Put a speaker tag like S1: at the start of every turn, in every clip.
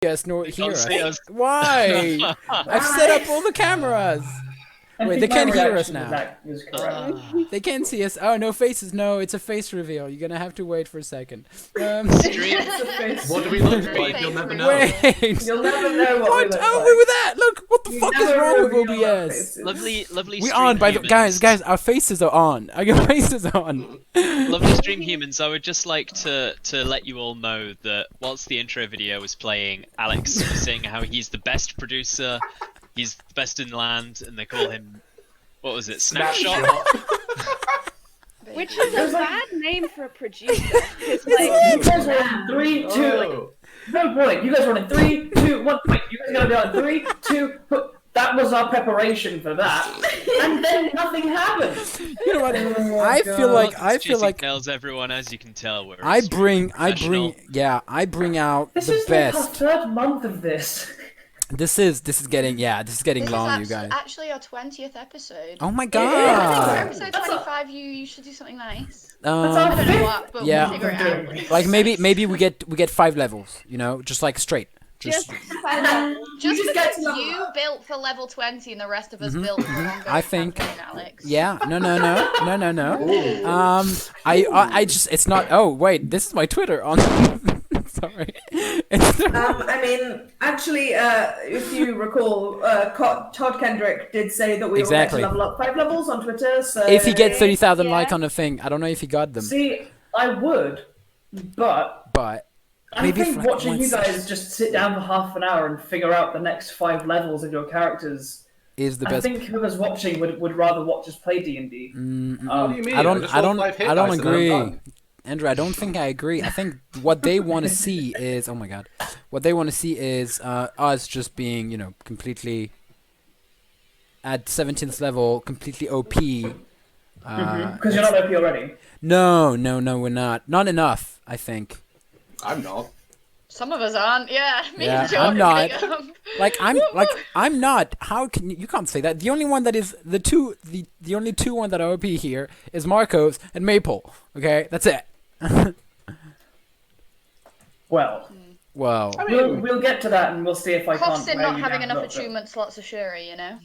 S1: us nor hear us.
S2: see us.
S1: Why? I've set up all the cameras. Wait, they can't hear us now. They can see us. Oh, no faces. No, it's a face reveal. You're gonna have to wait for a second.
S2: Stream.
S3: What do we look like? You'll never know.
S1: Wait.
S4: You'll never know what we look
S1: Oh,
S4: like.
S1: look at that. Look, what the fuck is
S4: never
S1: wrong with
S4: reveal our
S1: OBS?
S4: faces.
S2: Lovely
S1: We
S2: stream
S1: on, by the
S2: humans.
S1: guys, our faces are on. Our faces are on.
S2: Lovely stream humans, I would just like to let you all know that whilst the intro video was playing, Alex was saying how he's the best producer, he's the best in the land, and they call him, what was it, Snapshot?
S5: Which is a bad name for a producer. It's
S4: You
S5: like,
S4: guys were on 3, 2, like, no point. You guys were on 3, 2, 1. Wait, you guys gotta be on 3, 2. That was our preparation for that, and then nothing happened.
S1: You know what? I feel like
S2: Tells everyone, as you can tell, we're
S1: I bring
S2: professional.
S1: I bring out
S4: This
S1: the
S4: is like our
S1: best.
S4: third month of this.
S1: This is getting
S6: This
S1: long,
S6: is
S1: you guys.
S6: actually our 20th episode.
S1: Oh my
S6: I think for
S1: god.
S6: episode 25, you should do something nice.
S4: That's our
S6: I don't know what, but
S1: Yeah.
S6: we'll figure it out.
S1: Like maybe we get 5 levels, you know, just like straight.
S5: just
S6: Just
S4: just get
S6: because
S4: to level
S6: you built for level 20 and the rest of us built for ongoing
S1: I think-
S6: campaign, Alex.
S1: Yeah, no. I just, it's not, oh, wait, this is my Twitter on, sorry.
S7: I mean, actually, if you recall, Todd Kendrick did say that we
S1: Exactly.
S7: all get to level up 5 levels on Twitter, so...
S1: If he gets 30,000
S5: Yeah.
S1: like on a thing, I don't know if he got them,
S4: See, I would, but
S1: but
S4: I
S1: maybe
S4: think
S1: for
S4: watching you
S1: once
S4: guys just sit down for half an hour and figure out the next 5 levels of your characters.
S1: is the
S4: I
S1: best.
S4: think whoever's watching would rather watch us play D&D.
S3: What do you mean?
S1: I don't
S3: just rolled 5 hit
S1: I don't
S3: dice and I'm
S1: agree.
S3: done.
S1: Andrew, I don't think I agree. I think what they want to see is, oh my god, what they want to see is us just being, you know, completely at 17th level, completely OP.
S4: Because you're not OP already.
S1: No, we're not. Not enough, I think.
S3: I'm not.
S6: Some of us aren't, yeah. Me
S1: Yeah,
S6: and John
S1: I'm not.
S6: are big.
S1: I'm not. How can you can't say that? The only one that is the only two one that are OP here is Markos and Maple. Okay, that's it.
S4: Well,
S1: Well,
S4: we'll get to that and we'll see if I
S6: Costs
S4: can't
S6: in
S4: wear
S6: not
S4: you
S6: having
S4: down
S6: enough
S4: a little bit.
S6: attunement slots of Shuri, you know?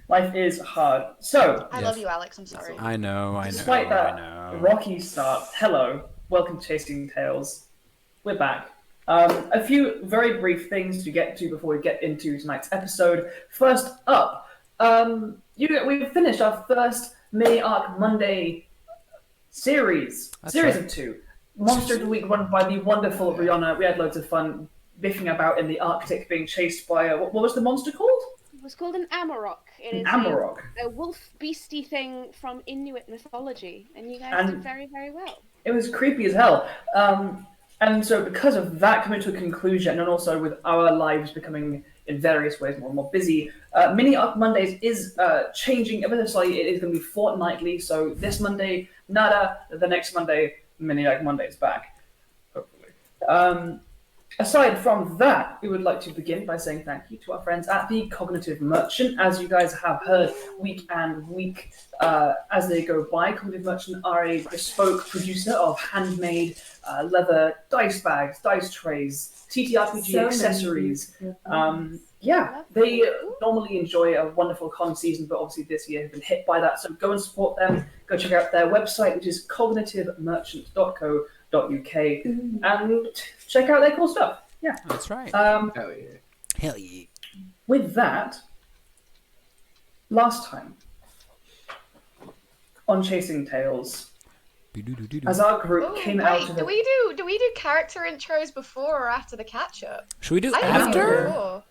S4: Life is hard. So,
S6: I love you, Alex, I'm sorry.
S1: I know.
S4: despite
S1: I
S4: that
S1: know.
S4: rocky start, hello, welcome to Chasing Tales. We're back. A few very brief things to get to before we get into tonight's episode. First up, we've finished our first mini arc Monday series.
S1: That's
S4: series
S1: right.
S4: of 2. Monster of the Week run by the wonderful Riona. We had loads of fun biffing about in the Arctic, being chased by what was the monster called?
S5: it was called an Amarok. It is
S4: Amarok.
S5: a wolf beastie thing from Inuit mythology, and you guys
S4: And-
S5: did very, very well.
S4: It was creepy as hell. And so because of that coming to a conclusion, and also with our lives becoming in various ways more and more busy, Mini Arc Mondays is changing ever so slightly. It is going to be fortnightly, so this Monday, nada. The next Monday, Mini Arc Monday is back, hopefully. Aside from that, we would like to begin by saying thank you to our friends at the Cognitive Merchant. As you guys have heard week and week as they go by, Cognitive Merchant are a bespoke producer of handmade leather dice bags, dice trays, TTRPG
S7: So
S4: accessories.
S7: many.
S4: They normally enjoy a wonderful con season, but obviously this year have been hit by that. So go and support them. Go check out their website, which is cognitivemerchant.co.uk, and check out their cool stuff. Yeah.
S1: That's right.
S3: Hell yeah.
S1: Hell yeah.
S4: With that, last time on Chasing Tales, as our group
S6: Oh,
S4: came out
S6: wait,
S4: of
S6: do
S4: it,
S6: we do character intros before or after the catch-up?
S1: Should we do
S6: I think we do
S1: after?
S6: before.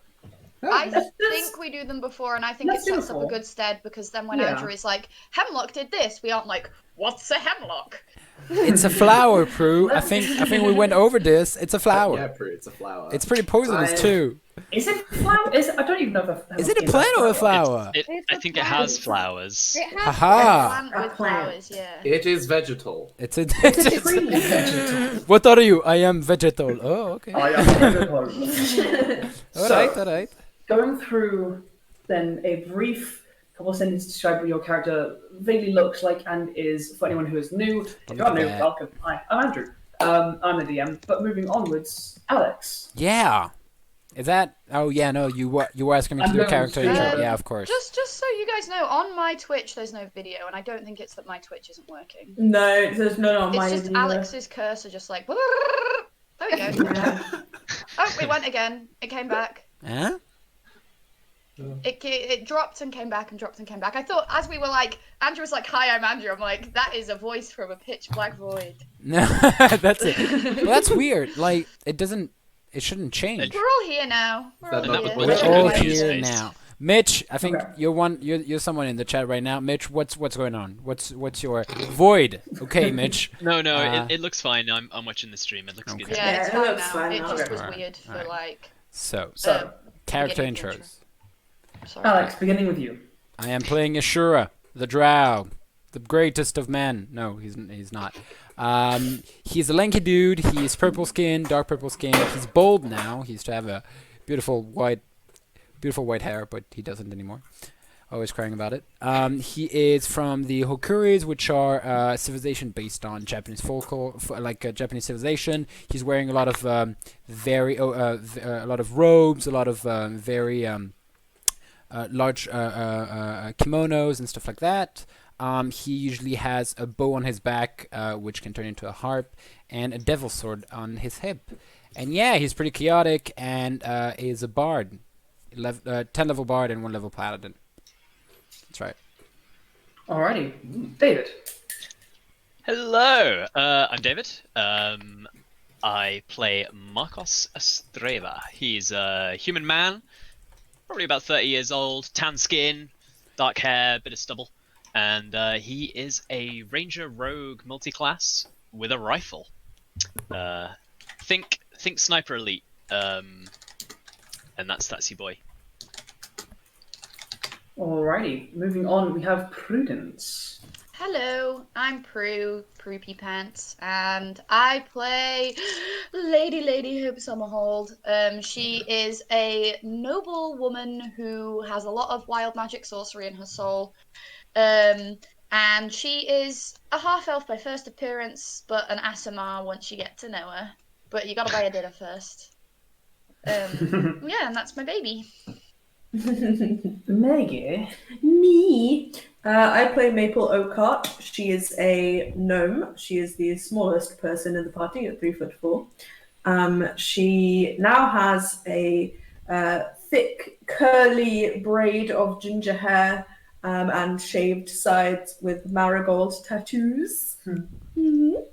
S6: I think we do them before, and I think it
S4: let's do
S6: sets up a
S4: before.
S6: good stead, because then when
S4: Yeah.
S6: Andrew is like, Hemlock did this, we aren't like, what's a hemlock?
S1: It's a flower, Prue. I think we went over this. It's a flower.
S3: Yeah, Prue, it's a flower.
S1: It's pretty poisonous too.
S4: is it flower? I don't even know if
S1: Is it a plant or a flower?
S2: I think it has flowers.
S5: It has
S1: Aha!
S6: Plant with flowers, yeah.
S3: It is vegetal.
S1: It's a.
S4: It's a tree vegetable.
S1: What are you? I am vegetal. Oh, okay.
S4: I am vegetable.
S1: All
S4: So-
S1: right, all right.
S4: Going through then a brief couple of sentences to describe what your character vaguely looks like and is for anyone who is new. If you're new,
S1: Yeah.
S4: welcome. Hi, I'm Andrew. I'm the DM. But moving onwards, Alex.
S1: Yeah. Is that? Oh yeah, no. You were asking me to
S4: I'm
S1: do a
S4: going
S1: character
S4: to-
S1: intro. Yeah, of course.
S6: Just so you guys know, on my Twitch there's no video, and I don't think it's that my Twitch isn't working.
S7: No, there's none on
S6: It's
S7: my
S6: just
S7: either.
S6: Alex's cursor just like there we go. Oh, it went again. It came back.
S1: Huh?
S6: It dropped and came back and dropped and came back. I thought as we were like, Andrew was like, "Hi, I'm Andrew." I'm like, that is a voice from a pitch black void.
S1: No, that's it. Well, that's weird. Like it doesn't. It shouldn't change.
S6: We're all here now. We're
S3: That
S6: all
S3: not the
S6: here.
S3: voice
S1: We're
S3: Mitch,
S1: all
S3: Mitch
S2: is
S1: here
S2: face.
S1: now. Mitch, I think
S4: Okay.
S1: you're someone in the chat right now. Mitch, what's going on? What's your void? Okay, Mitch.
S2: No,
S1: Uh,
S2: it looks fine. I'm watching the stream. It looks
S1: Okay.
S2: good.
S6: Yeah, it's
S7: Yeah, it
S6: fine
S7: looks
S6: now.
S7: fine
S6: It
S7: now.
S6: just was
S1: Alright,
S6: weird for
S1: alright.
S6: like.
S1: So
S4: So,
S1: character
S6: beginning of the
S1: intros.
S6: Sorry.
S4: Alex, beginning with you.
S1: I am playing Ashura, the drow, the greatest of men. No, he's not. He's a lanky dude. He's purple skin, dark purple skin. He's bald now. He used to have a beautiful white hair, but he doesn't anymore. Always crying about it. He is from the Hokuris, which are civilization based on Japanese folklore, Japanese civilization. He's wearing a lot of a lot of robes, a lot of very large kimonos and stuff like that. He usually has a bow on his back, which can turn into a harp, and a devil's sword on his hip. And yeah, he's pretty chaotic and is a bard. 10 level bard and 1 level paladin. That's right.
S4: Alrighty, David.
S2: Hello, I'm David. I play Markos Astreva. He's a human man, probably about 30 years old, tan skin, dark hair, bit of stubble, and he is a ranger rogue multi-class with a rifle. Think sniper elite, and that's your boy.
S4: Alrighty, moving on, we have Prudence.
S6: Hello, I'm Prue Pants, and I play Lady Hope Summerhold. She is a noble woman who has a lot of wild magic sorcery in her soul. And she is a half-elf by first appearance, but an Asimar once you get to know her. But you gotta buy a dinner first. Yeah, and that's my baby.
S4: Maggie.
S7: Me. I play Maple Oakheart. She is a gnome. She is the smallest person in the party at 3'4". She now has a thick, curly braid of ginger hair and shaved sides with marigold tattoos. Mhm.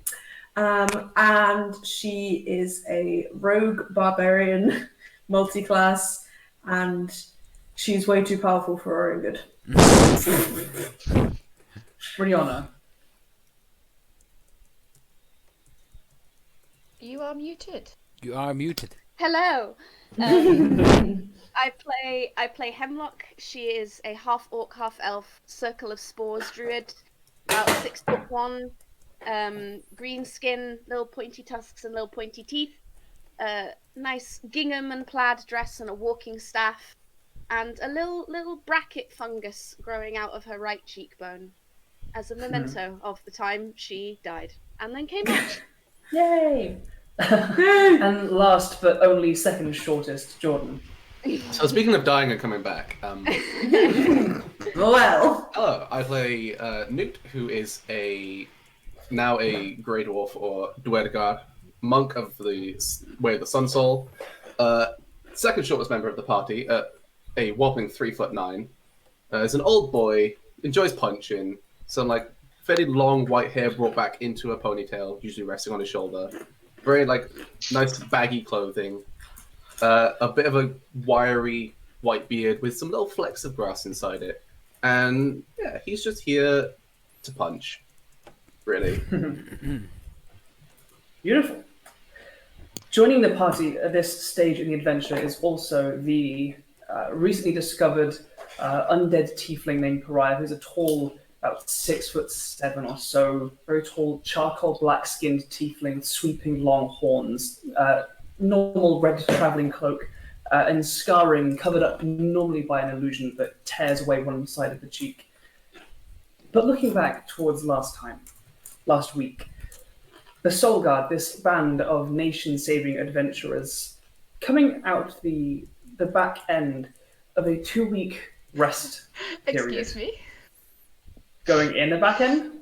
S7: And she is a rogue barbarian, multi-class, and she's way too powerful for her own good.
S4: Riona.
S6: You are muted.
S1: You are muted.
S5: Hello. I play Hemlock. She is a half-orc, half-elf circle of spores druid, about 6'1", green skin, little pointy tusks and little pointy teeth, nice gingham and plaid dress and a walking staff, and a little bracket fungus growing out of her right cheekbone, as a memento of the time she died and then came back.
S4: Yay! And last but only second shortest, Jordan.
S3: So speaking of dying and coming back,
S7: Well,
S3: hello, I play Nute, who is now a Grey Dwarf or Dwergar, monk of the Way of the Sun Soul, second shortest member of the party, a whopping 3'9". Is an old boy, enjoys punching, some fairly long white hair brought back into a ponytail, usually resting on his shoulder. Very nice baggy clothing. A bit of a wiry white beard with some little flecks of grass inside it. And yeah, he's just here to punch. Really.
S4: Beautiful. Joining the party at this stage in the adventure is also the recently discovered undead tiefling named Pariah, who's a tall, about 6'7" or so, very tall, charcoal black-skinned tiefling, sweeping long horns, normal red traveling cloak, and scarring covered up normally by an illusion that tears away one side of the cheek. But looking back towards last week, the Soulguard, this band of nation-saving adventurers, coming out the back end of a 2-week rest period.
S6: Excuse me?
S4: Going in the back end?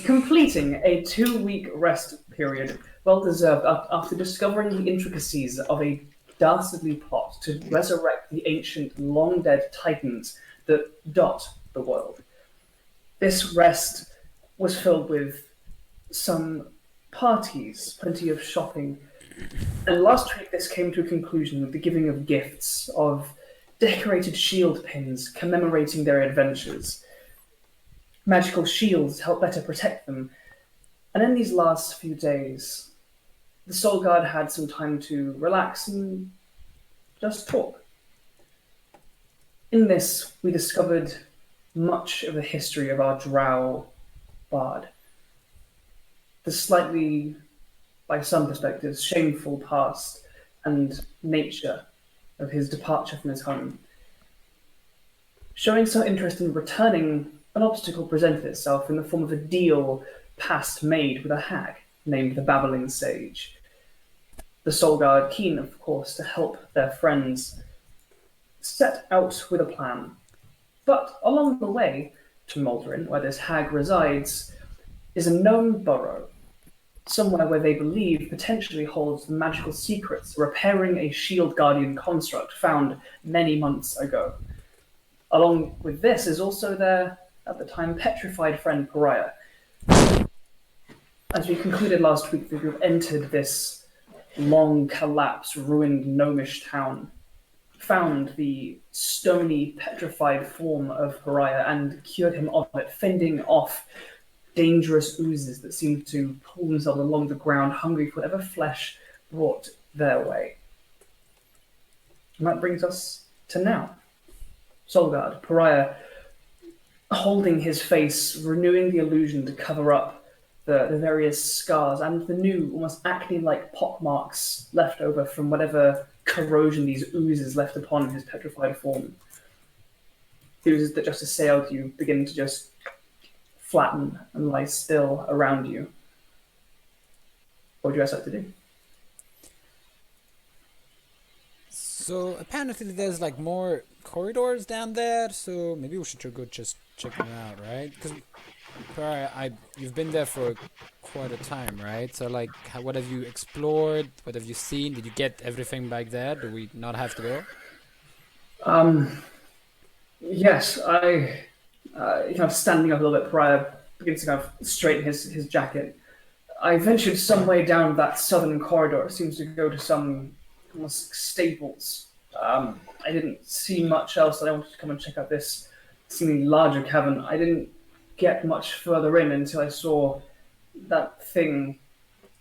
S4: Completing a 2-week rest period, well deserved, after discovering the intricacies of a dastardly plot to resurrect the ancient, long-dead titans that dot the world. This rest was filled with some parties, plenty of shopping, and last week this came to a conclusion with the giving of gifts, of decorated shield pins commemorating their adventures. Magical shields to help better protect them. And in these last few days, the Soulguard had some time to relax and just talk. In this, we discovered much of the history of our drow bard. The slightly, by some perspectives, shameful past and nature of his departure from his home. Showing some interest in returning, an obstacle presented itself in the form of a deal past made with a hag named the Babbling Sage. The Soulguard, keen, of course, to help their friends, set out with a plan. But along the way to Mulderin, where this hag resides, is a known burrow, somewhere where they believe potentially holds the magical secrets repairing a shield guardian construct found many months ago. Along with this is also their, at the time, petrified friend Pariah. As we concluded last week, we have entered this long collapsed, ruined gnomish town, found the stony, petrified form of Pariah and cured him of it, fending off dangerous oozes that seemed to pull themselves along the ground, hungry for whatever flesh brought their way. And that brings us to now. Soulguard, Pariah, holding his face, renewing the illusion to cover up the various scars and the new, almost acne-like pockmarks left over from whatever corrosion these oozes left upon his petrified form. The oozes that just assailed you begin to just flatten and lie still around you. What would you guys like to do?
S1: So apparently there's like more corridors down there, so maybe we should go just check them out, right? Because you've been there for quite a time, right? So like, what have you explored? What have you seen? Did you get everything back there? Do we not have to go?
S4: Yes, I kind of standing up a little bit, Pariah begins to kind of straighten his jacket. I ventured some way down that southern corridor. It seems to go to some almost stables. I didn't see much else, and I wanted to come and check out this seemingly larger cavern. I didn't get much further in until I saw that thing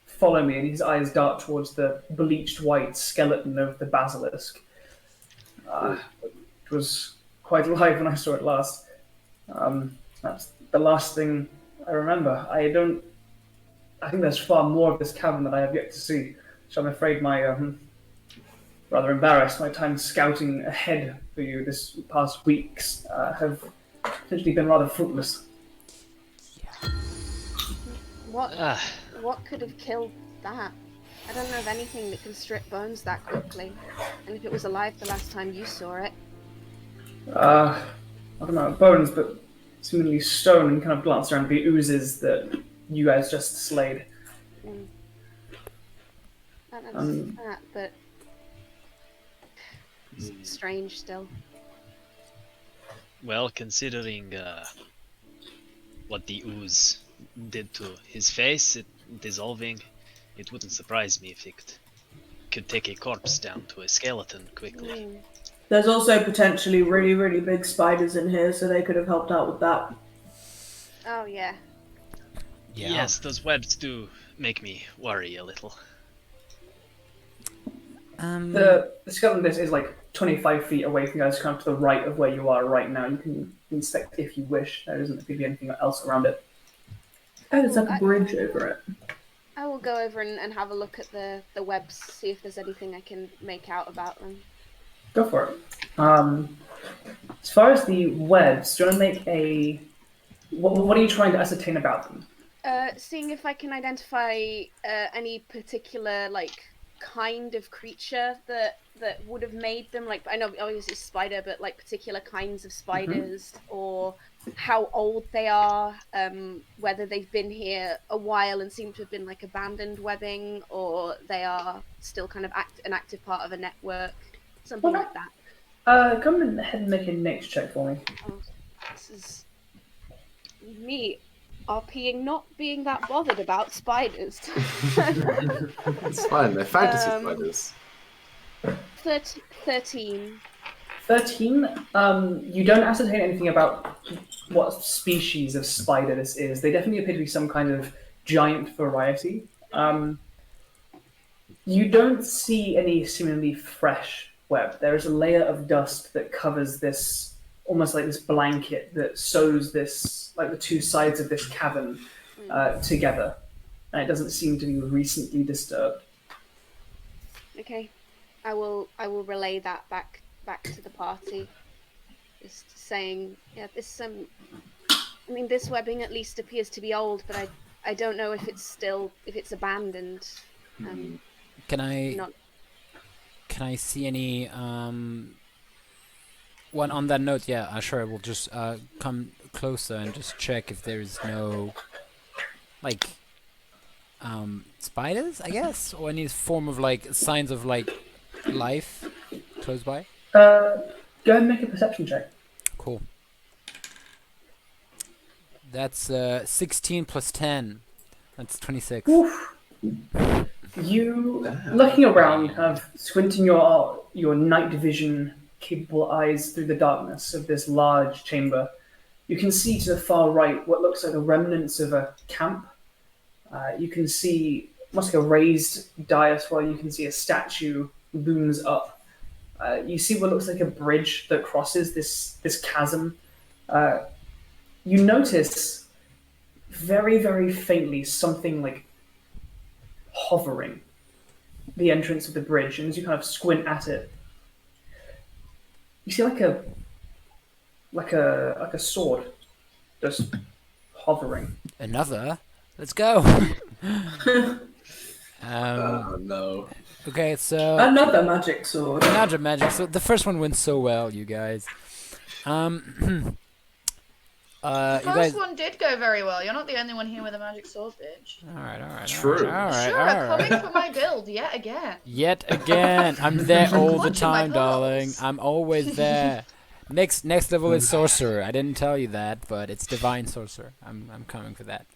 S4: follow me, and his eyes dart towards the bleached white skeleton of the basilisk. It was quite alive when I saw it last. That's the last thing I remember. I think there's far more of this cavern that I have yet to see, so I'm afraid my rather embarrassed. My time scouting ahead for you this past weeks have potentially been rather fruitless.
S5: What could have killed that? I don't know of anything that can strip bones that quickly. And if it was alive the last time you saw it.
S4: I don't know, bones, but seemingly stone, and kind of glanced around the oozes that you guys just slayed.
S5: I don't understand that, but strange still.
S2: Well, considering what the ooze did to his face, it dissolving, it wouldn't surprise me if it could take a corpse down to a skeleton quickly.
S7: There's also potentially really, really big spiders in here, so they could have helped out with that.
S5: Oh, yeah.
S2: Yes, those webs do make me worry a little.
S4: The skeleton this is like 25 feet away from you guys, kind of to the right of where you are right now. You can inspect if you wish. There isn't going to be anything else around it.
S7: Oh, there's like a bridge over it.
S5: I will go over and have a look at the webs, see if there's anything I can make out about them.
S4: Go for it. As far as the webs, do you want to make a... What are you trying to ascertain about them?
S5: Seeing if I can identify any particular kind of creature that would have made them. Like, I know obviously spider, but like particular kinds of spiders, or how old they are, whether they've been here a while and seem to have been like abandoned webbing, or they are still kind of an active part of a network, something like that.
S4: Come ahead and make a nature check for me.
S5: Oh, this is me. RPing not being that bothered about spiders.
S3: It's fine, they're fantasy spiders.
S5: 13.
S4: 13. You don't ascertain anything about what species of spider this is. They definitely appear to be some kind of giant variety. You don't see any seemingly fresh web. There is a layer of dust that covers this, almost like this blanket that sews this, like the two sides of this cavern together, and it doesn't seem to be recently disturbed.
S5: Okay, I will relay that back to the party. Just saying, yeah, this I mean, this webbing at least appears to be old, but I don't know if it's abandoned.
S1: Can I see any one on that note? Yeah, Ashura will just come closer and just check if there's no like spiders, I guess, or any form of like signs of like life close by.
S4: Go ahead and make a perception check.
S1: Cool. That's 16 plus 10. That's 26.
S4: Oof. You looking around, kind of squinting your night vision capable eyes through the darkness of this large chamber, you can see to the far right what looks like the remnants of a camp. You can see almost like a raised dais while you can see a statue looms up. You see what looks like a bridge that crosses this chasm. You notice very, very faintly something like hovering the entrance of the bridge, and as you kind of squint at it, you see like a sword just hovering.
S1: Another? Let's go.
S3: No.
S1: Okay, so
S7: Another magic sword.
S1: another magic. So the first one went so well, you guys.
S6: The
S1: You
S6: first
S1: guys.
S6: one did go very well. You're not the only one here with a magic sword, bitch.
S1: All right.
S3: True.
S1: All right.
S6: Sure, coming for my build yet again.
S1: Yet again, I'm there all the
S6: Clutching my
S1: time, darling.
S6: pearls.
S1: I'm always there. Next level is sorcerer. I didn't tell you that, but it's divine sorcerer. I'm coming for that.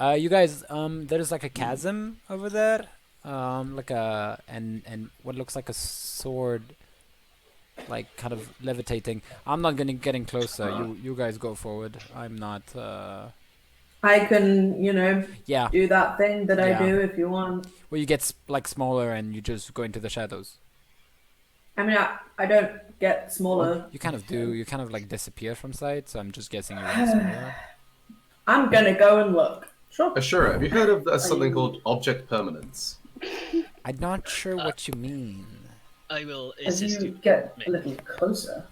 S1: You guys, there's like a chasm over there, like a and what looks like a sword, like kind of levitating. I'm not gonna getting closer. You guys go forward. I'm not.
S7: I can,
S1: Yeah.
S7: do that thing that
S1: Yeah.
S7: I do if you want.
S1: Well, you get like smaller and you just go into the shadows.
S7: I mean, I don't get smaller.
S1: You kind of do. You kind of like disappear from sight. So I'm just guessing you're getting smaller.
S7: I'm gonna go and look. Sure.
S3: Ashura, have you heard of something called object permanence?
S1: I'm not sure what you mean.
S2: I will
S4: As
S2: assist
S4: you
S2: you.
S4: get a little closer,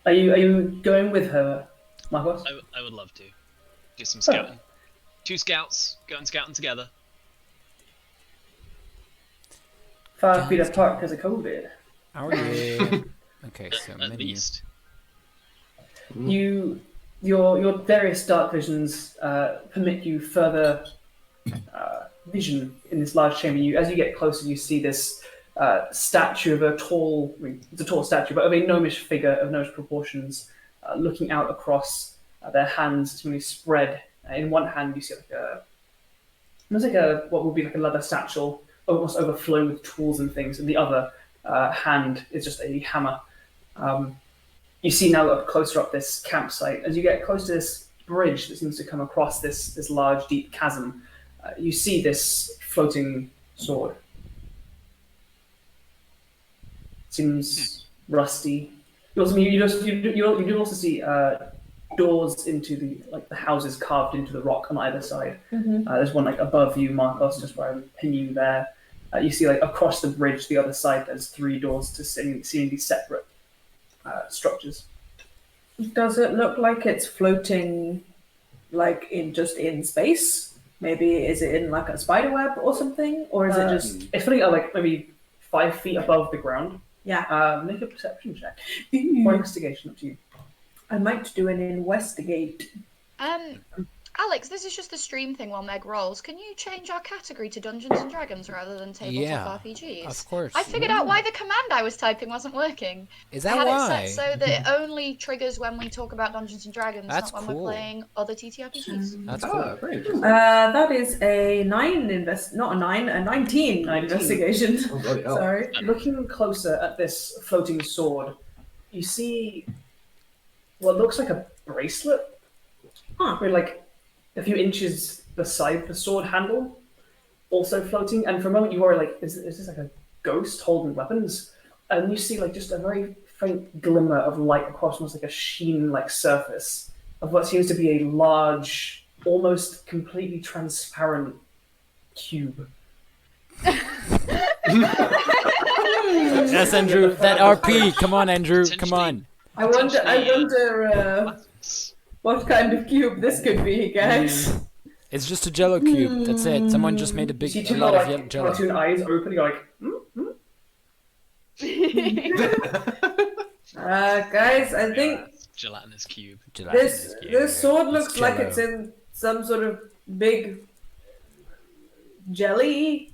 S4: are you going with her, Markos?
S2: I would love to. Do some scouting. 2 scouts going scouting together.
S4: 5 feet apart because of COVID.
S1: How are you? Okay, so
S2: At
S1: menu.
S2: least.
S4: Your various dark visions permit you further vision in this large chamber. As you get closer, you see this statue of it's a tall statue, but of a gnomish figure of gnomish proportions, looking out across their hands, seemingly spread. In one hand, you see what would be like a leather satchel, almost overflowing with tools and things, and the other hand is just a hammer. You see now up closer up this campsite. As you get close to this bridge that seems to come across this large, deep chasm, you see this floating sword. Seems rusty. You do also see doors into the houses carved into the rock on either side. There's one above you, Markos, just where I'm pinning you there. You see across the bridge, the other side, there's 3 doors to seemingly separate structures.
S7: Does it look like it's floating like in space? Maybe is it in like a spider web or something, or is it just?
S4: It's something like maybe 5 feet above the ground.
S7: Yeah.
S4: Make a perception check or investigation, up to you.
S7: I might do an investigate.
S6: Alex, this is just a stream thing while Meg rolls. Can you change our category to Dungeons and Dragons rather than tabletop RPGs?
S1: Of course.
S6: I figured out why the command I was typing wasn't working.
S1: Is that
S6: I had
S1: why?
S6: it set so that it only triggers when we talk about Dungeons and Dragons,
S1: That's
S6: not when
S1: cool.
S6: we're playing other TTRPGs.
S1: That's cool.
S3: Very interesting.
S7: That is a 19 investigation.
S3: Oh, bloody hell.
S7: Sorry.
S4: Looking closer at this floating sword, you see what looks like a bracelet. With like a few inches beside the sword handle, also floating. And for a moment you are like, is this like a ghost holding weapons? And you see like just a very faint glimmer of light across almost like a sheen-like surface of what seems to be a large, almost completely transparent cube.
S1: Yes, Andrew. That RP. Come on, Andrew. Come on.
S7: I wonder what kind of cube this could be, guys.
S1: It's just a Jello cube. That's it. Someone just made a
S4: You see
S1: big
S4: two
S1: lot of
S4: like
S1: Jello.
S4: cartoon eyes open. You're like,
S7: Guys, I think
S2: Gelatinous cube.
S7: this sword looks like
S1: Jello.
S7: it's in some sort of big jelly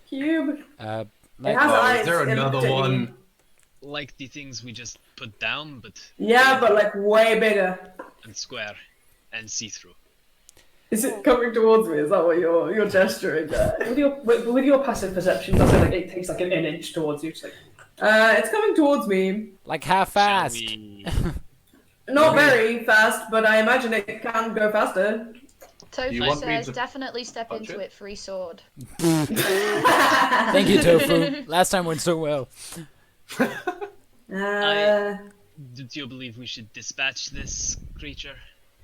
S7: cube. It
S1: Like,
S7: has eyes.
S3: Is there
S7: it
S3: another
S7: looked at me.
S3: one?
S2: Like the things we just put down, but
S7: Yeah, but like way bigger.
S2: and square and see-through.
S7: Is it coming towards me? Is that what you're gesturing there?
S4: with your passive perception, does it like it takes like an inch towards you? Just like,
S7: It's coming towards me.
S1: like half
S2: Shall
S1: fast.
S2: we-
S7: Not very fast, but I imagine it can go faster.
S3: You
S6: Tofu
S3: want me
S6: says,
S3: to
S6: definitely step
S3: punch
S6: into
S3: it?
S6: it, free sword.
S1: Thank you, Tofu. Last time went so well.
S2: Do you believe we should dispatch this creature?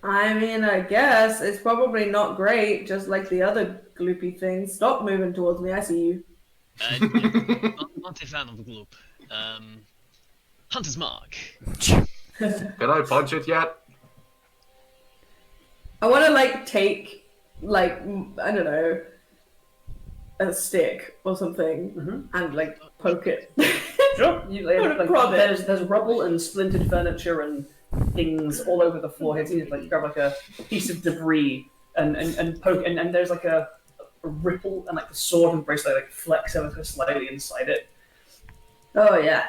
S7: I mean, I guess it's probably not great, just like the other gloopy things. Stop moving towards me, I see you.
S2: Not a fan of the gloop. Hunter's mark.
S3: Can I punch it yet?
S7: I want to like take, like I don't know, a stick or something and like poke it.
S4: sure. Like,
S7: Prod it.
S4: there's rubble and splintered furniture and things all over the floor. It's easy to like grab like a piece of debris and poke, and there's like a ripple, and like the sword and bracelet like flex ever so slightly inside it.
S7: Oh yeah,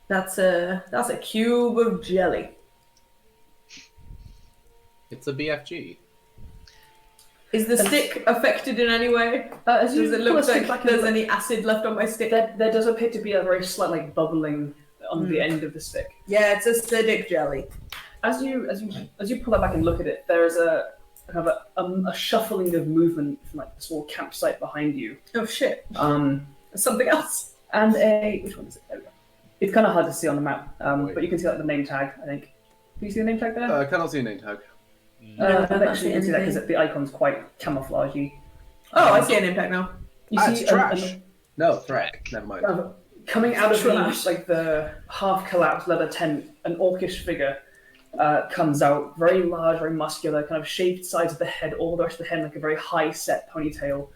S7: that's a cube of jelly.
S3: It's a BFG.
S7: Is the stick affected in any way?
S4: As you
S7: Does it
S4: pull a
S7: look
S4: stick
S7: like
S4: back
S7: there's
S4: and
S7: any acid left on my stick?
S4: there does appear to be a very slight like bubbling on the end of the stick.
S7: Yeah, it's acidic jelly.
S4: As you pull that back and look at it, there is a kind of a shuffling of movement from like the small campsite behind you.
S7: Oh shit!
S4: Um,
S7: Something else.
S4: and which one is it? There we go. It's kind of hard to see on the map, but you can see like the name tag. I think. Can you see the name tag there?
S3: I cannot see a name tag.
S4: Actually, you can see that because the icon's quite camouflagey.
S7: Oh, I see a name tag now.
S4: You
S3: Ah,
S4: see
S3: it's trash. No, Threk. Never mind.
S4: Coming out of
S7: Trash.
S4: the half collapsed leather tent, an orcish figure comes out, very large, very muscular, kind of shaved sides of the head, all the rest of the head like a very high set ponytail.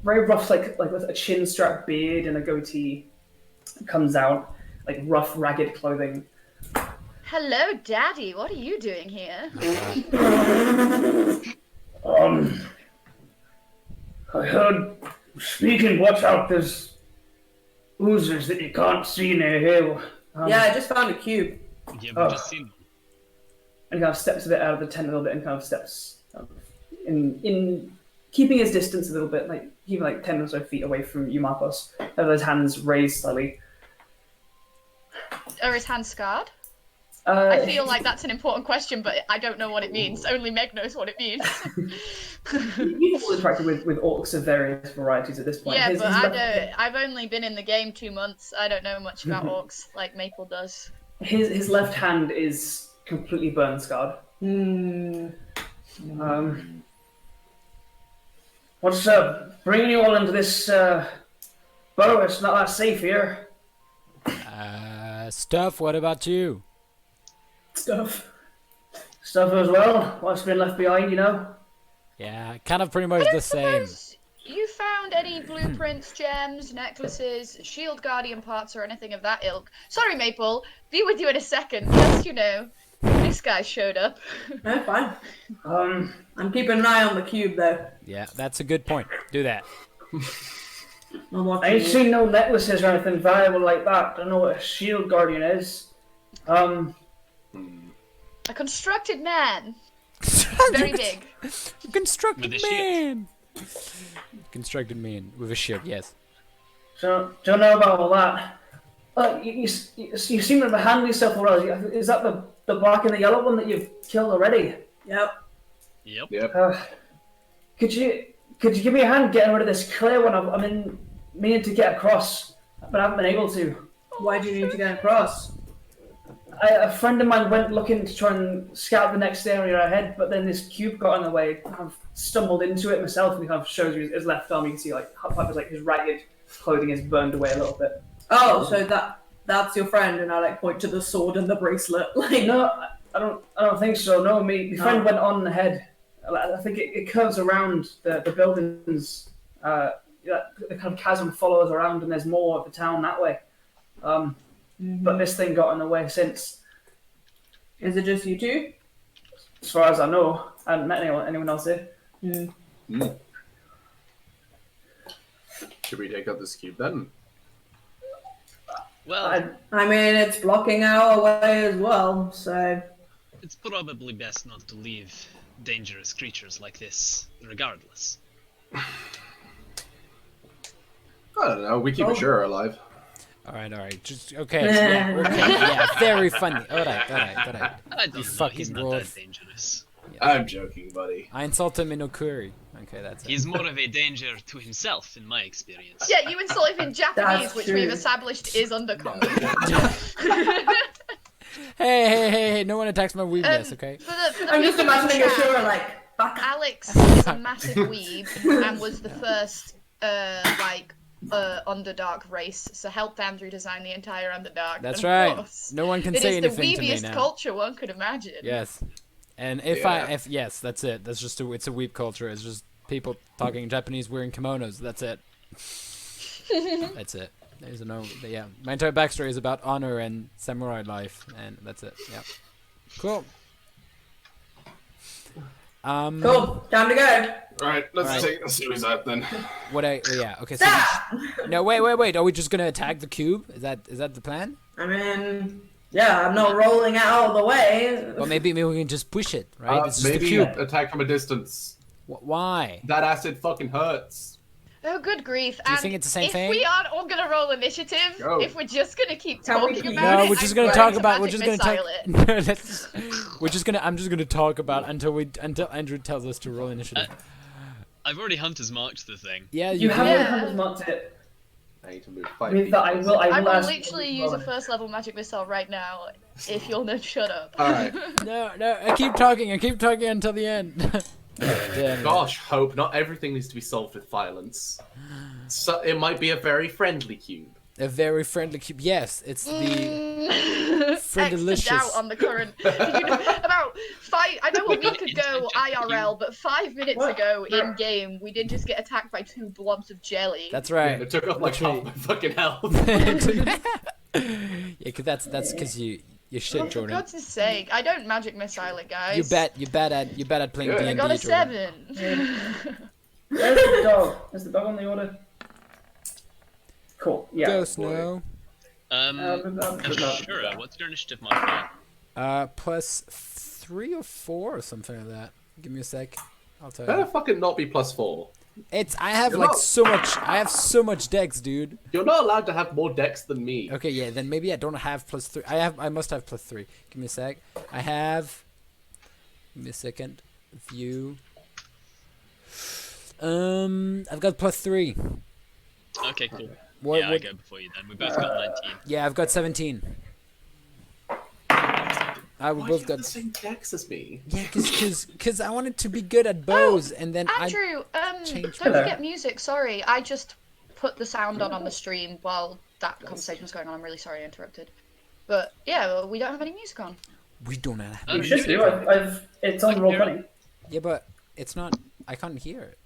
S4: Very rough, like with a chin strap beard and a goatee. Comes out like rough, ragged clothing.
S6: Hello, Daddy. What are you doing here?
S4: I heard speaking. Watch out! There's oozers that you can't see near here.
S7: Yeah, I just found a cube.
S2: Yeah,
S4: Oh.
S2: we've just seen.
S4: And kind of steps a bit out of the tent a little bit, and kind of steps in keeping his distance a little bit, like even like 10 or so feet away from you, Markos. Have his hands raised slightly.
S6: Are his hands scarred? I feel like that's an important question, but I don't know what it means. Only Meg knows what it means.
S4: You've all interacted with orcs of various varieties at this point.
S6: Yeah,
S4: His-
S6: but
S4: his
S6: I
S4: left-
S6: don't. I've only been in the game 2 months. I don't know much about orcs like Maple does.
S4: His left hand is completely burn scarred. What's bringing you all into this burrow? It's not that safe here.
S1: Stuff, what about you?
S4: Stuff. stuff as well. What's been left behind, you know?
S1: Yeah, kind of pretty much
S6: I
S1: the same.
S6: suppose you found any blueprints, gems, necklaces, shield guardian parts, or anything of that ilk. Sorry, Maple. Be with you in a second. Just, this guy showed up.
S7: No, fine.
S4: Um,
S7: I'm keeping an eye on the cube, though.
S1: Yeah, that's a good point. Do that.
S7: I'm watching
S4: I ain't
S7: you.
S4: seen no necklaces or anything valuable like that. Don't know what a shield guardian is.
S6: A constructed man. Very big.
S1: Constructed
S2: With a shield.
S1: man. Constructed man with a shield. Yes.
S4: So, don't know about all that. You seem to have handled yourself already. Is that the black and the yellow one that you've killed already?
S7: Yep.
S2: Yep.
S4: Could you give me a hand getting rid of this clear one? I'm meaning to get across, but I haven't been able to.
S7: Why do you need to get across?
S4: A friend of mine went looking to try and scout the next area ahead, but then this cube got in the way. I've stumbled into it myself, and he kind of shows you his left arm. You can see his ragged clothing is burned away a little bit.
S7: Oh, so that's your friend, and I point to the sword and the bracelet.
S4: No, I don't think so. No, my friend went on ahead. I think it curves around the buildings. The kind of chasm follows around, and there's more of the town that way. But this thing got in the way since.
S7: Is it just you two?
S4: As far as I know, I haven't met anyone else here.
S3: Should we take out this cube then?
S2: Well,
S7: I mean, it's blocking our way as well, so...
S2: it's probably best not to leave dangerous creatures like this, regardless.
S3: I don't know. We keep Ashura alive.
S1: All right. Just okay. Yeah, very funny. All right.
S2: I don't know,
S1: fucking
S2: he's not
S1: broad.
S2: that dangerous.
S3: I'm joking, buddy.
S1: I insult him in Okuri. Okay, that's it.
S2: He's more of a danger to himself, in my experience.
S6: Yeah, you insult him in Japanese,
S7: That's
S6: which
S7: true.
S6: we've established is undercommon.
S1: Hey, no one attacks my weakness, okay?
S6: For the
S7: I'm just
S6: people in the
S7: imagining
S6: chat,
S7: Ashura like, back up.
S6: Alex is a massive weeb and was the first, Underdark race, so helped Andrew design the entire Underdark.
S1: That's
S6: and
S1: right.
S6: Of course,
S1: No one can
S6: it
S1: say
S6: is the
S1: anything to me
S6: weebiest
S1: now.
S6: culture one could imagine.
S1: Yes. And yes, that's it. That's just it's a weeb culture. It's just people talking Japanese wearing kimonos. That's it. That's it. There's yeah. My entire backstory is about honor and samurai life, and that's it. Yeah. Cool.
S7: Cool, time to go.
S3: Alright, let's
S1: Alright.
S3: take the suicide then.
S1: Okay. So no, wait. Are we just gonna attack the cube? Is that the plan?
S7: I mean, yeah, I'm not rolling it out of the way.
S1: Well, maybe we can just push it, right? It's just a
S3: Maybe
S1: cube.
S3: attack from a distance.
S1: Why?
S3: That acid fucking hurts.
S6: Oh, good grief.
S1: Do you think it's the same
S6: if
S1: thing?
S6: we aren't all going to roll initiative,
S3: Go.
S6: if we're just going to keep
S7: Can we
S6: talking
S7: please?
S6: about it,
S1: No, we're just
S6: I'm
S1: gonna
S6: going
S1: talk
S6: to
S1: about. We're
S6: magic
S1: just gonna talk.
S6: missile it.
S1: I'm just gonna talk about until Andrew tells us to roll initiative.
S2: I've already Hunter's marked the thing.
S1: Yeah,
S4: You
S1: did.
S4: haven't
S6: Yeah.
S4: Hunter's marked it.
S3: I need to move 5
S4: With
S3: feet.
S4: that, I will
S6: I will
S4: ask-
S6: literally use a first level magic missile right now if you'll not shut up.
S3: Alright.
S1: No. I keep talking until the end. Damn it.
S3: Gosh, Hope, not everything needs to be solved with violence. So it might be a very friendly cube.
S1: A very friendly cube. Yes, it's the
S6: Extra
S1: delicious.
S6: doubt on the current. About 5. I know a week ago IRL, but 5 minutes ago in game, we did just get attacked by 2 blobs of jelly.
S1: That's right.
S3: It took off like
S1: Literally.
S3: half my fucking health.
S1: Yeah, cause that's because you shit,
S6: For
S1: Jordan.
S6: God's sake, I don't magic missile it, guys.
S1: You bad at playing
S3: Yeah.
S1: D&D,
S6: I got a
S1: Jordan.
S6: 7.
S4: Where's the dog? Is the dog on the order? Cool. Yeah.
S1: Go Snow.
S2: Ashura, what's your initiative modifier?
S1: +3 or 4 or something like that. Give me a sec. I'll tell
S3: Better
S1: you.
S3: fucking not be +4.
S1: I have
S3: You're
S1: like
S3: not-
S1: so much. I have so much dex, dude.
S3: You're not allowed to have more decks than me.
S1: Okay, yeah. Then maybe I don't have +3. I must have +3. Give me a sec. I have. Give me a second. View. I've got +3.
S2: Okay, cool.
S1: What?
S2: Yeah, I go before you then. We both got 19.
S1: Yeah, I've got 17. We
S3: Why
S1: both
S3: do you have
S1: got.
S3: the same decks as me?
S1: Yeah, cause I wanted to be good at bows, and then
S6: Andrew,
S1: changed
S6: don't
S4: Hello.
S6: forget music. Sorry, I just put the sound on the stream while that conversation was going on. I'm really sorry I interrupted. But yeah, we don't have any music on.
S1: We don't have.
S2: Oh,
S4: You should do. It's on roll 20.
S1: Yeah, but it's not. I can't hear it.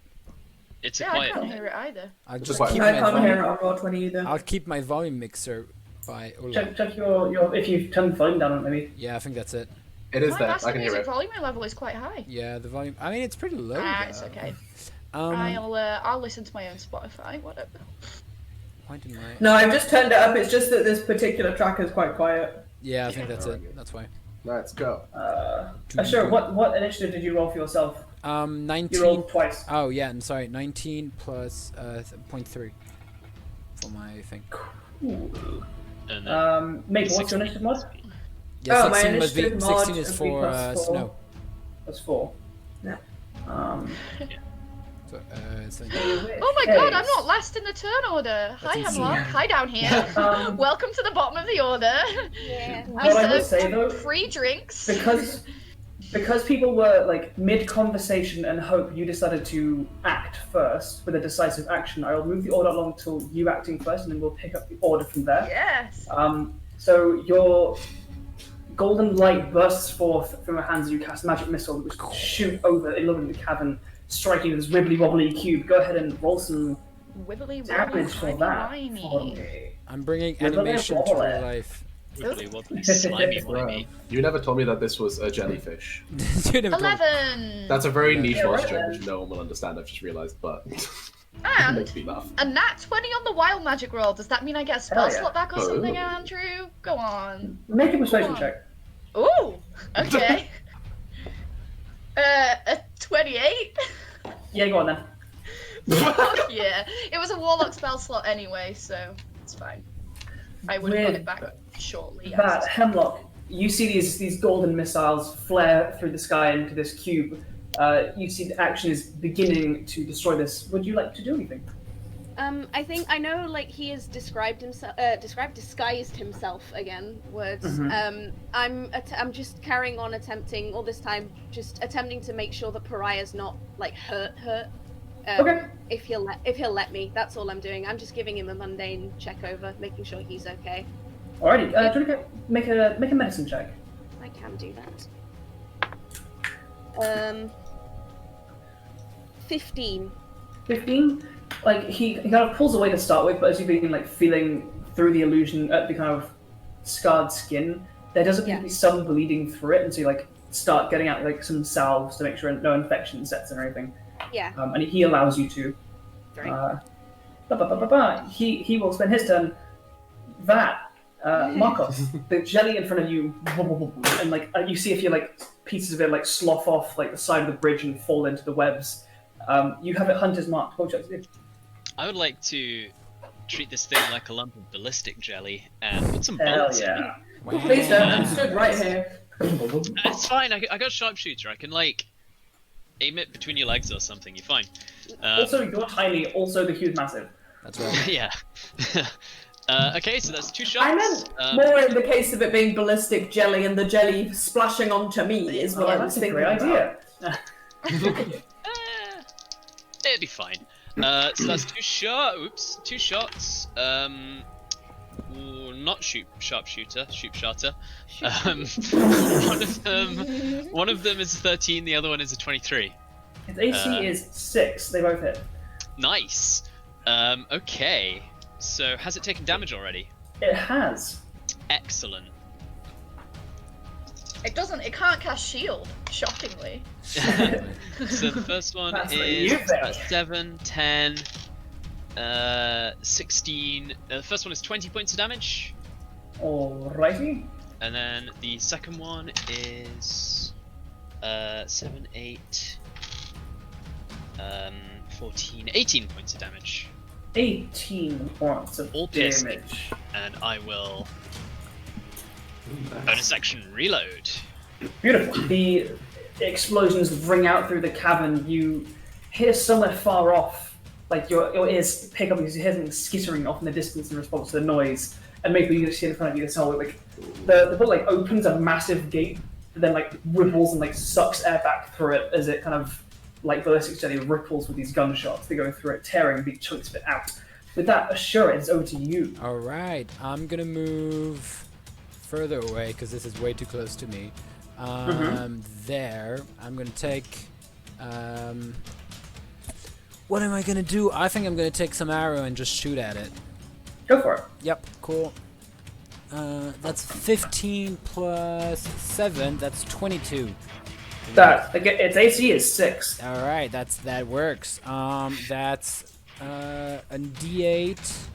S2: It's a
S6: Yeah, I
S2: quiet.
S6: can't hear it either.
S1: I'll
S3: Just
S1: just
S3: wait.
S1: keep
S7: I
S1: my
S7: can't
S1: volume.
S7: hear it on roll 20 either.
S1: I'll keep my volume mixer by Ola.
S4: Check your if you've turned the volume down on it, maybe.
S1: Yeah, I think that's it.
S3: It is
S6: My
S3: there.
S6: master
S3: I can hear
S6: music
S3: it.
S6: volume level is quite high.
S1: Yeah, the volume. I mean, it's pretty low.
S6: It's
S1: though.
S6: okay.
S1: Um,
S6: I'll listen to my own Spotify, whatever.
S1: why didn't I?
S7: No, I've just turned it up. It's just that this particular track is quite quiet.
S1: Yeah, I think that's it. That's why.
S3: Let's go.
S4: Sure. What initiative did you roll for yourself?
S1: 19.
S4: You rolled twice.
S1: Oh yeah, I'm sorry. 19 plus 0.3 for my thing.
S2: And then
S4: Maple, what's your initiative mod?
S1: Yeah,
S7: Oh, my
S1: 16 was
S7: initiative mod
S1: 16 is
S7: would be
S1: for
S7: plus 4.
S1: snow.
S4: That's 4.
S7: Yeah.
S1: So, so
S6: Oh my god, I'm not last in the turn order. Hi,
S1: That's
S6: Hemlock.
S1: insane.
S6: Hi down here. Welcome to the bottom of the order.
S5: Yeah.
S4: What I will say,
S6: serve
S4: though,
S6: free drinks.
S4: because people were like mid conversation and hope, you decided to act first with a decisive action. I will move the order along till you acting first, and then we'll pick up the order from there.
S6: Yes.
S4: So your golden light bursts forth from your hands as you cast magic missile, which shoot over, illuminating the cavern, striking this wibbly wobbly cube. Go ahead and roll some
S6: Wibbly
S4: damage for that.
S6: slimy.
S4: for me.
S1: I'm bringing
S4: Wibbly
S1: animation to
S4: wobbly.
S1: real life.
S2: wibbly wobbly slimy slimy.
S3: You never told me that this was a jellyfish.
S1: You never told me.
S6: 11.
S3: That's a very niche
S4: Yeah,
S3: Ross
S4: right
S3: joke,
S4: then.
S3: which no one will understand. I've just realised, but it
S6: And
S3: makes me laugh.
S6: a nat 20 on the wild magic roll. Does that mean I get a spell
S4: Hell yeah.
S6: slot back or
S3: Oh.
S6: something, Andrew? Go on.
S4: Make a persuasion
S6: Come on.
S4: check.
S6: Ooh. Okay. A 28.
S4: Yeah, go on then.
S6: Fuck yeah. It was a warlock spell slot anyway, so it's fine. I would have got it back shortly.
S4: That Hemlock, you see these golden missiles flare through the sky into this cube. You see the action is beginning to destroy this. Would you like to do anything?
S5: I think I know, like he has disguised himself again. Words. I'm just carrying on attempting all this time, just attempting to make sure that Pariah's not like hurt.
S4: Okay.
S5: If he'll let me, that's all I'm doing. I'm just giving him a mundane check over, making sure he's okay.
S4: Alrighty. Do you want to make a medicine check?
S5: I can do that. 15.
S4: 15. Like he kind of pulls away to start with, but as you've been like feeling through the illusion at the kind of scarred skin, there does appear to be some bleeding through it, and so you like start getting out like some salves to make sure no infection sets in or anything.
S5: Yeah.
S4: And he allows you to.
S5: Great.
S4: He will spend his turn. Markos, the jelly in front of you, and like you see a few like pieces of it like slough off like the side of the bridge and fall into the webs. You have it hunter's marked. What would you like to do?
S2: I would like to treat this thing like a lump of ballistic jelly and put some
S4: Hell
S2: bullets in
S4: yeah!
S2: it.
S7: Please don't. I'm stood right here.
S2: It's fine. I got sharpshooter. I can like aim it between your legs or something. You're fine.
S4: Also, you're tiny. Also, the huge massive.
S1: That's right.
S2: Yeah. Okay, so that's 2 shots.
S7: I meant more in the case of it being ballistic jelly and the jelly splashing onto me is what I was
S4: That's a
S7: thinking.
S4: great idea.
S2: It'd be fine. So that's 2 shots. Oops, 2 shots. Not sharpshooter. One of them is 13. The other one is a 23.
S4: Its AC is 6. They both hit.
S2: Nice. Okay. So has it taken damage already?
S4: It has.
S2: Excellent.
S6: It doesn't. It can't cast shield. Shockingly.
S2: So the first one
S4: That's what
S2: is
S4: you think.
S2: 7, 10, 16. The first one is 20 points of damage.
S4: Alrighty.
S2: And then the second one is 7, 8, 14, 18 points of damage.
S4: 18 points of
S2: All piercing.
S4: damage.
S2: And I will bonus action reload.
S4: Beautiful. The explosions ring out through the cavern. You hear somewhere far off, like your ears pick up because you hear something skittering off in the distance in response to the noise. And maybe you see in front of you this whole like the boat like opens a massive gate, and then like ripples and like sucks air back through it as it kind of like ballistic jelly ripples with these gunshots. They go through it, tearing big chunks of it out. With that, Ashura, it's over to you.
S1: All right, I'm gonna move further away because this is way too close to me. There. I'm gonna take. What am I gonna do? I think I'm gonna take some arrow and just shoot at it.
S4: Go for it.
S1: Yep. Cool. That's 15 plus 7. That's 22.
S4: Its AC is 6.
S1: All right, that works. That's a D8.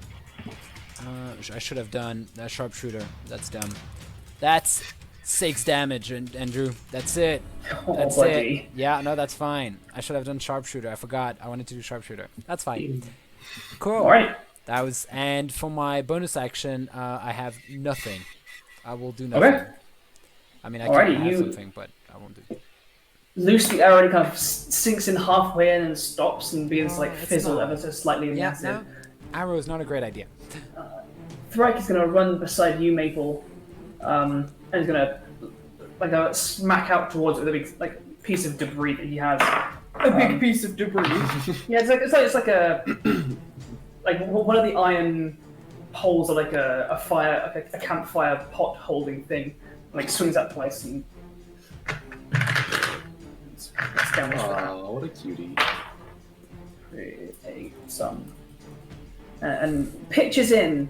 S1: I should have done that sharpshooter. That's dumb. That's 6 damage, Andrew. That's it. That's it. Yeah, no, that's fine. I should have done sharpshooter. I forgot. I wanted to do sharpshooter. That's fine. Cool.
S4: All right.
S1: That was, and for my bonus action, I have nothing. I will do nothing.
S4: Okay.
S1: I mean, I can have something, but I won't do.
S4: Loose the arrow, kind of sinks in halfway in and stops and begins to like fizzle ever so slightly.
S1: Yeah, no, arrow is not a great idea.
S4: Thrike is going to run beside you, Maple, and he's going to smack out towards it with a big piece of debris that he has.
S7: A big piece of debris.
S4: Yeah, it's like a one of the iron poles are like a fire, like a campfire pot holding thing, like swings that twice and.
S3: Oh, what a cutie.
S4: And pitches in,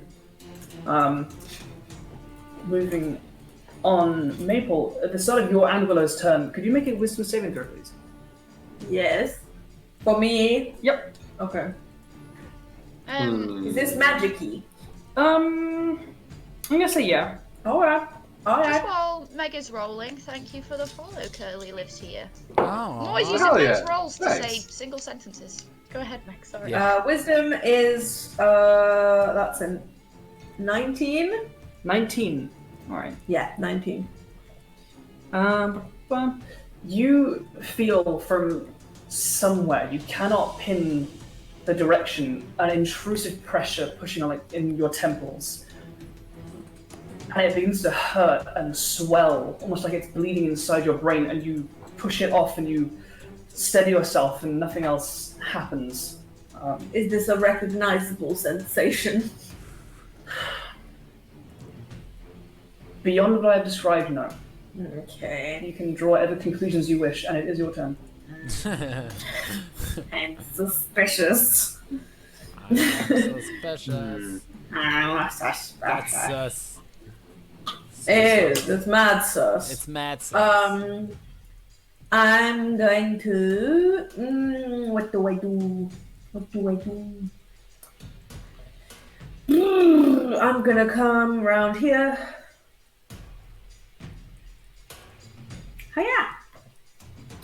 S4: moving on. Maple, at the start of your Angular's turn, could you make a wisdom saving throw, please?
S7: Yes. For me?
S4: Yep.
S7: Okay. Is this magic-y?
S4: I'm gonna say yeah.
S7: Alright.
S6: Just while Meg is rolling, thank you for the follow. Curly lives here.
S1: Oh.
S6: I'm always using those rolls to say single sentences. Go ahead, Meg. Sorry.
S7: Wisdom is that's a 19.
S4: 19. All right.
S7: Yeah, 19.
S4: You feel from somewhere, you cannot pin the direction, an intrusive pressure pushing on in your temples. And it begins to hurt and swell, almost like it's bleeding inside your brain, and you push it off and you steady yourself and nothing else happens.
S7: Is this a recognizable sensation?
S4: Beyond what I've described, no.
S7: Okay.
S4: You can draw whatever conclusions you wish, and it is your turn.
S7: I'm suspicious.
S1: I'm suspicious. That's sus.
S7: It's mad sus.
S1: It's mad sus.
S7: I'm going to. What do I do? I'm gonna come around here. Hiya!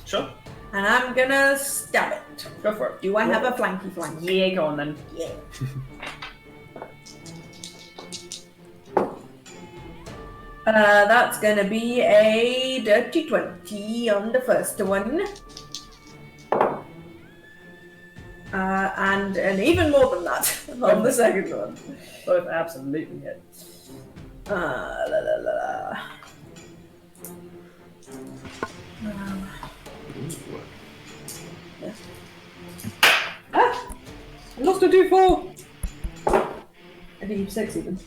S4: Sure.
S7: And I'm gonna stab it.
S4: Go for it.
S7: Do I have a flanky flank?
S4: Yeah, go on then.
S7: Yeah. That's gonna be a dirty 20 on the first one. And even more than that on the second one.
S4: Both absolutely hit.
S7: I lost a 2-4! I think you've 6 even.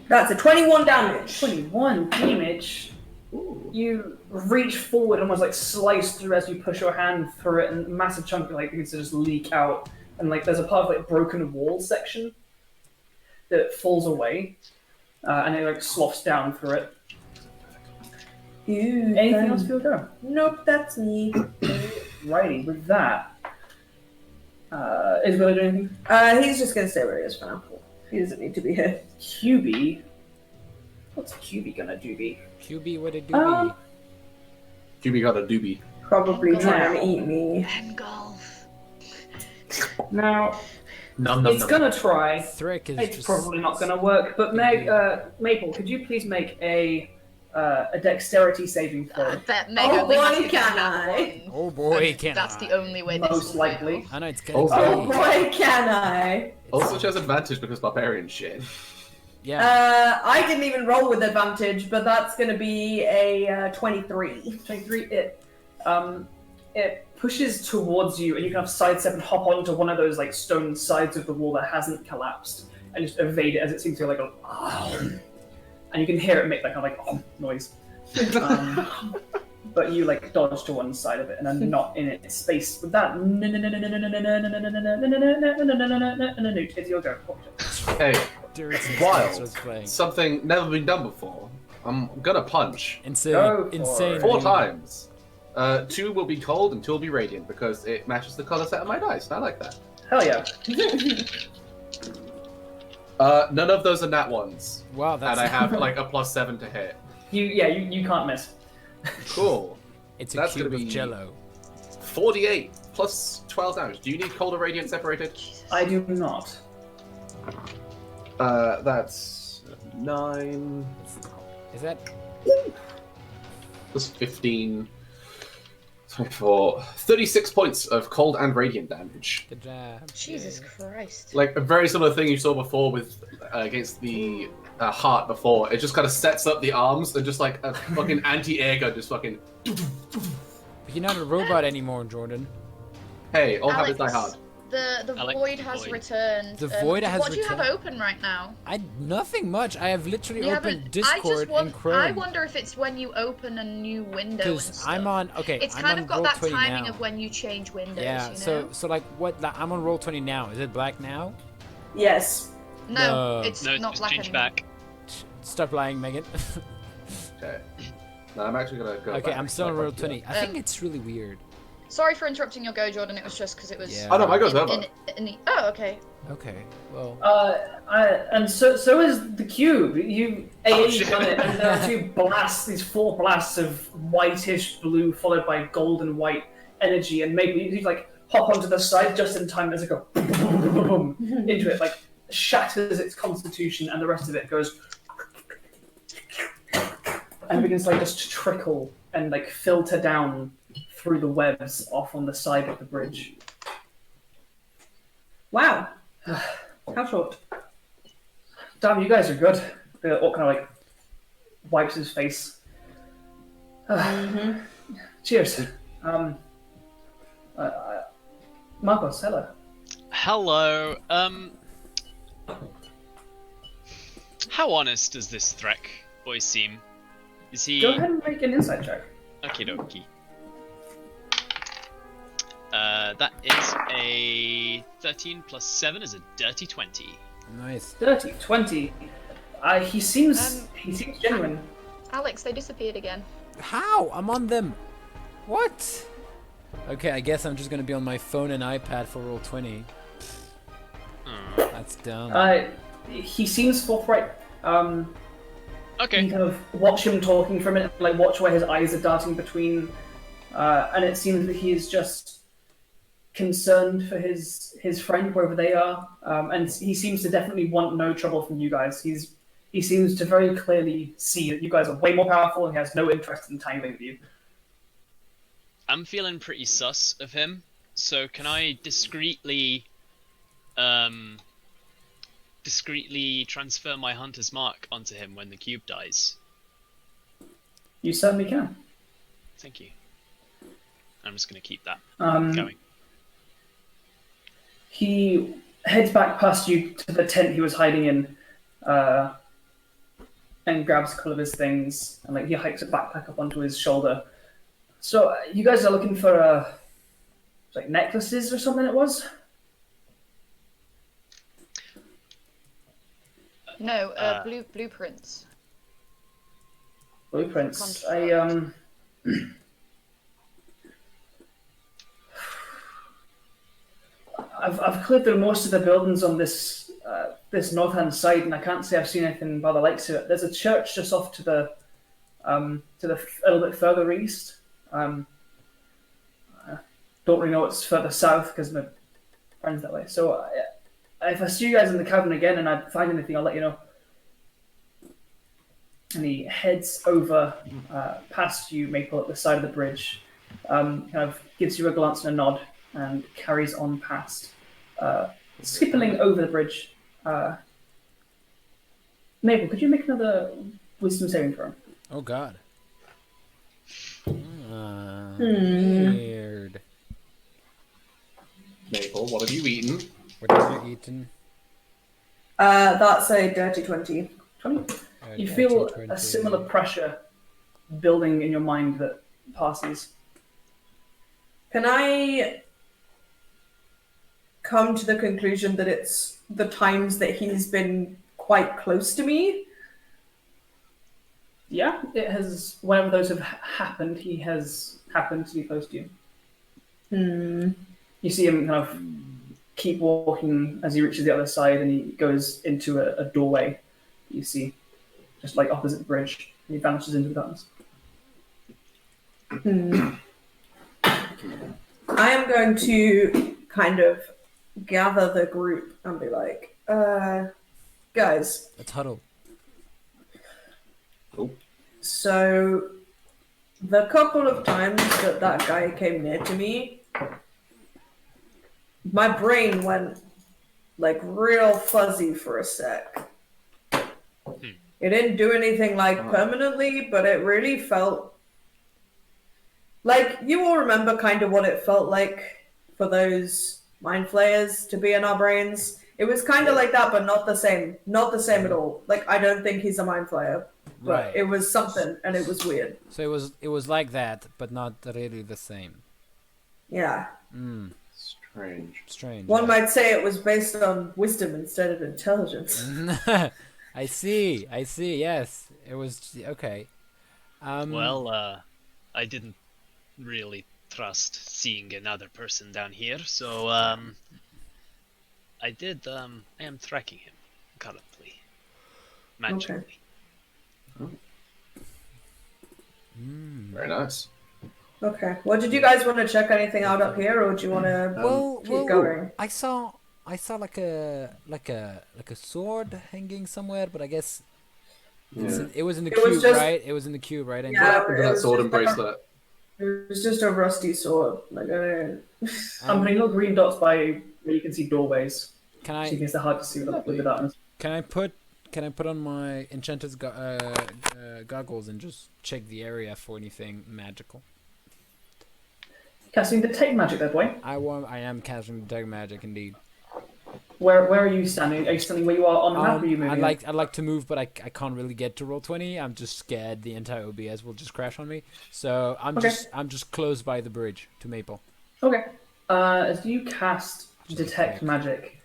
S7: That's a 21 damage.
S4: 21 damage. Ooh. You reach forward, almost slice through as you push your hand through it, and a massive chunk begins to just leak out. And there's a part of broken wall section that falls away, and it sloughs down through it.
S7: Ew,
S4: anything else for your go?
S7: Nope, that's me.
S4: Righty, with that, is he gonna do anything?
S7: He's just gonna stay where he is for now. He doesn't need to be here.
S4: QB? What's QB gonna do?
S1: QB, what it do be?
S3: QB got a doobie.
S7: Probably trying to eat me.
S6: Engulf.
S4: Now,
S3: Nom,
S4: it's gonna try.
S1: Thrick is
S4: It's
S1: just...
S4: probably not gonna work. But Maple, could you please make a dexterity saving throw?
S6: I bet Meg
S7: Oh
S6: only
S7: boy,
S6: has to
S7: can
S6: get that
S7: I.
S6: one.
S1: Oh boy, can
S6: That's
S1: I.
S6: the only way this
S4: Most
S6: will
S4: likely.
S6: fail.
S1: I know it's gonna
S7: Oh
S1: be...
S7: boy, can I.
S3: Also, she has advantage because barbarian shit.
S1: Yeah.
S7: I didn't even roll with advantage, but that's gonna be a 23.
S4: 23. it pushes towards you, and you kind of sidestep and hop onto one of those like stone sides of the wall that hasn't collapsed, and just evade it as it seems to like and you can hear it make that kind of like noise. But you like dodge to one side of it and are not in its space. With that, it's your go.
S3: Hey, wild.
S1: Starts playing.
S3: Something never been done before. I'm gonna punch.
S1: Insane.
S4: Go for
S1: Insane.
S4: it.
S3: 4 times. 2 will be cold and 2 will be radiant because it matches the color set of my dice. And I like that.
S4: Hell yeah.
S3: None of those are nat ones.
S1: Wow, that's.
S3: And I have like a +7 to hit.
S4: You can't miss.
S3: Cool.
S1: It's a
S3: That's
S1: cube
S3: gonna
S1: of
S3: be-
S1: jello.
S3: 48 plus 12 damage. Do you need cold or radiant separated?
S4: I do not.
S3: That's 9
S1: Is that?
S3: plus 15. 24. 36 points of cold and radiant damage.
S1: Good job.
S6: Jesus Christ.
S3: Like a very similar thing you saw before with against the heart before. It just kind of sets up the arms and just like a fucking anti-air gun just fucking.
S1: But you're not a robot anymore, Jordan.
S3: Hey, all habits die hard.
S6: The
S2: Alex,
S6: void has
S2: void.
S6: returned.
S1: The void has
S6: What do you have
S1: returned.
S6: open right now?
S1: Nothing much. I have literally
S6: You
S1: opened
S6: haven't.
S1: Discord in
S6: I
S1: Chrome.
S6: wonder if it's when you open a new window. And
S1: Because
S6: stuff.
S1: I'm on. Okay,
S6: It's
S1: I'm
S6: kind
S1: on
S6: of got that
S1: Roll20
S6: timing
S1: now.
S6: of when you change windows.
S1: Yeah.
S6: You know?
S1: So like what? Like, I'm on Roll20 now. Is it black now?
S7: Yes.
S6: No,
S1: No.
S6: it's
S2: No,
S6: not
S2: just
S6: black
S2: change
S6: anymore.
S2: back.
S1: Stop lying, Megan.
S3: Okay. No, I'm actually gonna go.
S1: Okay,
S3: back.
S1: I'm still on
S3: Like,
S1: Roll20. I think it's really weird.
S6: Sorry for interrupting your go, Jordan. It was just because it was.
S1: Yeah.
S3: Oh no, my goes
S6: in-
S3: over.
S6: Oh, okay.
S1: Okay. Well.
S4: And so is the cube. You
S3: Oh,
S4: AA'd
S3: shit.
S4: on it, and there are 2 blasts, these 4 blasts of whitish blue, followed by golden white energy, and maybe you like hop onto the side just in time as it goes into it, like shatters its constitution, and the rest of it goes and begins to like just trickle and like filter down through the webs off on the side of the bridge.
S7: Wow. How short?
S4: Damn, you guys are good. The orc kind of like wipes his face. Cheers. Markos, hello.
S2: Hello. How honest does this Threk boy seem? Is he?
S4: Go ahead and make an insight check.
S2: Okie dokie. That is a 13 plus 7 is a dirty 20.
S1: Nice.
S4: 30, 20. He seems genuine.
S6: Alex, they disappeared again.
S1: How? I'm on them. What? Okay, I guess I'm just gonna be on my phone and iPad for Roll20. That's dumb.
S4: He seems forthright. You
S2: Okay.
S4: kind of watch him talking for a minute, like watch where his eyes are darting between, and it seems that he is just concerned for his friend wherever they are, and he seems to definitely want no trouble from you guys. He seems to very clearly see that you guys are way more powerful, and he has no interest in tangling with you.
S2: I'm feeling pretty sus of him, so can I discreetly transfer my hunter's mark onto him when the cube dies?
S4: You certainly can.
S2: Thank you. I'm just gonna keep that
S4: Um,
S2: going.
S4: He heads back past you to the tent he was hiding in, and grabs a couple of his things, and like he hikes a backpack up onto his shoulder. So you guys are looking for like necklaces or something? It was.
S6: No, blueprints.
S4: Blueprints. I've cleared through most of the buildings on this this north hand side, and I can't say I've seen anything by the likes of it. There's a church just off to the a little bit further east. Don't really know what's further south because my friend's that way. So if I see you guys in the cavern again and I find anything, I'll let you know. And he heads over past you, Maple, at the side of the bridge. Kind of gives you a glance and a nod, and carries on past, skipping over the bridge. Maple, could you make another wisdom saving throw?
S1: Oh God. Weird.
S3: Maple, what have you eaten?
S1: What have you eaten?
S7: That's a dirty 20.
S4: 20.
S1: A
S4: You feel
S1: dirty
S4: a
S1: 20.
S4: similar pressure building in your mind that passes.
S7: Can I come to the conclusion that it's the times that he's been quite close to me?
S4: Yeah, it has. Whenever those have happened, he has happened to be close to you. You see him kind of keep walking as he reaches the other side, and he goes into a doorway. You see, just like opposite the bridge, and he vanishes into the darkness.
S7: I am going to kind of gather the group and be like, guys.
S1: Let's huddle.
S7: So, the couple of times that guy came near to me, my brain went like real fuzzy for a sec. It didn't do anything like permanently, but it really felt like, you all remember kind of what it felt like for those mind flayers to be in our brains. It was kind of like that, but not the same. Not the same at all. Like, I don't think he's a mind flayer, but
S1: Right.
S7: it was something, and it was weird.
S1: So it was like that, but not really the same.
S7: Yeah.
S3: Strange.
S7: One might say it was based on wisdom instead of intelligence.
S1: I see. Yes, it was okay.
S2: Well, I didn't really trust seeing another person down here, so I am tracking him currently, magically.
S3: Very nice.
S7: Okay. Well, did you guys want to check anything out up here, or do you want to keep going?
S1: I saw like a sword hanging somewhere, but I guess it was in the cube, right? It was in the cube, right? And
S3: What happened to that sword and bracelet?
S7: It was just a rusty sword. Like,
S4: I'm putting little green dots by where you can see doorways.
S1: Can
S4: So it makes it hard to see with the darkness.
S1: Can I put on my enchanted goggles and just check the area for anything magical?
S4: Casting Detect Magic there, boy.
S1: I am casting detect magic indeed.
S4: Where are you standing? Are you standing where you are on the map, or are you moving?
S1: I'd like to move, but I can't really get to roll 20. I'm just scared the entire OBS will just crash on me. So I'm just close by the bridge to Maple.
S4: Okay. As you cast Detect Magic,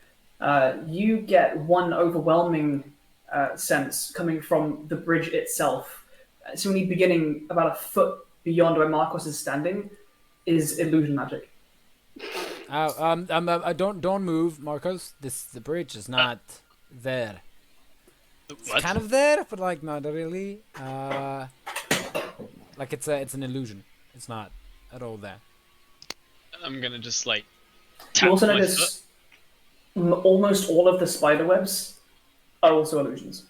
S4: you get one overwhelming sense coming from the bridge itself. It's only beginning about a foot beyond where Markos is standing is illusion magic.
S1: Don't move, Markos. The bridge is not there. It's
S2: What?
S1: kind of there, but like not really. Like it's an illusion. It's not at all there.
S2: I'm gonna just like
S4: You
S2: tap
S4: also
S2: my foot.
S4: notice almost all of the spider webs are also illusions.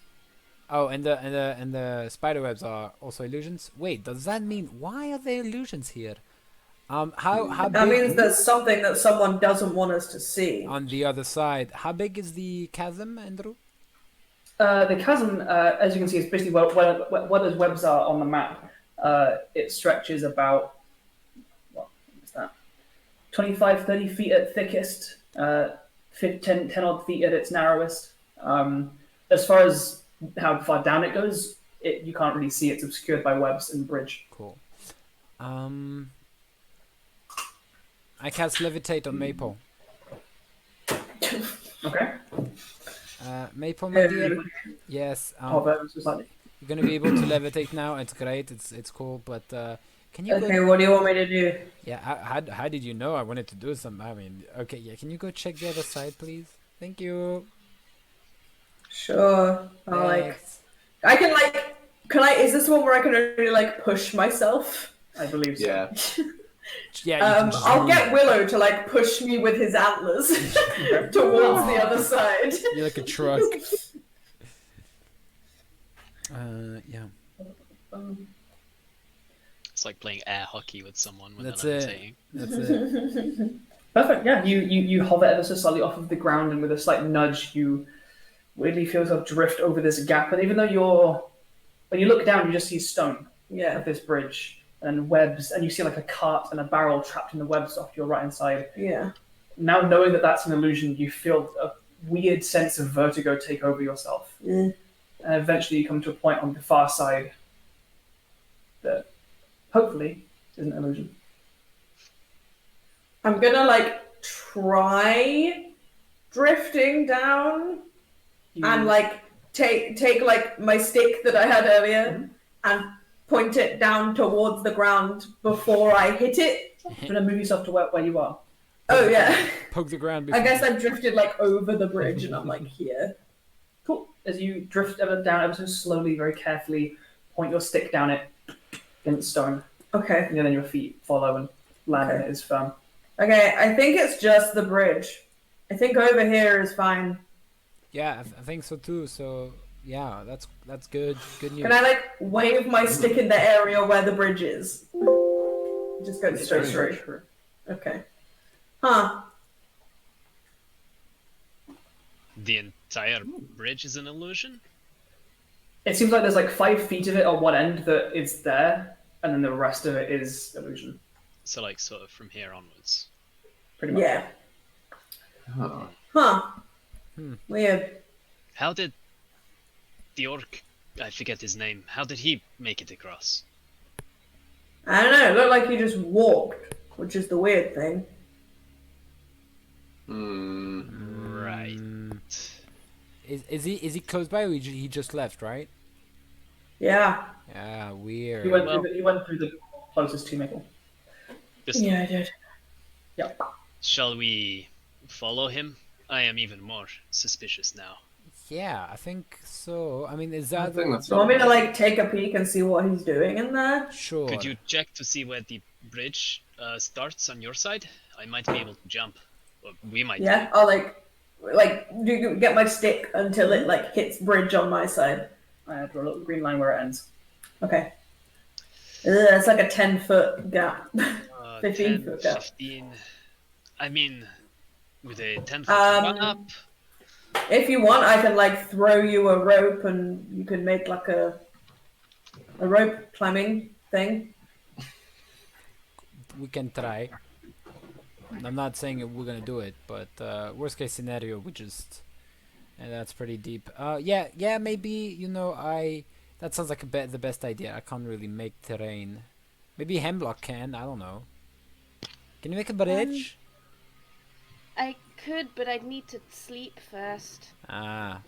S1: Oh, and the spider webs are also illusions. Wait, does that mean why are there illusions here? How
S7: that
S1: big
S7: means there's something that someone doesn't want us to see.
S1: on the other side? How big is the chasm, Andrew?
S4: The chasm, as you can see, is basically where those webs are on the map. It stretches about, what is that? 25, 30 feet at thickest, 10 odd feet at its narrowest. As far as how far down it goes, you can't really see. It's obscured by webs in the bridge.
S1: Cool. I cast levitate on Maple.
S4: Okay.
S1: Maple, my dear. Yes.
S4: Hover just slightly.
S1: You're gonna be able to levitate now. It's great. It's cool. But can you?
S7: Okay, what do you want me to do?
S1: Yeah. How did you know I wanted to do something? I mean, okay. Yeah. Can you go check the other side, please? Thank you.
S7: Sure.
S1: Thanks.
S7: Is this one where I can only like push myself?
S4: I believe so.
S3: Yeah.
S1: Yeah. You can just
S7: I'll
S1: move.
S7: get Willow to like push me with his antlers towards the other side.
S1: You're like a truck. Yeah.
S2: It's like playing air hockey with someone when
S1: That's
S2: they're
S1: it.
S2: levitating.
S1: That's it.
S4: Perfect. Yeah, you hover ever so slightly off of the ground, and with a slight nudge, you weirdly feel yourself drift over this gap. And even though when you look down, you just see stone
S7: Yeah.
S4: of this bridge and webs, and you see like a cart and a barrel trapped in the webs off to your right hand side.
S7: Yeah.
S4: Now knowing that that's an illusion, you feel a weird sense of vertigo take over yourself.
S7: Mm.
S4: And eventually you come to a point on the far side that hopefully isn't an illusion.
S7: I'm gonna like try drifting down and like take like my stick that I had earlier and point it down towards the ground before I hit it.
S4: You're going to move yourself to where you are.
S7: Oh yeah.
S1: Poke the ground.
S7: I guess I drifted like over the bridge and I'm like here.
S4: Cool. As you drift down ever so slowly, very carefully, point your stick down it against stone.
S7: Okay.
S4: And then your feet follow and land in it is firm.
S7: Okay, I think it's just the bridge. I think over here is fine.
S1: Yeah, I think so too. So yeah, that's good. Good news.
S7: Can I like wave my stick in the area where the bridge is? Just go straight through. Okay. Huh.
S2: The entire bridge is an illusion?
S4: It seems like there's like 5 feet of it on one end that is there, and then the rest of it is illusion.
S2: So like sort of from here onwards.
S4: Pretty much.
S7: Yeah.
S3: Oh.
S7: Huh.
S1: Hmm.
S7: Weird.
S2: How did the orc, I forget his name, how did he make it across?
S7: I don't know. It looked like he just walked, which is the weird thing.
S2: Right.
S1: Is he close by, or he just left, right?
S7: Yeah.
S1: Yeah, weird.
S4: He went through the closest to Maple.
S2: Just,
S7: Yeah, I did.
S4: Yep.
S2: shall we follow him? I am even more suspicious now.
S1: Yeah, I think so. I mean, is
S3: I
S1: that
S3: think that's
S7: Do you want me to like take a peek and see what he's doing in there?
S1: sure?
S2: Could you check to see where the bridge starts on your side? I might be able to jump. Or we might.
S7: Yeah. I'll like do get my stick until it like hits bridge on my side.
S4: I draw a little green line where it ends.
S7: Okay. It's like a 10-foot gap. 15
S2: 10,
S7: foot gap.
S2: 15. I mean, with a 10-foot run up.
S7: If you want, I can like throw you a rope and you can make like a rope climbing thing.
S1: We can try. I'm not saying we're gonna do it, but worst case scenario, we just, and that's pretty deep. Yeah, maybe, you know, that sounds like the best idea. I can't really make terrain. Maybe Hemlock can. I don't know. Can you make a bridge?
S5: I could, but I'd need to sleep first.
S1: Ah,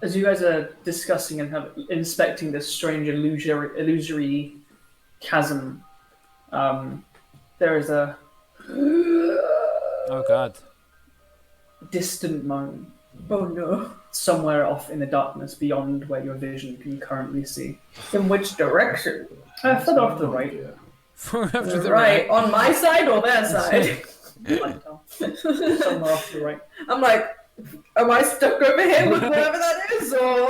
S4: As you guys are discussing and kind of inspecting this strange illusory chasm, there is a
S1: oh god.
S4: distant moan
S7: Oh no.
S4: somewhere off in the darkness beyond where your vision can currently see.
S7: In which direction?
S4: Further off to the right.
S1: After the
S7: Right, on my side or their side?
S4: Can't tell. Somewhere off to the right.
S7: I'm like, am I stuck over here with whatever that is, or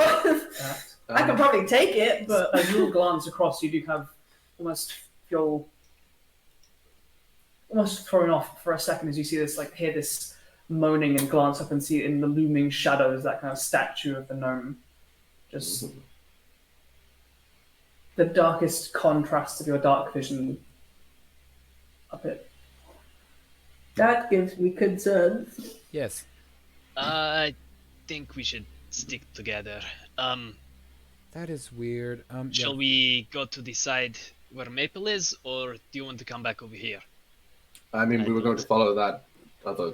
S7: I can probably take it, but
S4: As you glance across, you do have almost feel almost thrown off for a second as you see this, like, hear this moaning and glance up and see in the looming shadows that kind of statue of the gnome. Just the darkest contrast of your dark vision up it.
S7: that gives me concerns.
S1: Yes.
S2: I think we should stick together.
S1: That is weird.
S2: Shall we go to the side where Maple is, or do you want to come back over here?
S3: I mean, we were going to follow that other.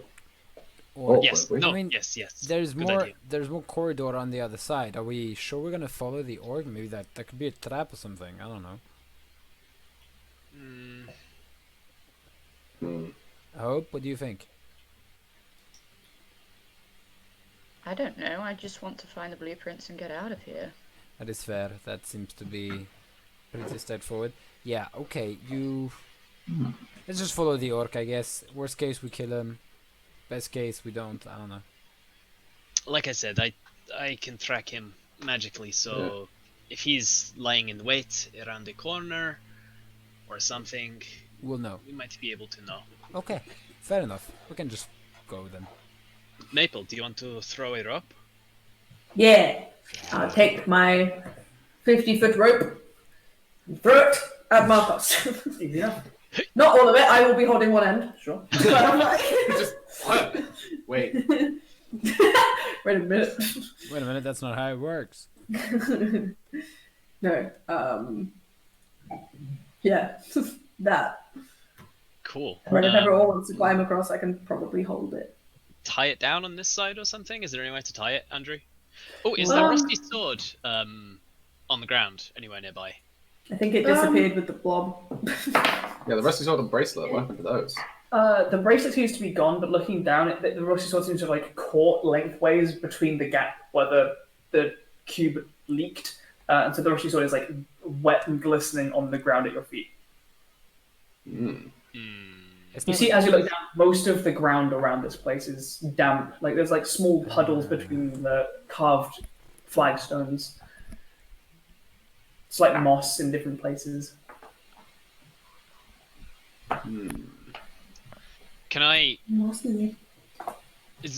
S1: Or,
S2: Yes,
S3: were we?
S2: no,
S1: I mean,
S2: yes.
S1: There's
S2: Good
S1: more.
S2: idea.
S1: There's more corridor on the other side. Are we sure we're gonna follow the orc? Maybe that could be a trap or something. I don't know. I hope. What do you think?
S6: I don't know. I just want to find the blueprints and get out of here.
S1: That is fair. That seems to be pretty straightforward. Yeah. Okay. Let's just follow the orc, I guess. Worst case, we kill him. Best case, we don't. I don't know.
S2: Like I said, I can track him magically, so if he's lying in wait around the corner or something,
S1: We'll know.
S2: we might be able to know.
S1: Okay. Fair enough. We can just go then.
S2: Maple, do you want to throw a rope?
S7: Yeah, I'll take my 50-foot rope and throw it at Markos.
S4: Easy enough. Not all of it. I will be holding one end. Sure.
S3: Just wait.
S4: Wait a minute.
S1: Wait a minute, that's not how it works.
S7: No. Yeah. That.
S2: Cool.
S7: But if everyone wants to climb across, I can probably hold it.
S2: Tie it down on this side or something? Is there any way to tie it, Andrew? Oh, is the rusty sword on the ground anywhere nearby?
S7: I think it disappeared with the blob.
S3: Yeah, the rusty sword and bracelet. What happened to those?
S4: The bracelet seems to be gone, but looking down, the rusty sword seems to have like caught lengthways between the gap where the cube leaked, and so the rusty sword is like wet and glistening on the ground at your feet. You see, as you look down, most of the ground around this place is damp. Like there's like small puddles between the carved flagstones. It's like moss in different places.
S2: Can I?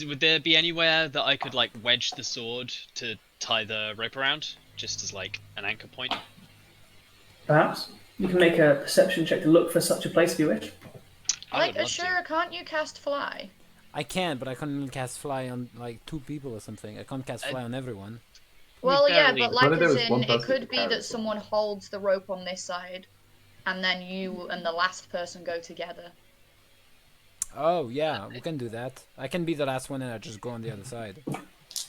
S2: Would there be anywhere that I could like wedge the sword to tie the rope around, just as like an anchor point?
S4: Perhaps you can make a perception check to look for such a place if you wish.
S6: Like, Ashura, can't you cast fly?
S1: I can, but I can't even cast fly on like 2 people or something. I can't cast fly on everyone.
S6: Well, yeah,
S2: barely-
S6: but like
S3: Whether there
S6: as
S3: was
S6: in,
S3: one
S6: it
S3: person
S6: could
S3: who
S6: be
S3: carried
S6: that
S3: it.
S6: someone holds the rope on this side, and then you and the last person go together.
S1: Oh yeah, we can do that. I can be the last one and I just go on the other side.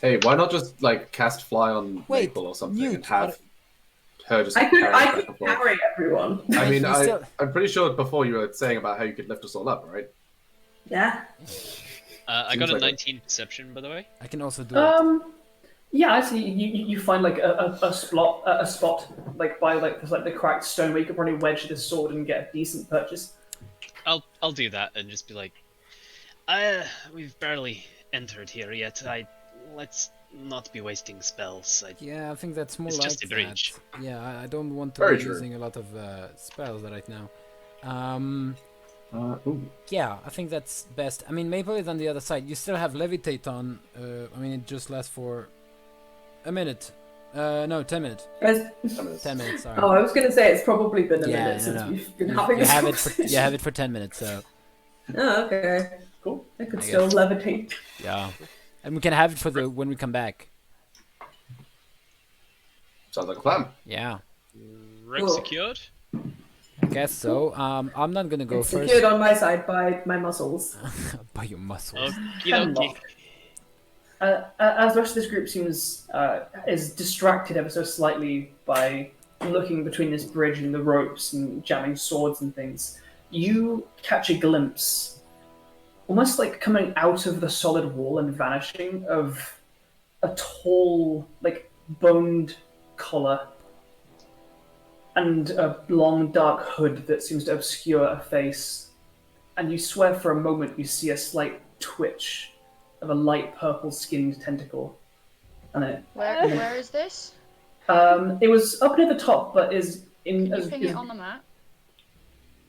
S3: Hey, why not just like cast fly on
S1: Wait,
S3: Maple or something
S1: Nute,
S3: and have her just
S7: I could
S3: carry it back and forth?
S7: carry everyone.
S3: I mean,
S1: You still-
S3: I'm pretty sure before you were saying about how you could lift us all up, right?
S7: Yeah.
S2: I got a
S3: Seems like
S2: 19 perception, by the way.
S1: I can also do it.
S4: Yeah, I see. You find like a spot like by like there's like the cracked stone where you could probably wedge this sword and get a decent purchase.
S2: I'll do that and just be like, we've barely entered here yet. Let's not be wasting spells.
S1: Yeah, I think that's more
S2: It's
S1: like
S2: just a bridge.
S1: that. Yeah, I don't want to
S3: Very
S1: be
S3: true.
S1: using a lot of spells right now.
S3: Ooh.
S1: Yeah, I think that's best. I mean, Maple is on the other side. You still have Levitate on. I mean, it just lasts for a minute. No, 10 minutes. 10 minutes, sorry.
S7: Oh, I was going to say it's probably been a
S1: Yeah,
S7: minute
S1: no,
S7: since
S1: no.
S7: we've been
S1: You,
S7: having
S1: you
S7: this
S1: have it for,
S7: conversation.
S1: you have it for 10 minutes, so
S7: Oh, okay. Cool. I could
S1: I
S7: still
S1: guess.
S7: levitate.
S1: yeah. And we can have it for the when we come back.
S3: Sounds like a plan.
S1: Yeah,
S2: Rope
S7: Cool.
S2: secured?
S1: I guess so. I'm not gonna go
S7: It's
S1: first.
S7: secured on my side by my muscles.
S1: By your muscles.
S2: Okie dokie.
S4: Hemlock. As the rest of this group seems is distracted ever so slightly by looking between this bridge and the ropes and jamming swords and things, you catch a glimpse, almost like coming out of the solid wall and vanishing, of a tall, like boned collar and a long dark hood that seems to obscure a face. And you swear for a moment you see a slight twitch of a light purple skinned tentacle. And
S6: Where is this?
S4: it was up near the top, but is in
S6: Can you ping it on the map?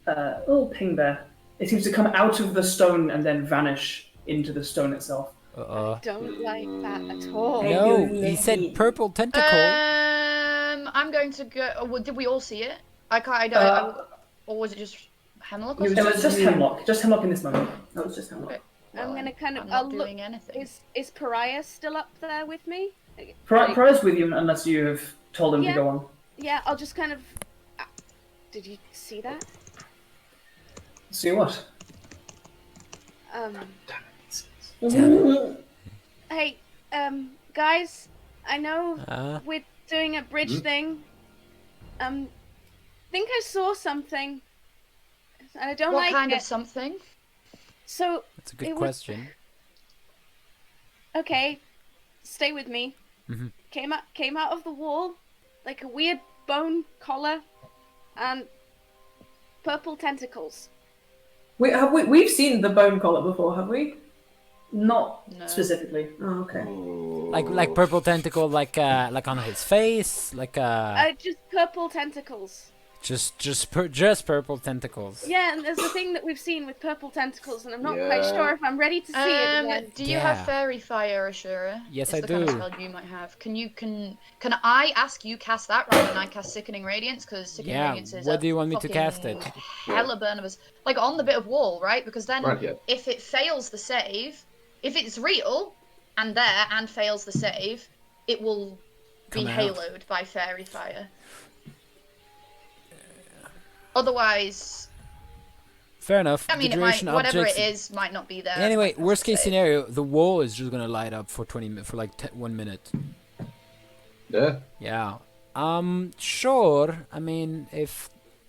S4: a little ping there. It seems to come out of the stone and then vanish into the stone itself.
S5: Don't like that at all.
S1: No, he said purple tentacle.
S6: I'm going to go. Did we all see it? I can't. I don't. Or was it just Hemlock? Or
S4: It was just Hemlock. Just Hemlock in this moment.
S7: That was just Hemlock.
S6: Okay.
S5: I'm
S6: Well,
S5: gonna kind of.
S6: I'm not
S5: I'll
S6: doing
S5: look.
S6: anything.
S5: Is Pariah still up there with me?
S4: Pariah's with you unless you have told him
S5: Yeah.
S4: to go on.
S5: Yeah, I'll just kind of. Did you see that?
S4: See what?
S5: Hey, guys, I know we're doing a bridge thing. Think I saw something, and I don't
S6: What
S5: like
S6: kind
S5: it.
S6: of something?
S5: So,
S1: That's a good
S5: it was-
S1: question.
S5: okay, stay with me.
S1: Mhm.
S5: Came out of the wall, like a weird bone collar, and purple tentacles.
S7: We've seen the bone collar before, have we?
S4: Not
S6: No.
S4: specifically.
S7: Oh, okay.
S1: Like purple tentacle, like on his face, like
S5: Just purple tentacles.
S1: Just purple tentacles.
S5: Yeah, and there's a thing that we've seen with purple tentacles, and I'm not
S3: Yeah.
S5: quite sure if I'm ready to see it again.
S6: Do you
S1: Yeah.
S6: have fairy fire, Ashura?
S1: Yes,
S6: It's
S1: I
S6: the kind of
S1: do.
S6: spell you might have. Can I ask you cast that rather than I cast Sickening Radiance? Because Sickening
S1: Yeah,
S6: Radiance is
S1: where
S6: a
S1: do you want me to
S6: fucking
S1: cast it?
S6: hella burn of us. Like on the bit of wall, right? Because then
S3: Right here.
S6: if it fails the save, if it's real and there and fails the save, it will be
S1: Come out.
S6: haloed by fairy fire. Otherwise,
S1: Fair enough.
S6: I mean,
S1: the
S6: it might,
S1: duration
S6: whatever
S1: objects...
S6: it is might not be there.
S1: Anyway,
S6: Might pass
S1: worst
S6: the
S1: case
S6: save.
S1: scenario, the wall is just gonna light up for 1 minute.
S3: Yeah.
S1: Yeah. Sure. I mean, if...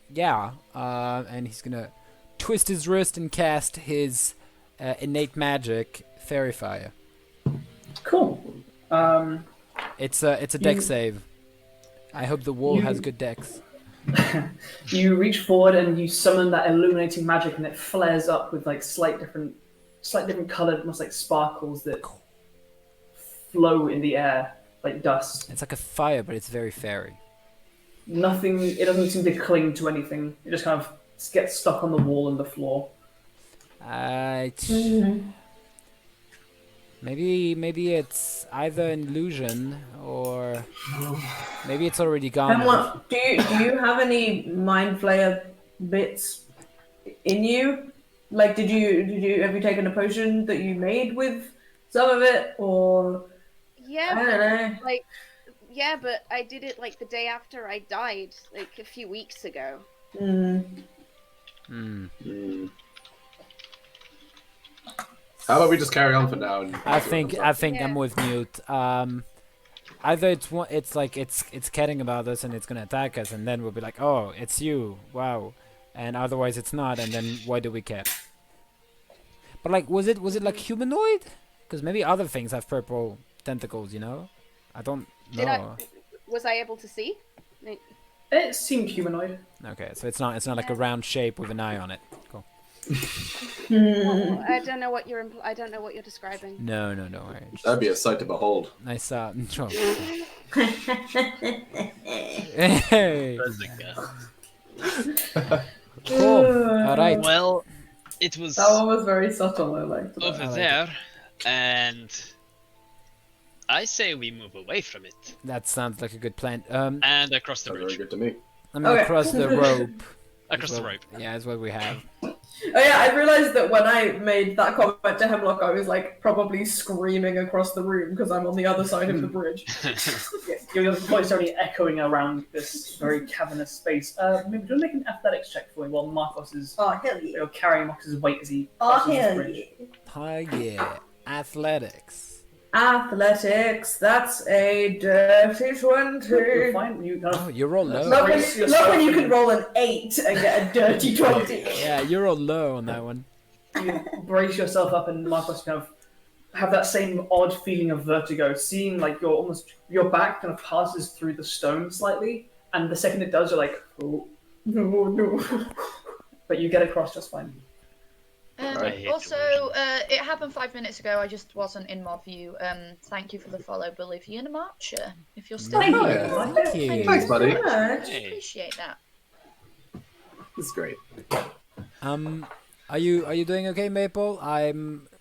S1: Yeah. And he's gonna twist his wrist and cast his innate magic, Fairy Fire.
S4: Cool.
S1: It's a dex
S4: You-
S1: save. I hope the wall
S4: you-
S1: has good dex.
S4: You reach forward and you summon that illuminating magic, and it flares up with like slight different colored, almost like sparkles that flow in the air like dust.
S1: It's like a fire, but it's very fairy.
S4: Nothing. It doesn't seem to cling to anything. It just kind of gets stuck on the wall and the floor.
S1: Maybe it's either an illusion or maybe it's already gone.
S7: Hemlock, do you have any mind flayer bits in you? Like, have you taken a potion that you made with some of it, or
S5: Yeah,
S7: I don't know.
S5: like, yeah, but I did it like the day after I died, like a few weeks ago.
S7: Mm.
S3: Mm. How about we just carry on for now? And
S1: I think
S5: Yeah.
S1: I'm with Nute. Either it's caring about us and it's gonna attack us, and then we'll be like, oh, it's you, wow, and otherwise it's not, and then why do we care? But like, was it like humanoid? Because maybe other things have purple tentacles, you know? I don't know.
S5: Was I able to see? Like,
S4: It seemed humanoid.
S1: Okay, so it's not like a round shape with an eye on it. Cool.
S5: well, I don't know what you're. I don't know what you're describing.
S1: No. Alright.
S3: That'd be a sight to behold.
S1: Nice. Sure. Hey. Cool. All right.
S2: Well, it was
S7: That one was very subtle. I liked that.
S2: over
S1: I like
S2: there, and I say we move away from it
S1: That sounds like a good plan.
S2: and across the
S3: That's very
S2: bridge.
S3: good to me.
S1: I'm gonna
S7: Okay.
S1: cross the rope.
S2: Across
S1: Is
S2: the
S1: what-
S2: rope.
S1: Yeah, is what we have.
S7: Oh yeah, I realized that when I made that comment to Hemlock, I was like probably screaming across the room because I'm on the other side of the bridge.
S4: Your voice only echoing around this very cavernous space. Maybe do make an athletics check for me while Markos is
S7: Oh hell yeah!
S4: you're carrying Markos's weight as he
S7: Oh
S4: crosses
S7: hell
S4: the bridge.
S7: yeah!
S1: Oh yeah, athletics.
S7: Athletics. That's a dirty 20.
S4: You're fine. You kind
S1: Oh,
S4: of
S1: you roll low.
S7: Not
S4: Brace
S7: when,
S4: yourself
S7: not when you
S4: and-
S7: can roll an 8 and get a dirty 20.
S1: Yeah, you roll low on that one.
S4: you brace yourself up, and Markos kind of have that same odd feeling of vertigo, seeing like your back kind of passes through the stone slightly, and the second it does, you're like, oh no. But you get across just fine.
S3: Right.
S6: Also, it happened 5 minutes ago. I just wasn't in mod view. Thank you for the follow, Bolivian Marcher. If you're still
S7: Thank
S6: here.
S7: you.
S1: Thank you.
S3: Thanks, buddy.
S7: Much.
S2: Hey.
S6: Appreciate that.
S3: This is great.
S1: Are you doing okay, Maple?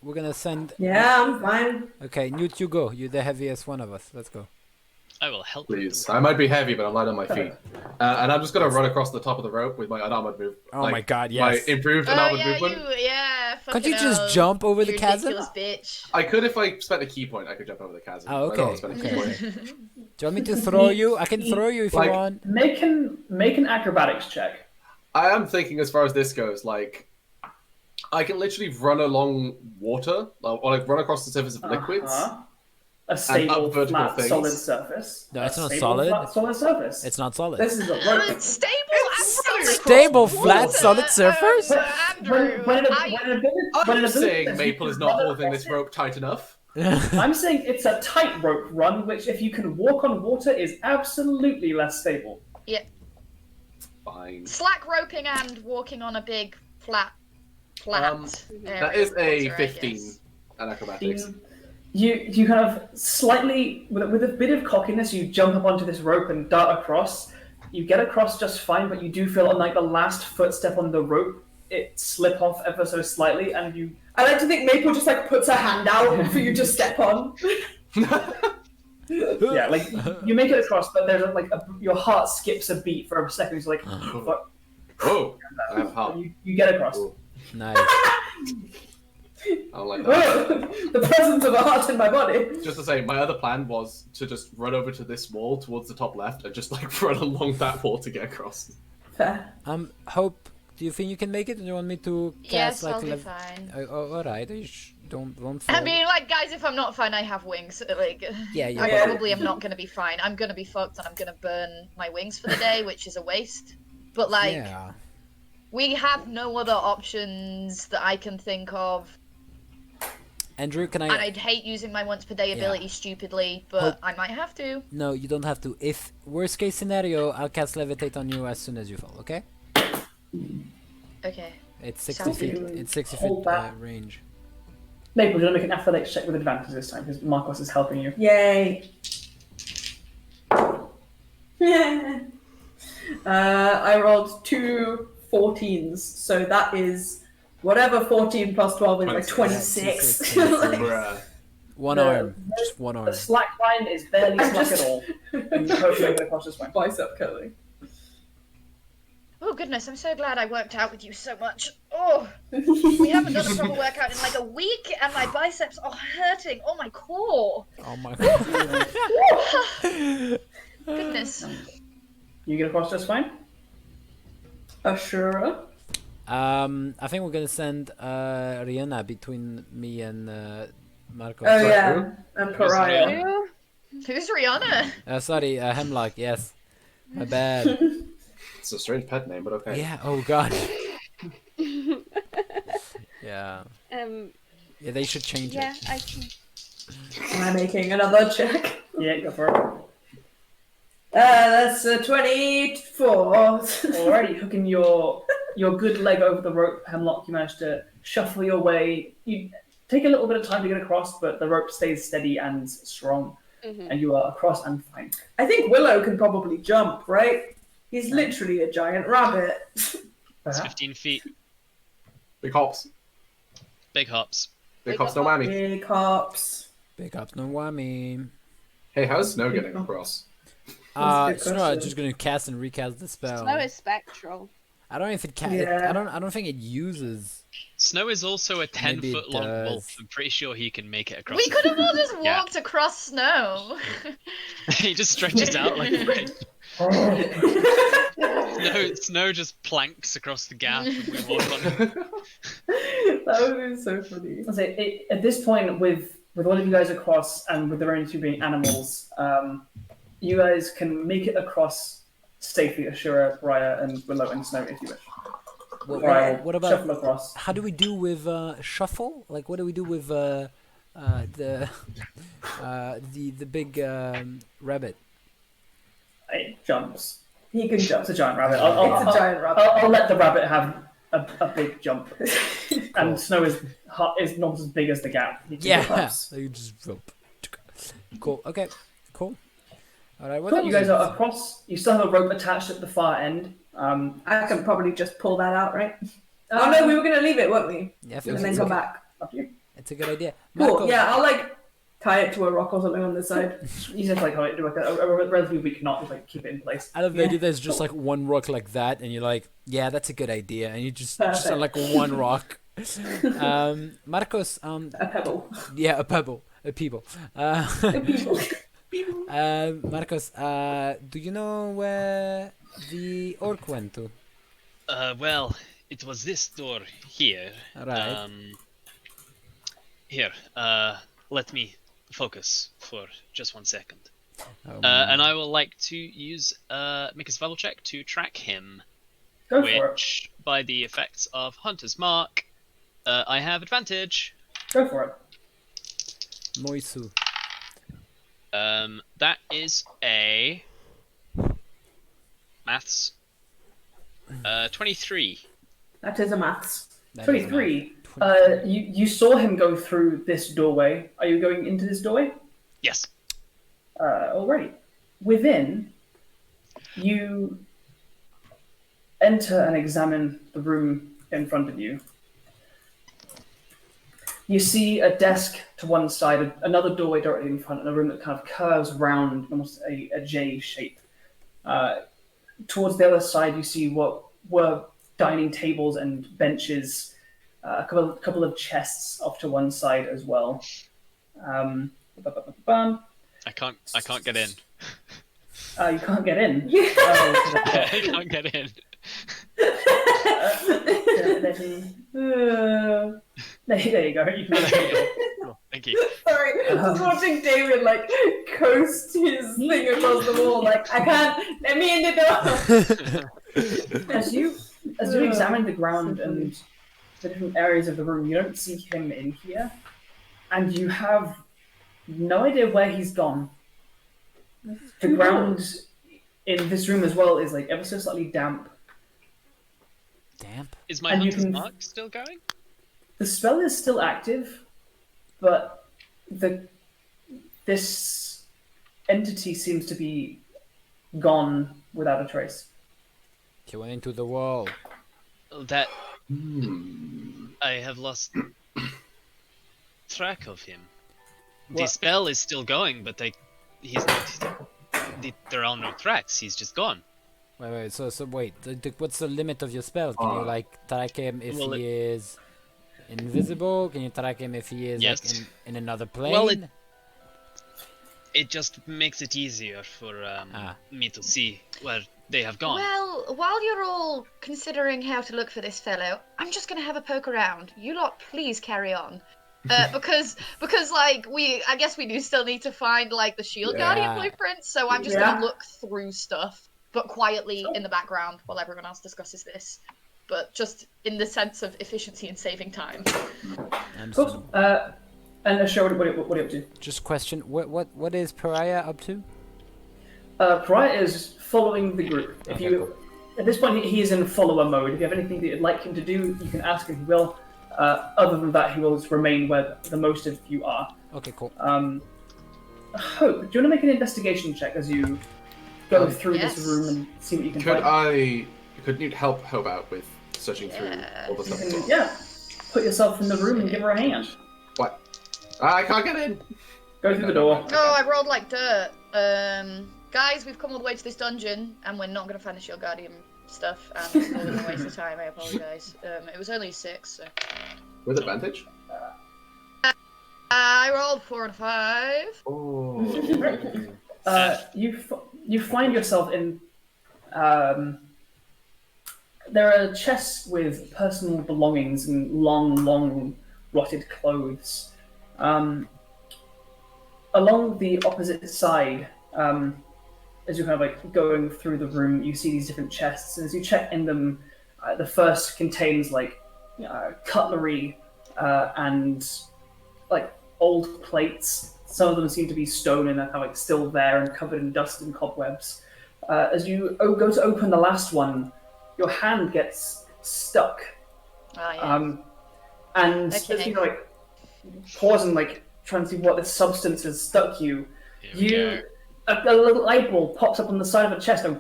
S1: We're gonna send.
S7: Yeah, I'm fine.
S1: Okay, Newt, you go. You're the heaviest one of us. Let's go.
S2: I will help you.
S3: Please. I might be heavy, but I'm light on my feet. And I'm just going to run across the top of the rope with my unarmored move.
S1: Oh my god, yes.
S3: My improved
S6: Oh
S3: unarmored
S6: yeah,
S3: movement.
S1: Can't you
S6: fucking
S1: just
S6: hell,
S1: jump over the
S6: you
S1: chasm?
S6: ridiculous bitch.
S3: I could if I spent a key point. I could jump over the chasm.
S1: Oh,
S3: but I don't
S1: okay,
S3: want to spend a key
S1: okay.
S3: point.
S1: Do you want me to throw you? I can throw you if you
S3: Like-
S1: want.
S4: Make an acrobatics check.
S3: I am thinking, as far as this goes, like I can literally run along water, or like run across the surface of liquids.
S4: Uh-huh. A stable,
S3: up vertical
S4: flat,
S3: things.
S4: solid surface.
S1: No, it's
S4: A
S1: not
S4: stable,
S1: solid.
S4: Flat, solid surface.
S1: It's not solid.
S4: This is a
S6: Oh,
S4: rope.
S6: it's stable and solid.
S1: Stable, flat,
S6: Water,
S1: solid surface?
S6: Andrew,
S4: When
S3: I'm
S4: an
S3: just saying
S4: ability-
S3: Maple is not holding this rope tight enough.
S4: I'm saying it's a tightrope run, which if you can walk on water is absolutely less stable.
S3: Fine.
S6: slack roping and walking on a big flat area
S3: That is
S6: of
S3: a
S6: water, I
S3: 15
S6: guess.
S3: at acrobatics.
S4: You kind of slightly, with a bit of cockiness, you jump up onto this rope and dart across, You get across just fine, but you do feel on like the last footstep on the rope, it slip off ever so slightly, and you.
S7: I like to think Maple just like puts her hand out for you to step on.
S4: Yeah, like you make it across, but there's like your heart skips a beat for a second. It's like, fuck.
S3: Oh, I have a heart.
S4: You get across.
S3: Ooh,
S1: Nice.
S3: I don't like that.
S7: The presence of a heart in my body.
S3: Just to say, my other plan was to just run over to this wall towards the top left and just like run along that wall to get across.
S7: Fair.
S1: Hope, do you think you can make it? Do you want me to cast
S6: Yes,
S1: like
S6: I'll be fine.
S1: All right. Don't fall.
S6: I mean, like, guys, if I'm not fine, I have wings. Like,
S1: Yeah, you
S6: I
S1: will.
S6: probably am not going to be fine. I'm going to be fucked and I'm going to burn my wings for the day, which is a waste. But, like,
S1: Yeah.
S6: we have no other options that I can think of.
S1: Andrew, can
S6: And
S1: I?
S6: I'd hate using my once per day
S1: Yeah.
S6: ability stupidly, but
S1: Hope-
S6: I might have to.
S1: No, you don't have to. If worst case scenario, I'll cast levitate on you as soon as you fall. Okay?
S6: Okay.
S1: It's 60
S6: Sounds
S1: feet.
S4: good.
S1: It's 60
S4: Hold
S1: feet
S4: that.
S1: range.
S4: Maple, you're gonna make an athletics check with advantage this time because Markos is helping you.
S7: Yay. I rolled 2 14s, so that is whatever 14 plus 12 is like 26.
S1: 26.
S3: Bruh.
S1: One
S4: The-
S1: arm. Just one arm.
S4: The slack line is barely
S7: I'm
S4: slack
S7: just-
S4: at all. And hopefully you get across this way.
S7: Bicep curling.
S6: Oh, goodness, I'm so glad I worked out with you so much. Oh, we haven't done a proper workout in like a week, and my biceps are hurting. Oh, my core.
S1: Oh my god.
S6: Goodness.
S4: You get across just fine.
S7: Ashura.
S1: I think we're gonna send Riona between me and Markos.
S7: Oh yeah, and Pariah.
S5: Who?
S6: Who's Riona?
S1: Sorry, Hemlock. Yes. My bad.
S3: It's a strange pet name, but okay.
S1: Yeah. Oh god. Yeah. Yeah. They should change
S5: Yeah,
S1: it.
S5: I can.
S7: Am I making another check?
S4: Yeah, go for it.
S7: That's a 24.
S4: Alrighty, hooking your good leg over the rope, Hemlock, you manage to shuffle your way. You take a little bit of time to get across, but the rope stays steady and strong, and you are across and fine.
S7: I think Willow can probably jump, right? He's literally a giant rabbit.
S2: It's
S4: Perhaps.
S2: 15 feet.
S3: Big hops.
S2: Big hops.
S3: Big hops, no whammy.
S7: Big hops.
S1: Big up, no whammy.
S3: Hey, how's Snow getting across?
S7: That's a good
S1: So I'm
S7: question.
S1: just gonna cast and recast the spell.
S5: Snow is spectral.
S1: I don't know if it
S7: Yeah.
S1: I don't think it uses.
S2: Snow is also a
S1: Maybe it
S2: 10-foot long
S1: does.
S2: wolf. I'm pretty sure he can make it across.
S6: We could have all just
S2: Yeah.
S6: walked across snow.
S2: He just stretches out like a bridge. Snow just planks across the gap and we walk on him.
S7: That would be so funny.
S4: I'll say, at this point, with all of you guys across and with the only two being animals, you guys can make it across safely, Ashura, Pariah, and Willow and Snow if you wish. Pariah will
S1: What about
S4: shuffle across.
S1: how do we do with shuffle? Like what do we do with the big rabbit?
S4: It jumps.
S7: He can jump.
S4: It's a giant rabbit.
S7: It's a giant rabbit.
S4: I'll let the rabbit have a big jump. And Snow is not as big as the gap. He can
S1: Yeah,
S4: go up.
S1: so you just rope. Cool. Okay. Cool. All right. What
S4: Cool.
S1: else
S4: You guys
S1: is-
S4: are across. You still have a rope attached at the far end.
S7: I can probably just pull that out, right? Oh no, we were going to leave it, weren't we?
S1: Yeah, I think
S7: And then
S1: it's
S7: come
S1: okay.
S7: back.
S4: Up to you.
S1: It's a good idea.
S7: Cool.
S1: Marco,
S7: Yeah, I'll like tie it to a rock or something on the side.
S4: You just like do like a relatively weak knot, just like keep it in place.
S1: I love the idea there's just like one rock like that, and you're like, yeah, that's a good idea, and you just on like one rock. Marcos,
S7: A pebble.
S1: yeah, a pebble, a pebble. Marcos, do you know where the orc went to?
S2: Well, it was this door here.
S1: Right.
S2: Here, let me focus for just 1 second.
S1: Um,
S2: And I will like to use make a survival check to track him,
S4: Go for it.
S2: which, by the effects of Hunter's Mark, I have advantage.
S4: Go for it.
S1: Moisu.
S2: That is a maths 23.
S7: That is a maths.
S1: That is
S4: 23.
S1: not-
S4: You saw him go through this doorway. Are you going into this doorway?
S2: Yes.
S4: Alrighty. Within, You enter and examine the room in front of you. You see a desk to one side, another doorway directly in front, and a room that kind of curves round, almost a J shape. Towards the other side, you see what were dining tables and benches, a couple of chests off to one side as well.
S2: I can't get in.
S4: You can't get in.
S2: I can't get in.
S4: There you go. You can get in.
S2: Cool. Thank you.
S7: Sorry, just watching David like coast his thing across the wall. Like, I can't. Let me in the door.
S4: As you examine the ground and the different areas of the room, you don't see him in here, and you have no idea where he's gone. The ground in this room as well is like ever so slightly damp.
S1: Damp?
S2: Is my
S4: And you
S2: hunter's
S4: can-
S2: mark still going?
S4: The spell is still active, but this entity seems to be gone without a trace.
S1: He went into the wall.
S2: That I have lost track of him. The
S4: What?
S2: spell is still going, but he's not. There are no tracks. He's just gone.
S1: Wait. So wait. What's the limit of your spell? Can you like track him if
S2: Well,
S1: he is invisible? Can you track him if he is
S2: Yes.
S1: like in another plane?
S2: Well, it just makes it easier for me to see where they have gone.
S6: Well, while you're all considering how to look for this fellow, I'm just gonna have a poke around. You lot, please carry on. Because like I guess we do still need to find like the Shield Guardian blueprints. So I'm just gonna look through stuff, but quietly in the background while everyone else discusses this. But just in the sense of efficiency and saving time.
S4: Cool. And Ashura, what are you up to?
S1: Just question. What is Pariah up to?
S4: Pariah is following the group. If
S1: Okay,
S4: you,
S1: cool.
S4: At this point, he is in follower mode. If you have anything that you'd like him to do, you can ask and he will. Other than that, he will just remain where the most of you are.
S1: Okay, cool.
S4: Hope, do you want to make an investigation check as you go through this room and see what you can find?
S3: Could Nute help Hope out with searching through all the stuff as well?
S4: Yeah. Put yourself in the room and give her a hand.
S3: What? I can't get in!
S4: Go through the door.
S6: Oh, I rolled like dirt. Guys, we've come all the way to this dungeon, and we're not gonna find the Shield Guardian stuff, and it's more than a waste of time. I apologize. It was only 6. So.
S3: With advantage?
S6: I rolled 4 and 5.
S3: Oh.
S4: You find yourself in. There are chests with personal belongings and long rotted clothes. Along the opposite side, as you're kind of like going through the room, you see these different chests, and as you check in them, the first contains like cutlery and like old plates. Some of them seem to be stone and are kind of like still there and covered in dust and cobwebs. As you go to open the last one, your hand gets stuck.
S6: Oh, yeah.
S4: And as you like pause and like try and see what this substance has stuck you, a little light bulb pops up on the side of a chest. And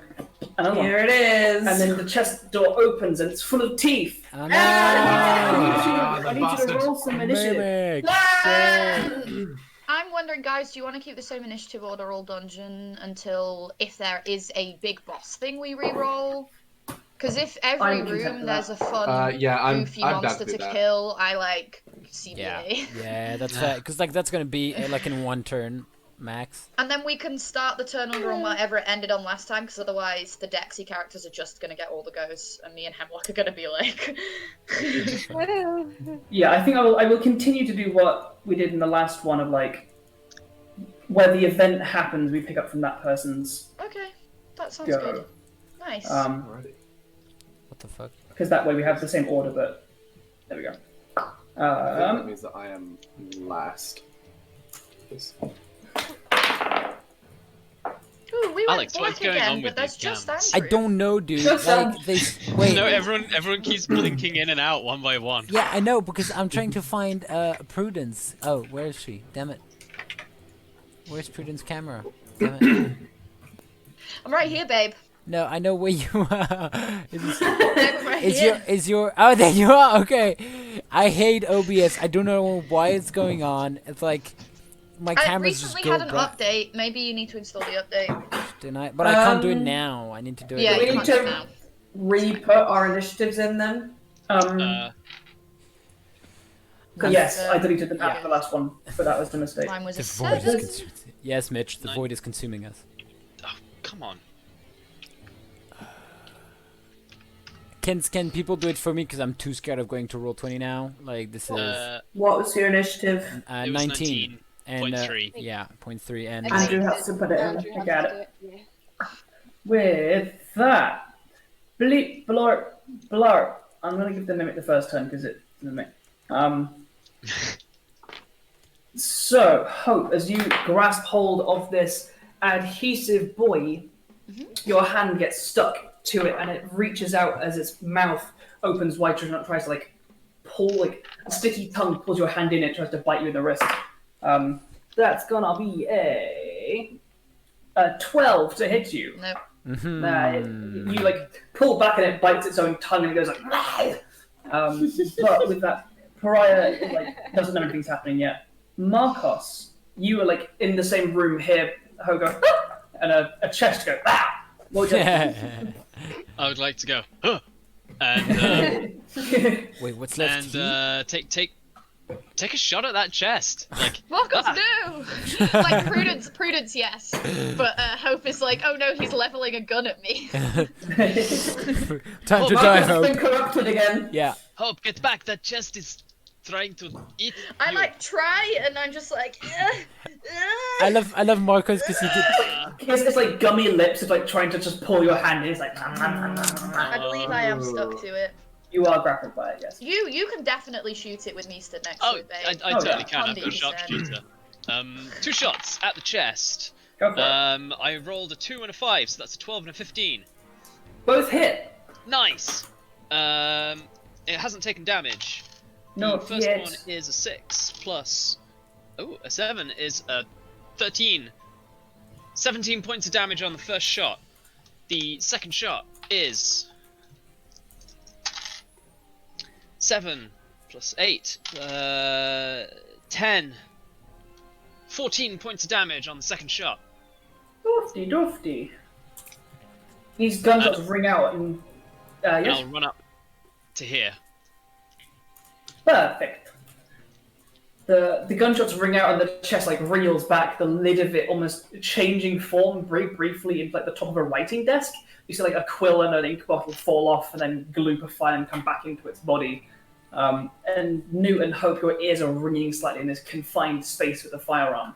S4: another one.
S7: Here it is.
S4: And then the chest door opens and it's full of teeth.
S1: Oh, no!
S4: I need you to roll some initiative.
S1: Mimic!
S6: I'm wondering, guys, do you want to keep the same initiative order all dungeon until if there is a big boss thing we re-roll? Because if every
S4: I'm content
S6: room
S4: with
S6: there's
S4: that.
S6: a fun, goofy
S3: I'm down
S6: monster
S3: to do
S6: to
S3: that.
S6: kill, I like CBA.
S1: Yeah, that's fair. Because like that's gonna be like in one turn max.
S6: And then we can start the turn order on whatever it ended on last time, because otherwise the Dexy characters are just going to get all the goes, and me and Hemlock are going to be like...
S4: Yeah, I think I will continue to do what we did in the last one of like where the event happens, we pick up from that person's
S6: Okay, that sounds
S4: go.
S6: good. Nice.
S3: Alrighty.
S1: What the fuck?
S4: Because that way we have the same order, but there we go.
S3: I think that means that I am last. Yes.
S6: Ooh, we went
S2: Alex,
S6: black
S2: what's going
S6: again,
S2: on
S6: but
S2: with
S6: that's
S2: these
S6: just
S2: cams?
S6: Andrew.
S1: I don't know, dude.
S7: Just,
S1: Like they wait.
S2: No, everyone keeps blinking in and out one by one.
S1: Yeah, I know because I'm trying to find Prudence. Oh, where is she? Damn it. Where's Prudence camera? Damn it.
S6: I'm right here, babe.
S1: No, I know where you are.
S6: Right
S1: Is
S6: here.
S1: your oh, there you are. Okay. I hate OBS. I don't know why it's going on. It's like my
S6: I
S1: cameras just
S6: recently
S1: go
S6: had an
S1: black.
S6: update. Maybe you need to install the update.
S1: Didn't I? But I can't do it
S7: Um,
S1: now. I need to do it
S6: Yeah,
S7: we
S1: later.
S6: you
S7: need
S6: can't
S7: to-
S6: do it now.
S7: Re-put our initiatives in then.
S4: Yes, I deleted them
S1: Yeah.
S4: after the last one, but that was the mistake.
S6: Mine was
S1: The
S6: a
S1: void is
S6: 7.
S1: consuming. Yes, Mitch. The
S2: Nine.
S1: void is consuming us.
S2: Oh, come on.
S1: Can people do it for me? Because I'm too scared of going to roll 20 now. Like this is
S7: What was your initiative?
S2: It was
S1: 19 and
S2: 19.3.
S1: yeah, 0.3 and
S5: Okay.
S7: Andrew has to put it in.
S5: Andrew
S4: I
S5: has
S4: got
S5: to
S4: it.
S5: do it. Yeah.
S4: With that, bleep, blurp, blurp. I'm gonna give the mimic the first turn because it's mimic. So, Hope, as you grasp hold of this adhesive buoy, your hand gets stuck to it and it reaches out as its mouth opens wide, tries to like pull, like a sticky tongue pulls your hand in, it tries to bite you in the wrist. That's gonna be a 12 to hit you.
S6: Nope.
S4: You like pull back and it bites its own tongue and it goes like. But with that, Pariah like doesn't know anything's happening yet. Markos, you are like in the same room here. Hogo, and a chest go. Ah! What would you
S2: I would like to go. Huh! And
S1: wait, what's left?
S2: and take a shot at that chest. Like
S6: Markos, no! Like, Prudence, yes. But Hope is like, oh no, he's leveling a gun at me.
S1: Time to
S2: Oh,
S1: die,
S7: Marcus has
S1: Hope.
S7: been corrupted again.
S1: Yeah.
S2: Hope, get back! That chest is trying to eat.
S6: I
S2: you.
S6: like try, and I'm just like,
S1: I love Marcos because he did.
S4: It's like gummy lips. It's like trying to just pull your hand in. It's like.
S6: I believe I am stuck to it.
S4: You are grappled by it, yes.
S6: You can definitely shoot it with me stood next
S2: Oh,
S6: to it,
S2: I
S6: babe.
S2: totally
S4: yeah.
S2: can. I've got a
S6: 100%.
S2: sharpshooter. 2 shots at the chest.
S4: Go for it.
S2: I rolled a 2 and a 5, so that's a 12 and a 15.
S4: Both hit.
S2: Nice. It hasn't taken damage.
S4: No,
S2: The first
S4: yet.
S2: one is a 6 plus. Oh, a 7 is a 13. 17 points of damage on the first shot. The second shot is 7 plus 8. 10. 14 points of damage on the second shot.
S4: Doofty, doofty. These gunshots ring out and.
S2: And
S4: Yes.
S2: I'll run up to here.
S4: Perfect. The gunshots ring out and the chest like reels back, the lid of it almost changing form very briefly into like the top of a writing desk. You see like a quill and an ink bottle fall off and then gloopify and come back into its body. And Nute and Hope, your ears are ringing slightly in this confined space with a firearm.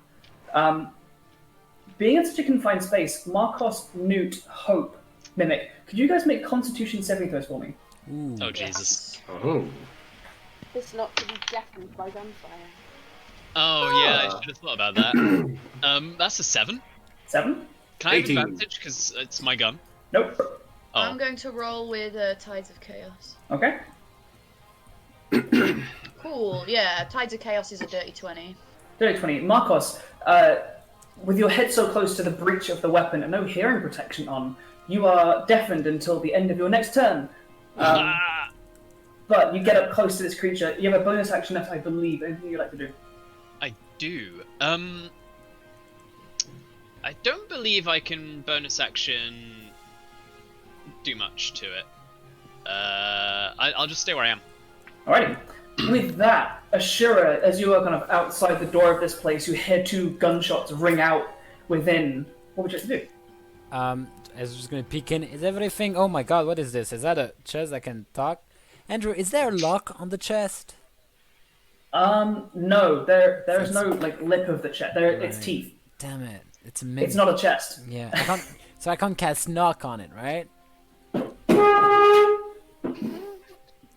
S4: Being in such a confined space, Markos, Nute, Hope, Mimic, could you guys make Constitution saving throws for me?
S1: Ooh.
S2: Oh, Jesus.
S3: Oh.
S5: This not to be deafened by gunfire.
S2: Oh, yeah, I should have thought about that. That's a 7.
S4: 7?
S2: Can I have
S3: 18.
S2: advantage? Because it's my gun.
S4: Nope.
S6: I'm
S2: Oh.
S6: going to roll with Tides of Chaos.
S4: Okay.
S6: Cool, yeah. Tides of Chaos is a dirty 20.
S4: Dirty 20. Markos, with your head so close to the breech of the weapon and no hearing protection on, you are deafened until the end of your next turn.
S2: Ah!
S4: But you get up close to this creature. You have a bonus action left, I believe. Anything you'd like to do?
S2: I do. I don't believe I can bonus action do much to it. I'll just stay where I am.
S4: Alrighty. With that, Ashura, as you are kind of outside the door of this place, you hear 2 gunshots ring out within. What would you like to do?
S1: I was just gonna peek in. Is everything? Oh my God! What is this? Is that a chest that can talk? Andrew, is there a lock on the chest?
S4: No. There is no like lip of the chest. It's
S1: Right.
S4: teeth.
S1: Damn it! It's a mimic.
S4: It's not a chest.
S1: Yeah. I can't cast knock on it, right?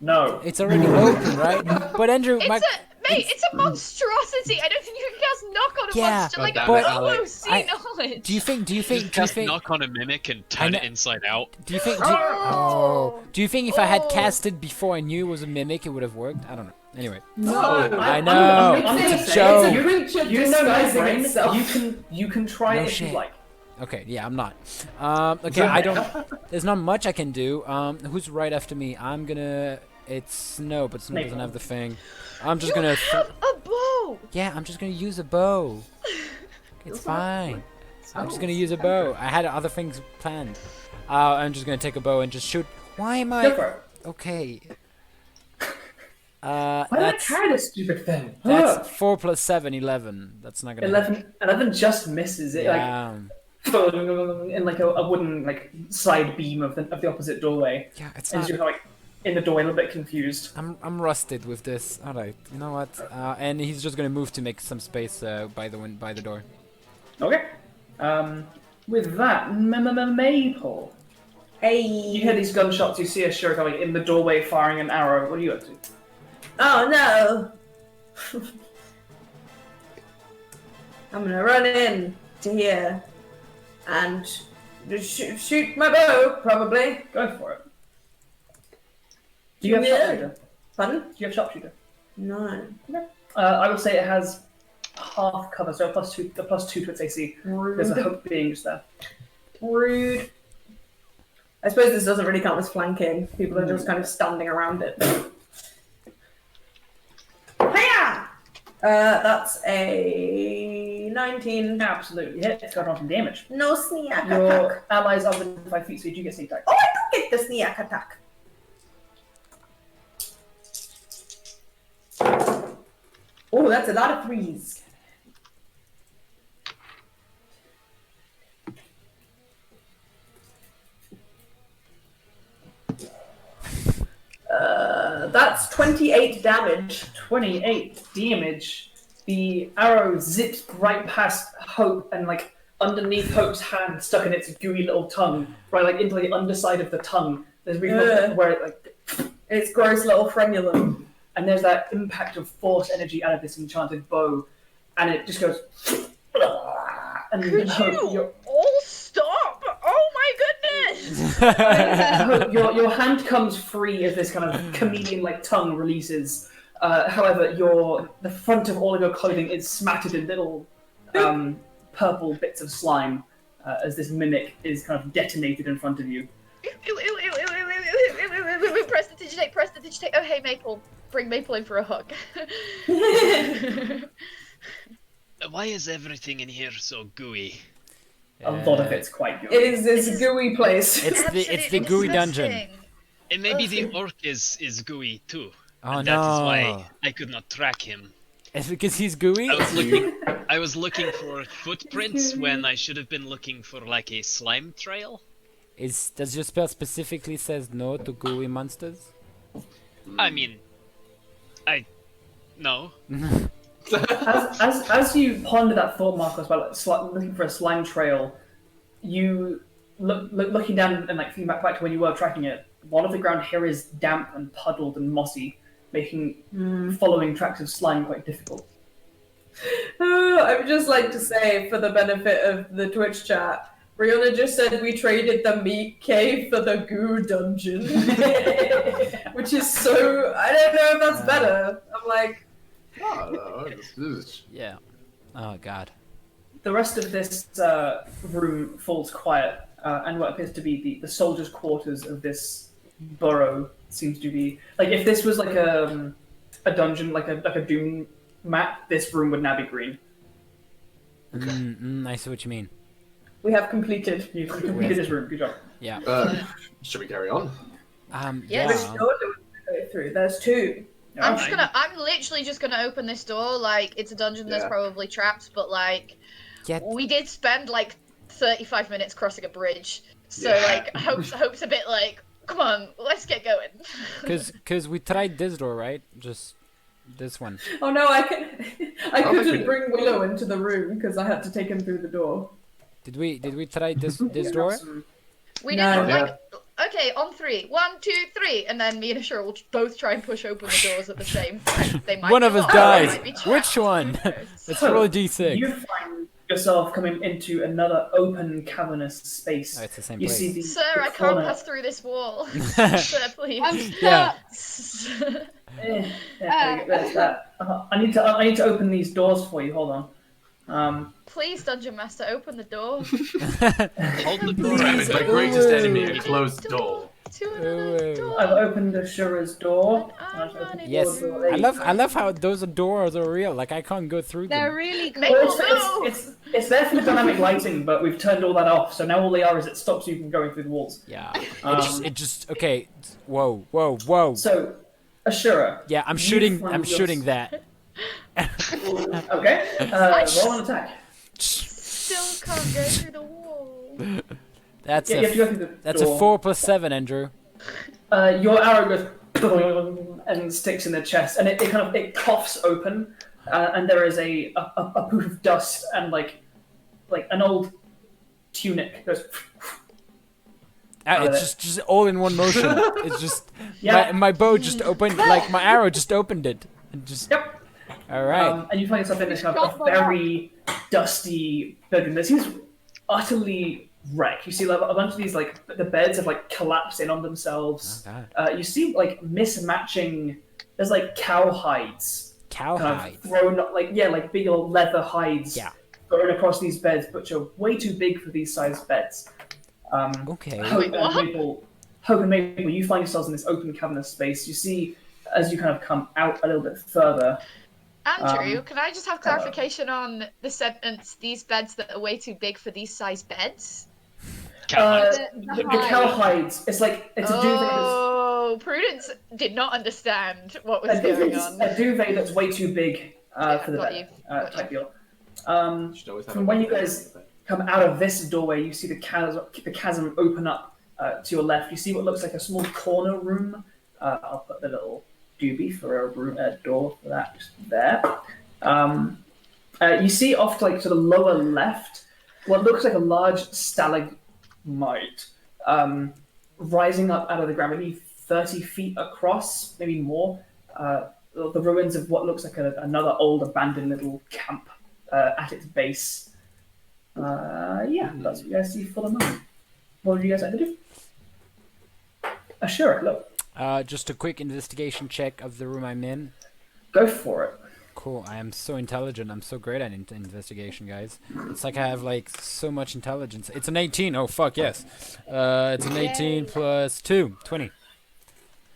S4: No.
S1: It's already open, right? But Andrew,
S6: It's a monstrosity! I don't think you can cast knock on a
S1: Yeah,
S6: monster like
S3: but
S6: a
S3: Alex,
S6: OOC knowledge!
S1: do you think?
S2: Just knock on a mimic and turn
S1: know-
S2: it inside out.
S1: Do you think? Do you think if I had cast it before I knew it was a mimic, it would have worked? I don't know. Anyway.
S7: No,
S1: I know.
S7: I'm
S1: It's a
S7: gonna say
S1: joke.
S7: It's a creature
S4: You know my
S7: disguising
S4: brain.
S7: itself.
S4: You can try
S1: No
S4: it if
S1: shit.
S4: you like.
S1: Okay, yeah, I'm not. Okay, I don't. There's not much I can do. Who's right after me? I'm gonna. It's Snow, but Snow doesn't have the thing. I'm just gonna.
S6: A bow.
S1: Yeah, I'm just gonna use a bow. It's fine. I'm just gonna use a bow. I had other things planned. I'm just gonna take a bow and just shoot. Why am I?
S4: Go for it.
S1: Okay.
S4: Why did I try this stupid thing?
S1: That's 4 plus 7, 11. That's not gonna.
S4: 11 just misses it.
S1: Yeah.
S4: Like in like a wooden like side beam of the opposite doorway.
S1: Yeah, it's
S4: And
S1: not.
S4: you're like in the doorway, a little bit confused.
S1: I'm rusted with this. All right, you know what? And he's just gonna move to make some space by the door.
S4: Okay. With that, Maple.
S7: Hey.
S4: You hear these gunshots. You see Ashura coming in the doorway, firing an arrow. What are you up to?
S7: Oh no! I'm gonna run in to here and just shoot my bow, probably.
S4: Go for it. Do you have
S7: Yeah.
S4: sharpshooter?
S7: Pardon?
S4: Do you have sharpshooter?
S7: No.
S4: I will say it has half cover, so a +2 to its AC. There's a hope being just there.
S7: Rude. I suppose this doesn't really count as flanking. People are just kind of standing around it. Hiya! That's a 19.
S4: Absolutely hit. It's got on some damage.
S7: No sneak attack.
S4: Your allies are within 5 feet, so you do get sneak attack.
S7: Oh, I do get the sneak attack. Oh, that's a lot of threes. That's 28 damage.
S4: 28 damage. The arrow zips right past Hope and like underneath Hope's hand, stuck in its gooey little tongue, right like into the underside of the tongue. There's a big where it like
S7: It's gross little frenulum.
S4: and there's that impact of force energy out of this enchanted bow, and it just goes. And
S6: Could
S4: Hope,
S6: you all stop? Oh my goodness!
S4: your hand comes free as this kind of chameleon-like tongue releases. However, the front of all of your clothing is smattered in little purple bits of slime as this mimic is kind of detonated in front of you.
S6: Prestidigitate. Oh, hey, Maple. Bring Maple in for a hug.
S2: Why is everything in here so gooey?
S4: A lot of it's quite good.
S7: It is this gooey place.
S1: It's the gooey dungeon.
S2: And maybe the orc is gooey too.
S1: Oh
S2: and
S1: no!
S2: that is why I could not track him.
S1: It's because he's gooey.
S2: I was looking for footprints when I should have been looking for like a slime trail.
S1: Does your spell specifically says no to gooey monsters?
S2: I mean, no.
S4: As you ponder that thought, Markos, about looking for a slime trail, you looking down and like thinking back to when you were tracking it. A lot of the ground here is damp and puddled and mossy, making following tracks of slime quite difficult.
S7: I would just like to say, for the benefit of the Twitch chat, Riona just said we traded the meat cave for the goo dungeon. Which is so... I don't know if that's better. I'm like...
S3: Oh, no.
S1: Yeah. Oh god.
S4: The rest of this room falls quiet, and what appears to be the soldiers' quarters of this burrow seems to be like if this was like a dungeon, like a Doom map, this room would now be green.
S1: I see what you mean.
S7: We have completed.
S4: You've completed this room. Good job.
S1: Yeah.
S3: Should we carry on?
S6: Yes.
S7: Which door do we go through? There's two.
S6: I'm literally just gonna open this door. Like, it's a dungeon. There's probably traps, but like, we did spend like 35 minutes crossing a bridge. So like, Hope's a bit like, come on, let's get going.
S1: Cause we tried this door, right? Just this one.
S7: Oh no, I couldn't bring Willow into the room because I had to take him through the door.
S1: Did we try this door?
S6: We didn't like. Okay, on 3. 1, 2, 3, and then me and Ashura will both try and push open the doors at the same time. They might
S1: one
S6: be
S1: of us
S6: locked,
S1: dies.
S6: they might be trapped.
S1: Which one? Let's roll a d6.
S4: You find yourself coming into another open, cavernous space.
S1: Oh, it's the same
S4: You
S1: place.
S4: see the
S6: Sir, I can't
S4: corner.
S6: pass through this wall. Sir, please.
S5: I'm stuck.
S1: Yeah.
S4: There's that. I need to open these doors for you. Hold on.
S6: Please, Dungeon Master, open the door.
S2: Hold the door
S3: Damn it,
S2: open.
S3: my greatest enemy, a
S6: Please,
S3: closed door.
S6: To another door.
S4: I've opened Ashura's door.
S6: And I'm running
S1: Yes,
S6: through.
S1: I love how those doors are real. Like I can't go through
S5: They're
S1: them.
S5: really cool.
S4: Well, it's there for the dynamic lighting, but we've turned all that off. So now all they are is it stops you from going through the walls.
S1: Yeah. It just okay. Whoa.
S4: So, Ashura.
S1: Yeah, I'm
S4: you
S1: shooting.
S4: find
S1: I'm
S4: your-
S1: shooting that.
S4: Okay. Roll an attack.
S6: Still can't go through the wall.
S1: That's
S4: Yeah, you have to go through the
S1: that's a
S4: door.
S1: 4 plus 7, Andrew.
S4: Your arrow goes and sticks in the chest, and it coughs open, and there is a poof of dust and like an old tunic goes.
S1: It's just all in one motion. It's just
S4: Yeah.
S1: my bow just opened, like my arrow just opened it, and just.
S4: Yep.
S1: All right.
S4: And you find yourself in this kind of a very dusty bedroom. This is utterly wrecked. You see like, a bunch of these like the beds have like collapsed in on themselves.
S1: Oh, God.
S4: You see like mismatching. There's like cow hides
S1: Cowhide.
S4: thrown like big old leather hides
S1: Yeah.
S4: thrown across these beds, which are way too big for these size beds.
S1: Okay.
S4: Hope
S6: Wait, what?
S4: and Maple, you find yourselves in this open cavernous space. You see as you kind of come out a little bit further.
S6: Andrew, can I just have clarification on the sentence, these beds that are way too big for these size beds?
S4: The cow hides. It's like it's a duvet.
S6: Oh, Prudence did not understand what was
S4: That's,
S6: going on.
S4: a duvet that's way too big for the
S6: got
S4: bed.
S6: you, got
S4: Type deal.
S3: Should always have
S4: From
S3: a
S4: when you
S3: big
S4: guys
S3: thing.
S4: come out of this doorway, you see the chasm open up to your left. You see what looks like a small corner room. I'll put the little doobie for a door for that just there. You see off to the lower left what looks like a large stalagmite rising up out of the ground, maybe 30 feet across, maybe more. The ruins of what looks like another old abandoned little camp at its base. Yeah, that's what you guys see for the moment. What would you guys like to do? Sure, look.
S1: Just a quick investigation check of the room I'm in.
S4: Go for it.
S1: Cool. I am so intelligent. I'm so great at investigation, guys. It's like I have like so much intelligence. It's an 18. Oh fuck yes. It's an 18 plus 2. 20.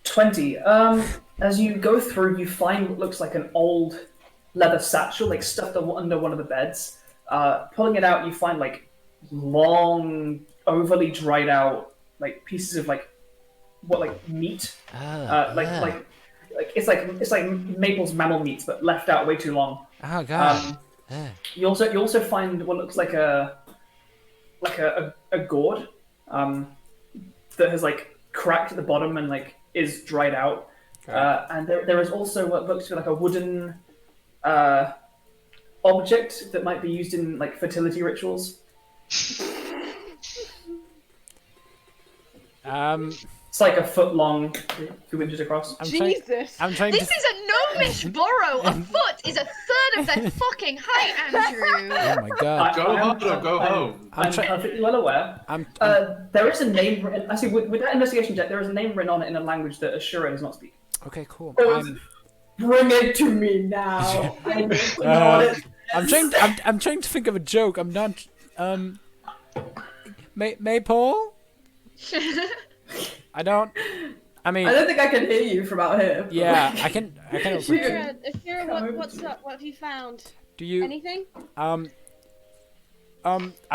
S4: 20. As you go through, you find what looks like an old leather satchel, like stuffed under one of the beds. Pulling it out, you find like long, overly dried out like pieces of like meat. It's like Maple's mammal meat, but left out way too long.
S1: Oh god.
S4: You also find what looks like a gourd that has like cracked at the bottom and like is dried out. And there is also what looks to be like a wooden object that might be used in like fertility rituals. It's like a foot long, 2 inches across.
S5: Jesus.
S1: I'm trying
S6: This
S1: to.
S6: is a gnomish burrow. A foot is a third of their fucking height, Andrew.
S1: Oh my god.
S3: Go hard or go home.
S4: I'm perfectly well aware.
S1: I'm
S4: There is a name written. Actually, with that investigation check, there is a name written on it in a language that Ashura does not speak.
S1: okay. Cool.
S4: Bring it to me now. I need to know what it
S1: I'm trying to think of a joke. I'm not. Maple. I don't
S7: I don't think I can hear you from out here.
S1: Yeah, I can. Also,
S5: Ashura, what's up? What have you found?
S1: do you?
S5: Anything?
S1: I'm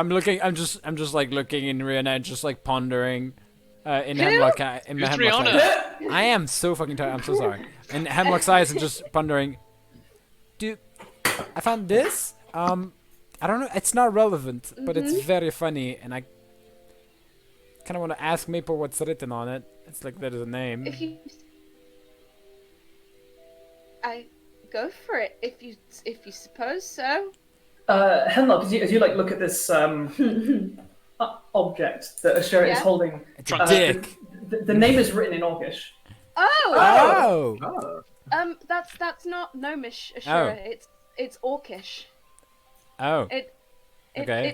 S1: looking. I'm just like looking in Riona and just like pondering. In Hemlock. In
S2: Who's
S1: Hemlock's
S2: Riona?
S1: eyes. I am so fucking tired. I'm so sorry. In Hemlock's eyes, and just pondering. I found this. I don't know. It's not relevant, but it's very funny, and I kind of want to ask Maple what's written on it. It's like there's a name.
S5: If you, I go for it. If you suppose so.
S4: Hemlock, as you like look at this object that Ashura is holding,
S1: It's a dick.
S4: the name is written in Orcish.
S5: Oh.
S1: Oh.
S5: That's not gnomish, Ashura. It's orcish.
S1: Oh.
S5: It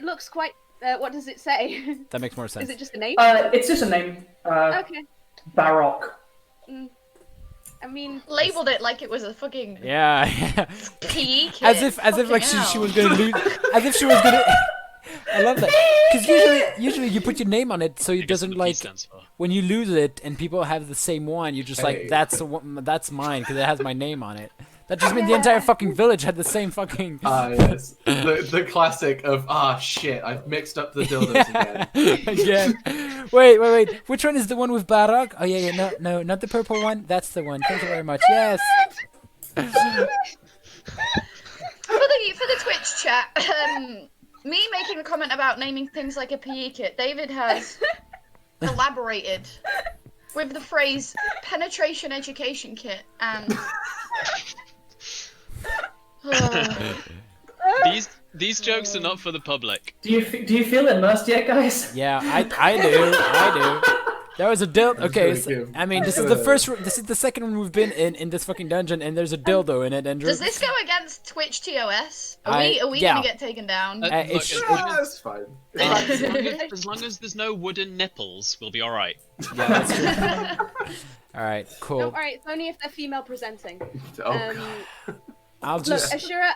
S5: looks quite. What does it say?
S1: That makes more sense.
S5: Is it just a name?
S4: It's just a name.
S5: Okay.
S4: Baroque.
S5: I mean,
S6: Labeled it like it was a fucking
S1: Yeah.
S6: PE kit.
S1: as if like she was gonna lose. As if she was gonna. I love that because usually you put your name on it so it doesn't
S2: P
S1: like
S2: stands for.
S1: when you lose it and people have the same one. You're just
S3: Hey.
S1: like that's mine because it has my name on it. That just means the entire fucking village had the same fucking.
S3: Yes. The classic of, shit, I've mixed up the dildos again.
S1: Again. Wait. Which one is the one with Barak? Oh yeah. No, not the purple one. That's the one. Thank you very much. Yes.
S6: For the Twitch chat, me making a comment about naming things like a PE kit, David has elaborated with the phrase penetration education kit and
S2: These jokes are not for the public.
S4: Do you feel immersed yet, guys?
S1: Yeah, I do. There was a dildo. Okay,
S3: really
S1: so,
S3: cute.
S1: I mean, this is the first. This is the second one we've been in this fucking dungeon, and there's a dildo in it. And
S6: does this go against Twitch TOS? Are we
S1: yeah.
S6: gonna get taken down?
S2: Look,
S1: it's-
S3: That's fine.
S2: as long as there's no wooden nipples, we'll be all right.
S1: Yeah, that's true. All right, cool.
S5: don't worry, it's only if they're female presenting.
S1: I'll
S5: Look,
S1: just.
S5: Ashura,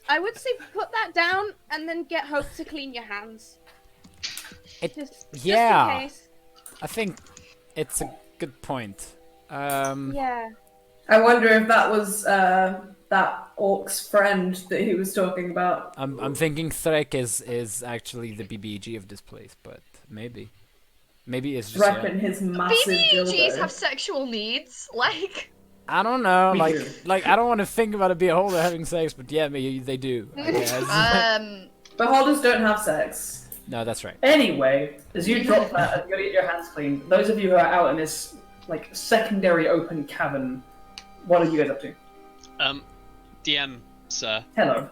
S5: I would say put that down and then get Hope to clean your hands. Just
S1: Yeah.
S5: in case.
S1: I think it's a good point.
S5: Yeah.
S7: I wonder if that was that orc's friend that he was talking about.
S1: I'm thinking Threk is actually the BBG of this place, but maybe it's just.
S7: Repping his massive
S6: BBGs
S7: dildo.
S6: have sexual needs, like.
S1: I don't know,
S4: Me too.
S1: like I don't want to think about a beholder having sex, but yeah, maybe they do. I guess.
S7: Beholders don't have sex.
S1: No, that's right.
S4: Anyway, as you drop that and you get your hands clean, those of you who are out in this like secondary open cavern, what are you guys up to?
S2: DM, sir,
S4: Hello.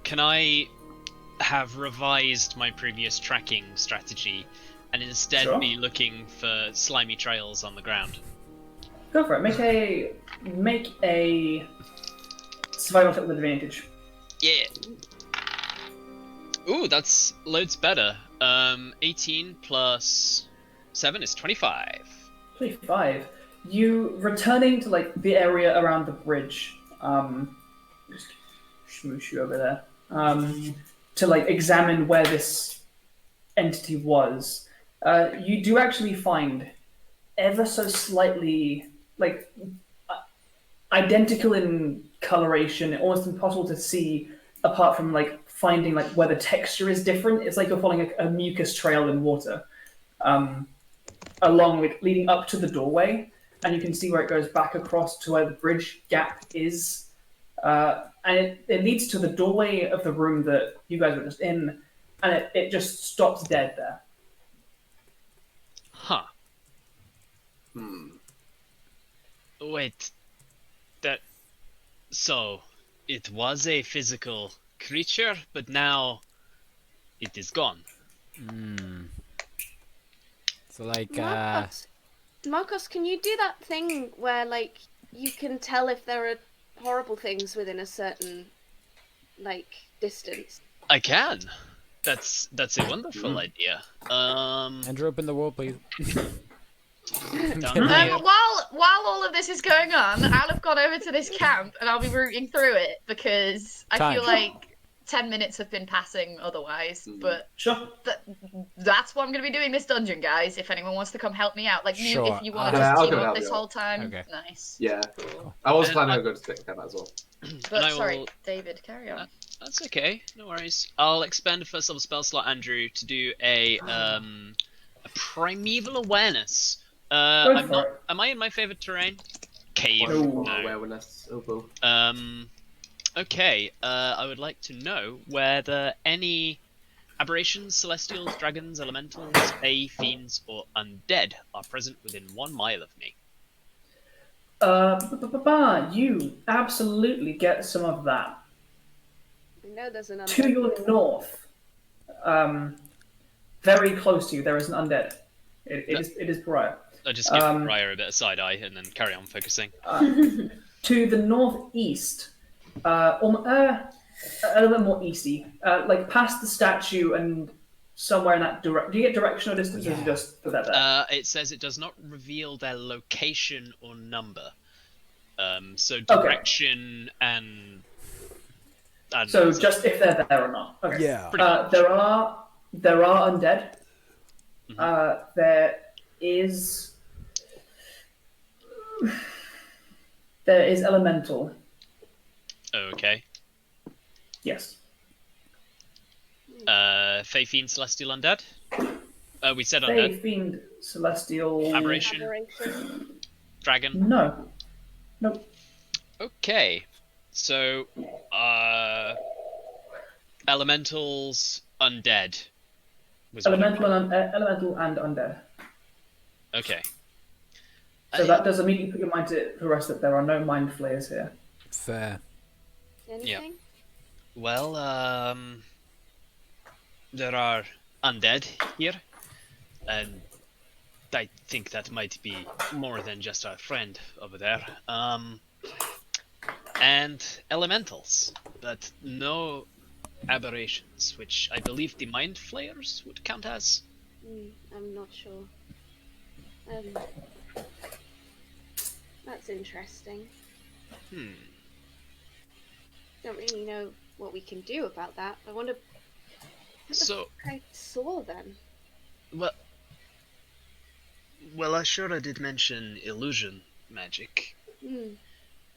S2: can I have revised my previous tracking strategy and instead
S4: Sure.
S2: be looking for slimy trails on the ground?
S4: Go for it. Make a survival check with advantage.
S2: Yeah. Ooh, that's loads better. 18 plus 7 is 25.
S4: 25. You returning to like the area around the bridge. Just smoosh you over there. To like examine where this entity was. You do actually find ever so slightly like identical in coloration, almost impossible to see apart from like finding like where the texture is different. It's like you're following a mucus trail in water, along like leading up to the doorway, and you can see where it goes back across to where the bridge gap is, and it leads to the doorway of the room that you guys were just in, and it just stops dead there.
S2: Huh. Wait. So, it was a physical creature, but now it is gone.
S1: So like,
S5: Markos, can you do that thing where like you can tell if there are horrible things within a certain like distance?
S2: I can. That's a wonderful idea.
S1: Andrew, open the wall, please.
S2: Down here.
S6: While all of this is going on, I'll have gone over to this camp and I'll be rooting through it because I
S1: Time.
S6: feel like 10 minutes have been passing otherwise. But
S4: Sure.
S6: that's what I'm going to be doing this dungeon, guys. If anyone wants to come help me out, like Nute,
S1: Sure.
S6: if you want to
S3: Yeah, I'll
S6: just team
S3: come
S6: up
S3: help
S6: this
S3: you
S6: whole
S3: out.
S6: time,
S1: Okay.
S6: nice.
S3: Yeah.
S6: Cool.
S3: I was
S2: And
S3: planning
S2: I-
S3: on going to take that as well.
S6: But
S2: I
S6: sorry,
S2: will-
S6: David, carry on.
S2: That's okay, no worries. I'll expend a first level spell slot, Andrew, to do a primeval awareness. I'm
S4: for
S2: not.
S4: it.
S2: Am I in my favorite terrain? Cave.
S4: No.
S2: No.
S3: Awareness. Oh, boo.
S2: Okay. I would like to know whether any aberrations, celestials, dragons, elementals, fae, fiends, or undead are present within 1 mile of me.
S4: You absolutely get some of that.
S5: We know there's an
S4: To your north, very close to you, there is an undead. It is Pariah.
S2: I just give Raya a bit of side eye and then carry on focusing.
S4: To the northeast, a little bit more easty, like past the statue and somewhere in that direction. Do you get direction or distance, or is it just put that there?
S2: It says it does not reveal their location or number. So direction and I don't
S4: So
S2: know,
S4: just if they're there or not. Okay.
S1: Yeah.
S2: pretty much.
S4: There are undead.
S2: Mhm.
S4: There is elemental.
S2: Okay.
S4: Yes.
S2: Fey Fiend, Celestial Undead? We said undead.
S4: Fey, fiend, celestial.
S2: Aberration.
S5: Aberration.
S2: Dragon.
S4: No. Nope.
S2: Okay. So, elementals, undead. Was what I
S4: Elemental and undead.
S2: Okay.
S4: So that does immediately put your mind to the rest that there are no mind flayers here.
S1: Fair.
S5: Anything?
S2: Well, there are undead here, and I think that might be more than just our friend over there. And elementals, but no aberrations, which I believe the mind flayers would count as.
S5: I'm not sure. That's interesting. Don't really know what we can do about that. I wonder.
S2: So,
S5: I saw them.
S2: well, Ashura did mention illusion magic.
S5: You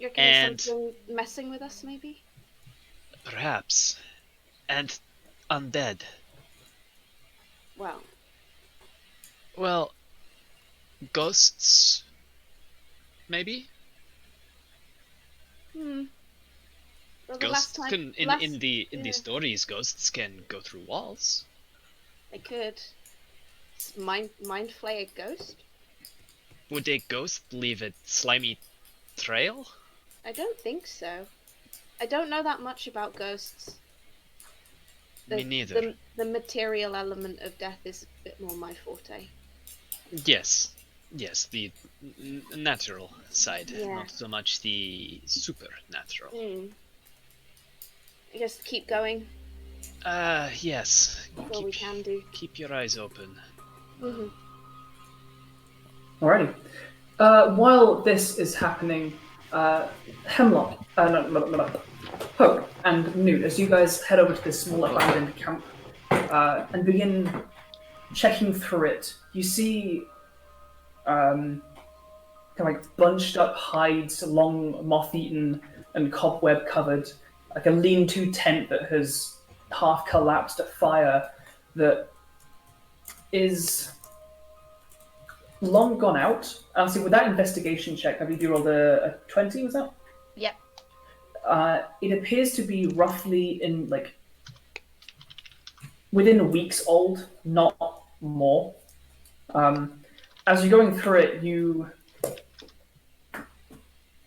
S5: reckon
S2: And-
S5: there's something messing with us, maybe?
S2: Perhaps. And undead.
S5: Well,
S2: Well, ghosts, maybe?
S5: Well, the
S2: Ghosts
S5: last
S2: can
S5: time,
S2: in the
S5: yeah.
S2: stories, ghosts can go through walls.
S5: They could. Mind flay a ghost?
S2: Would a ghost leave a slimy trail?
S5: I don't think so. I don't know that much about ghosts.
S2: Me neither.
S5: The material element of death is a bit more my forte.
S2: Yes, the natural side,
S5: Yeah.
S2: not so much the supernatural.
S5: I guess keep going.
S2: Yes.
S5: That's all we can do.
S2: Keep your eyes open.
S4: Alrighty. While this is happening, Hemlock, Hope, and Nute, as you guys head over to this small abandoned camp and begin checking through it, you see kind of like bunched up hides, long moth-eaten and cobweb covered, like a lean-to tent that has half collapsed, a fire that is long gone out. So with that investigation check, have you do roll a 20, was that?
S6: Yep.
S4: It appears to be roughly in within weeks old, not more. As you're going through it, you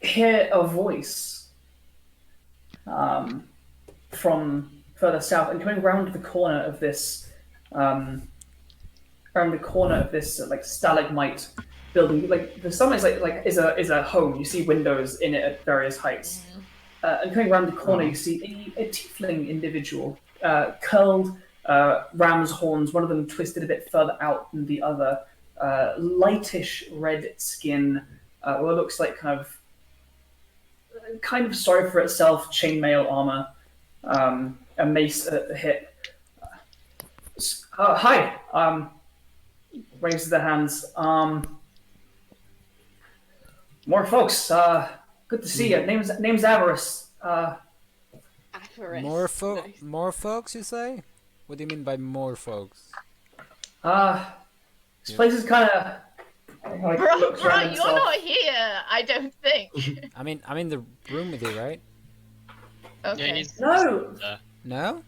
S4: hear a voice from further south, and coming round the corner of this like stalagmite building. Like the summit is a home. You see windows in it at various heights. And coming around the corner, you see a tiefling individual, curled ram's horns, one of them twisted a bit further out than the other, lightish red skin, what looks like kind of sorry for itself, chainmail armor, a mace at the hip. Hi, raises their hands. More folks. Good to see you. Name's Avarice.
S5: Avarice.
S1: Nice. More folks, you say? What do you mean by more folks?
S4: This place is kind of.
S6: Bro, you're not here. I don't think.
S1: I'm in the room with you, right?
S6: Okay.
S4: No.
S1: No?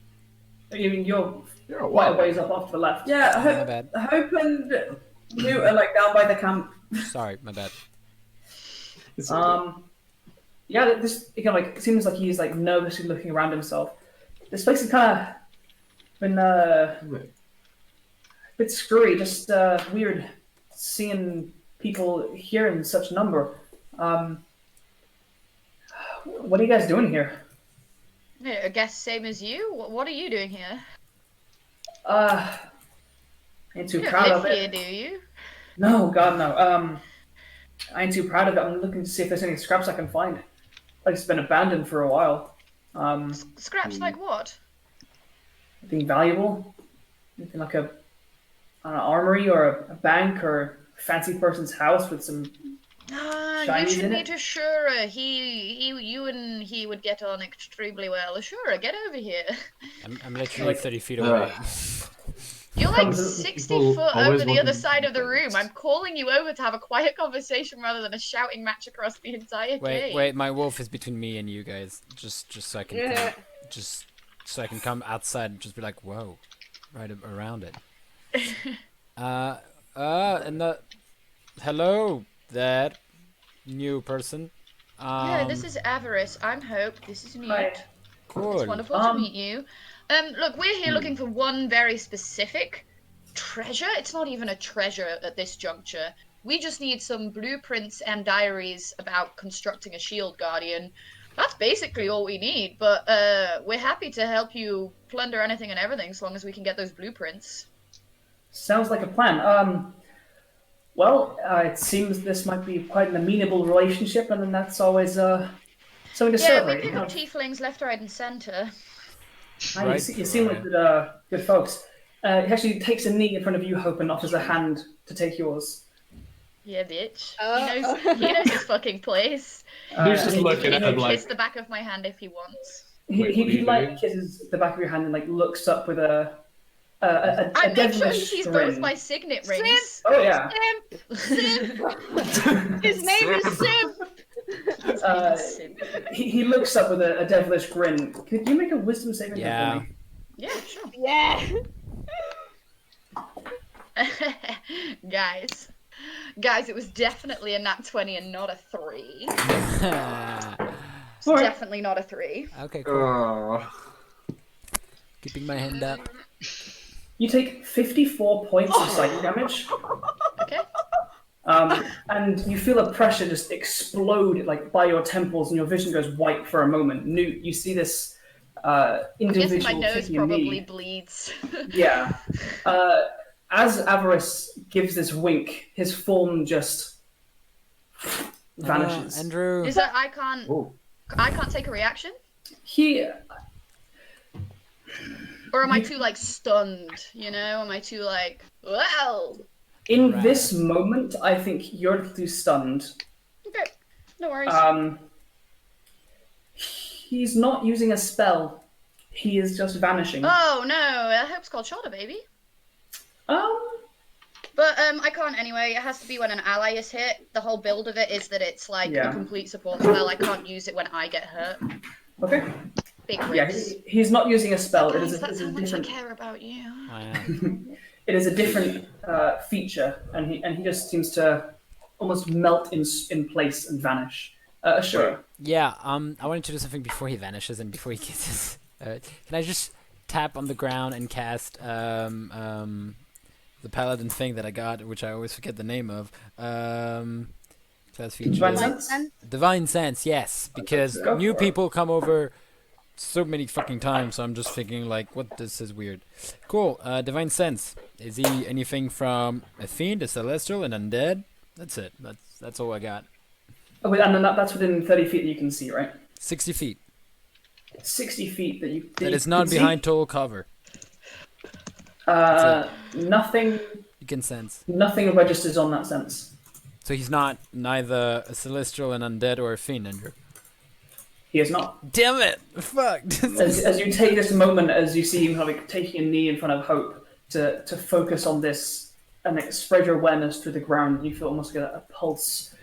S4: You mean you're
S3: You're a
S4: quite a
S3: wild
S4: ways up off to the left?
S7: Yeah,
S1: My bad.
S7: Hope and Nute are like down by the camp.
S1: Sorry, my bad.
S4: Yeah, this it seems like he's like nervously looking around himself. This place has kind of been a bit screwy, just weird seeing people here in such number. What are you guys doing here?
S6: Yeah, I guess same as you. What are you doing here?
S4: Ain't too
S6: You don't
S4: proud
S6: live
S4: of it.
S6: here, do you?
S4: No, God, no. I ain't too proud of it. I'm looking to see if there's any scraps I can find. Like it's been abandoned for a while.
S6: Scraps like what?
S4: Anything valuable? Anything like an armory or a bank or a fancy person's house with some
S6: You
S4: shinies
S6: should
S4: in
S6: meet
S4: it?
S6: Ashura. You and he would get on extremely well. Ashura, get over here.
S1: I'm literally 30 feet away.
S6: You're like
S4: Comes-
S6: 60
S3: people
S6: foot
S3: always
S6: over the
S3: want
S6: other
S3: to
S6: side of the
S3: do
S6: room.
S3: things.
S6: I'm calling you over to have a quiet conversation rather than a shouting match across the entire game.
S1: Wait, my wolf is between me and you guys. Just so I can come, just so I can come outside and just be like, whoa, right around it. And the hello there, new person.
S6: Yeah, this is Avarice. I'm Hope. This is Nute.
S4: Hi.
S1: cool.
S6: It's wonderful to meet you. Look, we're here looking for one very specific treasure. It's not even a treasure at this juncture. We just need some blueprints and diaries about constructing a shield guardian. That's basically all we need, but we're happy to help you plunder anything and everything as long as we can get those blueprints.
S4: Sounds like a plan. Well, it seems this might be quite an amenable relationship, and then that's always something to
S6: Yeah, we
S4: celebrate.
S6: pick up tieflings left, right, and centre.
S1: Right,
S4: You seem like good folks. He actually takes a knee in front of you, Hope, and offers a hand to take yours.
S6: Yeah, bitch.
S5: Oh.
S6: He knows his fucking place.
S3: He's just looking at
S6: He
S3: him
S6: can
S3: like,
S6: kiss the back of my hand if he wants.
S4: He,
S3: Wait,
S4: he,
S3: what are
S4: he
S3: you
S4: like
S3: doing?
S4: kisses the back of your hand and like looks up with a
S6: I make sure he
S4: devilish
S6: sees
S4: grin.
S6: both my signet rings.
S4: Oh yeah.
S5: Simp! His name is Simp!
S6: Simp.
S4: He looks up with a devilish grin. Could you make a wisdom saving throw
S1: Yeah.
S4: for me?
S6: Yeah, sure.
S5: Yeah.
S6: Guys, it was definitely a nat 20 and not a 3. It's
S4: Alright.
S6: definitely not a 3.
S1: Okay, cool.
S3: oh.
S1: Keeping my hand up.
S4: You take 54 points of psychic damage,
S6: Okay.
S4: and you feel a pressure just explode like by your temples, and your vision goes white for a moment. Newt, you see this
S6: I guess
S4: individual
S6: my nose
S4: taking a
S6: probably
S4: knee.
S6: bleeds.
S4: Yeah. As Avarice gives this wink, his form just vanishes.
S1: Andrew.
S6: Is that I
S3: Oh.
S6: can't take a reaction?
S4: He
S6: Or am I too like stunned, you know? Am I too like, well?
S4: in
S1: Right.
S4: this moment, I think you're a little too stunned.
S6: Okay. No worries.
S4: He's not using a spell. He is just vanishing.
S6: Oh no, I hope it's called shoulder, baby. But I can't anyway. It has to be when an ally is hit. The whole build of it is that it's like
S4: Yeah.
S6: a complete support spell. I can't use it when I get hurt.
S4: Okay.
S6: Big
S4: Yeah,
S6: rips.
S4: he's not using a spell. It
S6: Guys,
S4: is a,
S6: that's
S4: it is
S6: how
S4: a
S6: much I
S4: different.
S6: care about you.
S1: I am.
S4: It is a different feature, and he just seems to almost melt in place and vanish. Sure.
S1: Yeah, I wanted to do something before he vanishes and before he kisses. Can I just tap on the ground and cast the paladin thing that I got, which I always forget the name of? Class features.
S4: Divine Sense?
S1: Divine Sense, yes, because
S4: Go
S1: new
S4: for it.
S1: people come over so many fucking times, so I'm just thinking like, what? This is weird. Cool. Divine Sense. Is he anything from a fiend, a celestial, an undead? That's it. That's all I got.
S4: Oh, wait, and then that's within 30 feet that you can see, right?
S1: 60 feet.
S4: 60 feet that you.
S1: That
S4: you
S1: is not
S4: can see?
S1: behind total cover.
S4: Nothing.
S1: You can sense.
S4: Nothing registers on that sense.
S1: So he's not neither a celestial, an undead, or a fiend, Andrew.
S4: He is not.
S1: Damn it! Fuck.
S4: As you take this moment, as you see him kind of like taking a knee in front of Hope to focus on this and like spread your awareness through the ground, you feel almost like a pulse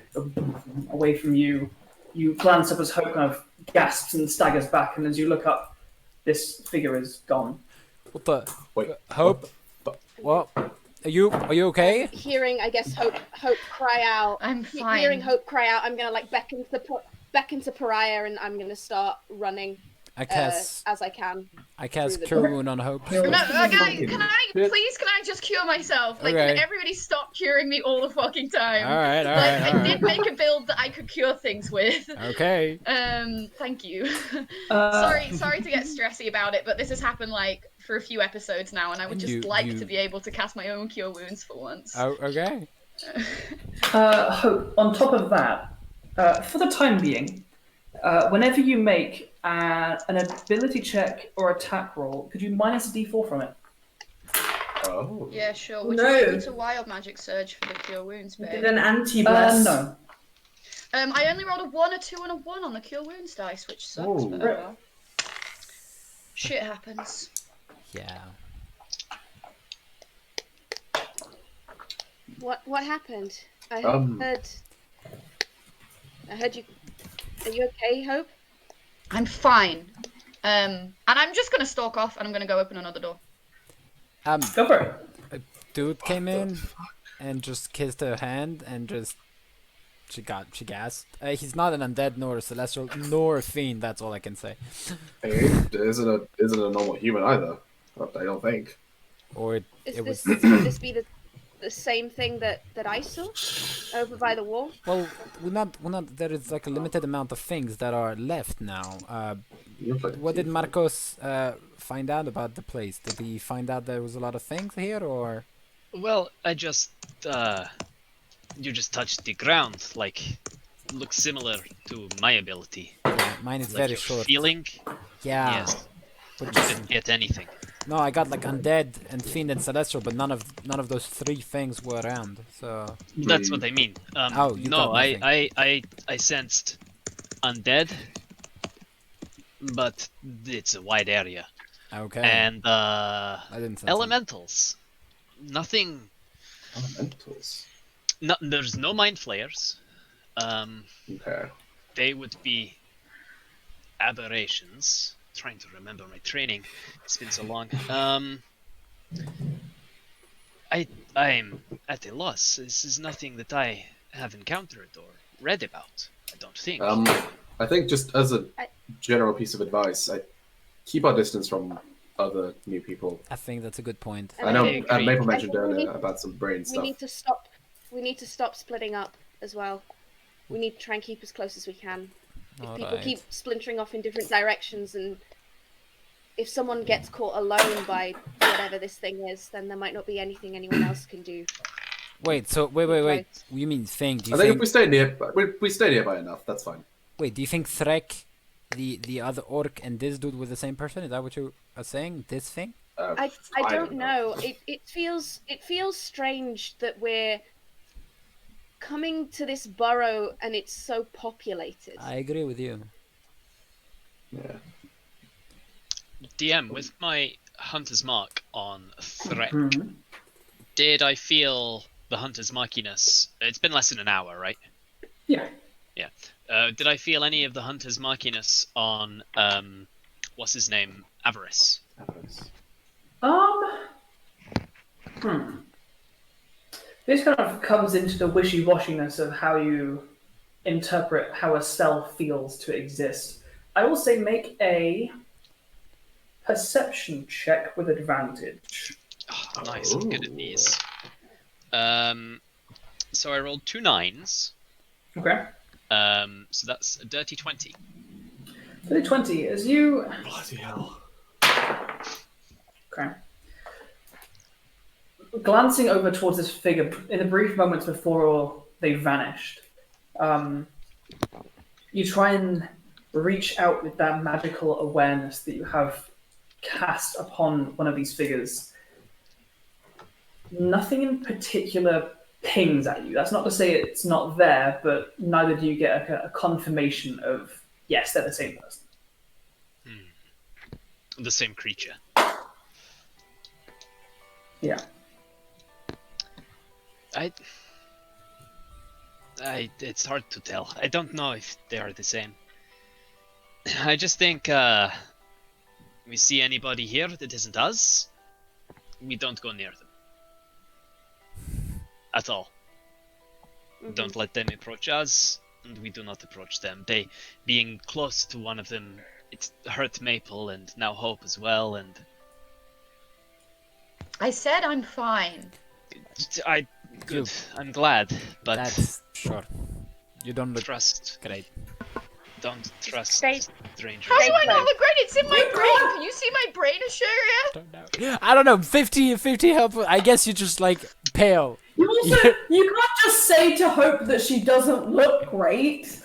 S4: away from you. You glance up as Hope kind of gasps and staggers back, and as you look up, this figure is gone.
S1: What the?
S3: Wait.
S1: Hope? What? Are you okay?
S5: Hearing, I guess, Hope cry out.
S6: I'm fine.
S5: Hearing Hope cry out, I'm gonna like beckon to Pariah, and I'm gonna start running
S1: I cast
S5: as I can.
S1: cast
S5: through the
S1: Cure
S5: door.
S1: Wound on Hope.
S6: No, guys, can I just cure myself? Like,
S1: Okay.
S6: can everybody stop curing me all the fucking time?
S1: Alright,
S6: Like, I did
S1: alright.
S6: make a build that I could cure things with.
S1: Okay.
S6: Thank you.
S4: Uh,
S6: Sorry to get stressy about it, but this has happened like for a few episodes now, and I would just
S1: You-
S6: like
S1: you-
S6: to be able to cast my own cure wounds for once.
S1: Oh, okay.
S4: Hope, on top of that, for the time being, whenever you make an ability check or attack roll, could you minus a d4 from it?
S3: Oh.
S6: Yeah, sure. Would
S7: No.
S6: you like me to wild magic surge for the cure wounds, babe?
S7: Did an anti-bless.
S4: No.
S6: I only rolled a 1, a 2, and a 1 on the cure wounds dice, which sucks.
S3: Ooh.
S6: But, oh well. Shit happens.
S1: Yeah.
S5: What happened? I
S3: Um.
S5: heard you. Are you okay, Hope?
S6: I'm fine. And I'm just gonna stalk off, and I'm gonna go open another door.
S4: Go for it.
S1: A dude came in and just kissed her hand and just she gasped. He's not an undead nor a celestial nor a fiend. That's all I can say.
S3: Hey, isn't a normal human either. I don't think.
S1: Or
S5: Is
S1: it was.
S5: this would this be the same thing that I saw over by the wall?
S1: Well, we're not. There is like a limited amount of things that are left now. What did Markos find out about the place? Did he find out there was a lot of things here, or?
S2: Well, I just you just touched the ground, like looks similar to my ability.
S1: Yeah, mine is
S2: Like
S1: very
S2: your
S1: short.
S2: feeling.
S1: Yeah.
S2: Yes.
S1: But
S2: You
S1: just,
S2: didn't get anything.
S1: no, I got like undead and fiend and celestial, but none of those three things were around. So
S2: That's what I mean.
S1: Oh, you
S2: no,
S1: got nothing.
S2: I sensed undead, but it's a wide area.
S1: okay.
S2: And
S1: I didn't sense
S2: elementals. Nothing.
S3: Elementals.
S2: No, there's no mind flayers.
S3: Okay.
S2: They would be aberrations. Trying to remember my training. It's been so long. I'm at a loss. This is nothing that I have encountered or read about. I don't think.
S3: I think just as a
S5: I-
S3: general piece of advice, I keep our distance from other new people.
S1: I think that's a good point.
S3: I know
S2: I agree.
S3: Maple mentioned
S5: I think we
S3: earlier
S5: need-
S3: about some brain
S5: We
S3: stuff.
S5: need to stop. We need to stop splitting up as well. We need to try and keep as close as we can. If people
S1: Alright.
S5: keep splintering off in different directions, and if someone gets caught alone by whatever this thing is, then there might not be anything anyone else can do.
S1: Wait. So wait.
S5: Right.
S1: You mean thing? Do you
S3: I think
S1: think?
S3: if we stay nearby enough, that's fine.
S1: Wait. Do you think Threk, the other orc, and this dude were the same person? Is that what you are saying? This thing?
S5: I
S3: I
S5: don't know. It feels strange that we're coming to this burrow and it's so populated.
S1: I agree with you.
S3: Yeah.
S2: DM, with my hunter's mark on threat,
S4: Mhm.
S2: did I feel the hunter's markiness? It's been less than an hour, right?
S4: Yeah.
S2: Did I feel any of the hunter's markiness on what's his name, Avarice?
S4: This kind of comes into the wishy-washiness of how you interpret how a cell feels to exist. I will say make a perception check with advantage.
S2: Oh, nice, I'm good at these. So I rolled 2 9s.
S4: Okay.
S2: So that's a dirty 20.
S4: 20, as you...
S3: Bloody hell.
S4: Okay. Glancing over towards this figure, in the brief moments before they vanished, you try and reach out with that magical awareness that you have cast upon one of these figures. Nothing in particular pings at you. That's not to say it's not there, but neither do you get a confirmation of, yes, they're the same person.
S2: The same creature.
S4: Yeah.
S2: It's hard to tell. I don't know if they are the same. I just think we see anybody here that isn't us, we don't go near them. At all.
S5: Mhm.
S2: Don't let them approach us, and we do not approach them. They, being close to one of them, it hurt Maple and now Hope as well, and
S6: I said I'm fine.
S2: good. I'm glad, but
S1: That's sure. You don't look
S2: trust.
S1: great.
S2: Don't trust
S5: Stay-
S2: strangers.
S6: How do I
S5: Right.
S6: not look great? It's in my brain. Can you see my brain, Ashura?
S1: Don't know. I don't know. 50 help. I guess you're just like pale.
S7: You Also, you can't just say to Hope that she doesn't look great.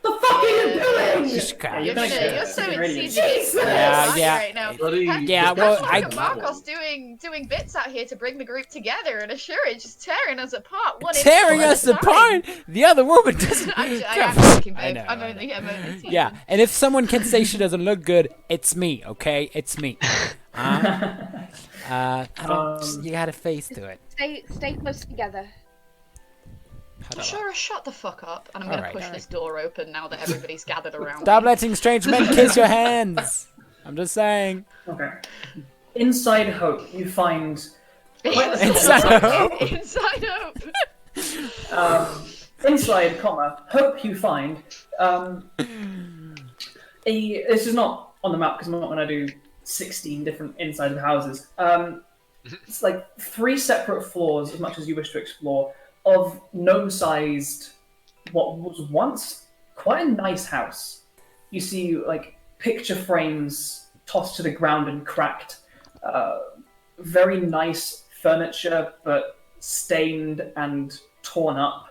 S7: The fuck are you doing?
S6: You're so
S4: really
S6: insidious
S1: Yeah.
S6: right now.
S1: Yeah, well,
S6: Look at Markos doing bits out here to bring the group together, and Ashura is just tearing us apart.
S1: Tearing us apart. The other woman doesn't.
S6: I am joking, babe.
S1: I know,
S6: I'm only teasing.
S1: Yeah, and if someone can say she doesn't look good, it's me. Okay, it's me. I don't. You got a face to it.
S5: Stay close together.
S6: Ashura, shut the fuck up, and I'm gonna push this door open now that everybody's gathered around.
S1: Stop letting strange men kiss your hands. I'm just saying.
S4: Okay. Inside Hope, you find.
S1: Inside Hope.
S6: Inside Hope.
S4: Inside, Hope, you find This is not on the map because I'm not going to do 16 different inside of houses. It's like 3 separate floors, as much as you wish to explore, of gnome-sized, what was once quite a nice house. You see, like, picture frames tossed to the ground and cracked. Very nice furniture, but stained and torn up.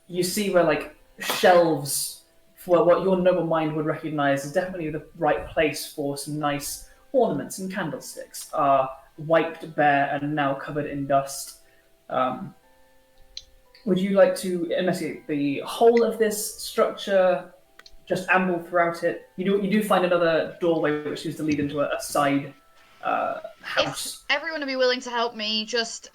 S4: You see where, like, shelves for what your noble mind would recognize as definitely the right place for some nice ornaments and candlesticks are wiped bare and now covered in dust. Would you like to investigate the whole of this structure? Just amble throughout it. You do find another doorway which seems to lead into a side house.
S6: If everyone would be willing to help me, just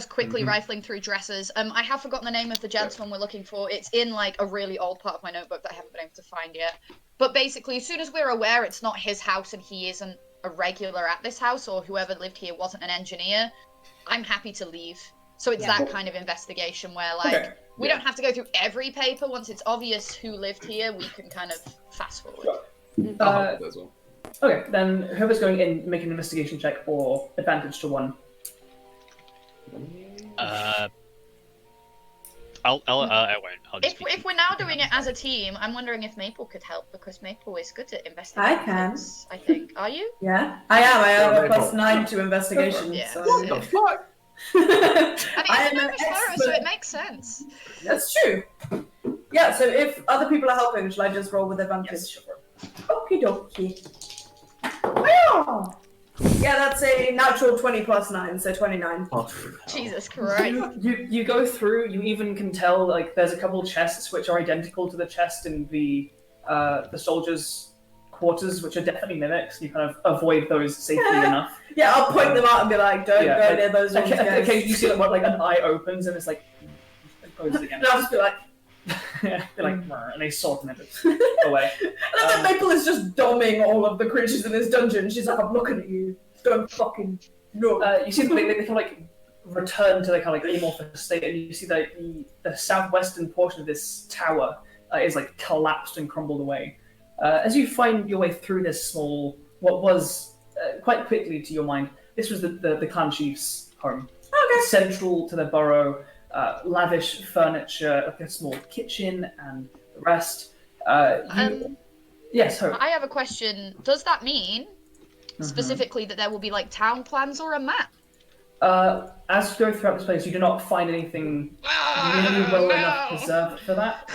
S6: quickly rifling through dressers. I have forgotten the name of the gentleman we're looking for. It's in like a really old part of my notebook that I haven't been able to find yet. But basically, as soon as we're aware it's not his house and he isn't a regular at this house, or whoever lived here wasn't an engineer, I'm happy to leave. So it's that kind of investigation where, like, we don't have to go through every paper. Once it's obvious who lived here, we can kind of fast forward.
S4: Okay, then whoever's going in, make an investigation check or advantage to 1.
S2: I won't. I'll just
S6: If we're now doing it as a team, I'm wondering if Maple could help, because Maple is good at investigating.
S7: I can.
S6: things, I think. Are you?
S7: Yeah, I am. I have a +9 to investigation.
S6: Yeah.
S7: So.
S3: What the fuck?
S6: I mean,
S7: I
S6: it's
S7: am
S6: a
S7: an
S6: gnomish burrow, so
S7: expert.
S6: it makes sense.
S7: That's true. Yeah, so if other people are helping, shall I just roll with advantage?
S4: Yes, sure.
S7: Okie dokie. Yeah, that's a natural 20 plus 9, so 29.
S6: Jesus Christ.
S4: You go through. You even can tell like there's a couple chests which are identical to the chest in the soldiers' quarters, which are definitely mimics. You kind of avoid those safely enough.
S7: Yeah, I'll point them out and be like, don't go near those ones, guys.
S4: Okay, you see like, like an eye opens and it's like it closes again.
S7: And I'll just be like,
S4: They're like, "Mrr," and they sort them away.
S7: and then Maple is just doming all of the creatures in this dungeon. She's like, I'm looking at you. Don't fucking look.
S4: You see they kind of like return to their kind of like amorphous state, and you see that the southwestern portion of this tower is like collapsed and crumbled away. As you find your way through this small, what was quite quickly to your mind, this was the clan chief's home. Okay. Central to the burrow, lavish furniture, like a small kitchen, and the rest. Yes, Hope.
S6: I have a question. Does that mean specifically that there will be like town plans or a map?
S4: As you go throughout this place, you do not find anything really well enough preserved for that.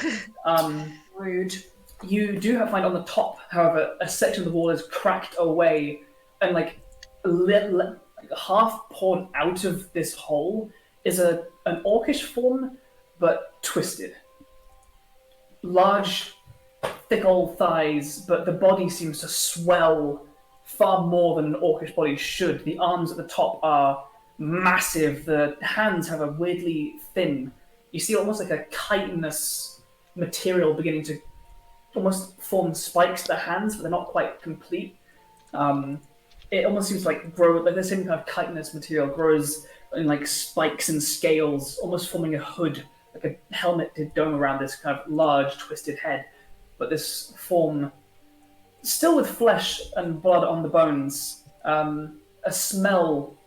S7: Rude.
S4: You do find on the top, however, a section of the wall is cracked away, and like half poured out of this hole is an orcish form, but twisted. Large, thick old thighs, but the body seems to swell far more than an orcish body should. The arms at the top are massive. The hands have a weirdly thin. You see almost like a chitinous material beginning to almost form spikes to the hands, but they're not quite complete. It almost seems to like grow, like the same kind of chitinous material grows in like spikes and scales, almost forming a hood, like a helmeted dome around this kind of large twisted head. But this form, still with flesh and blood on the bones, a smell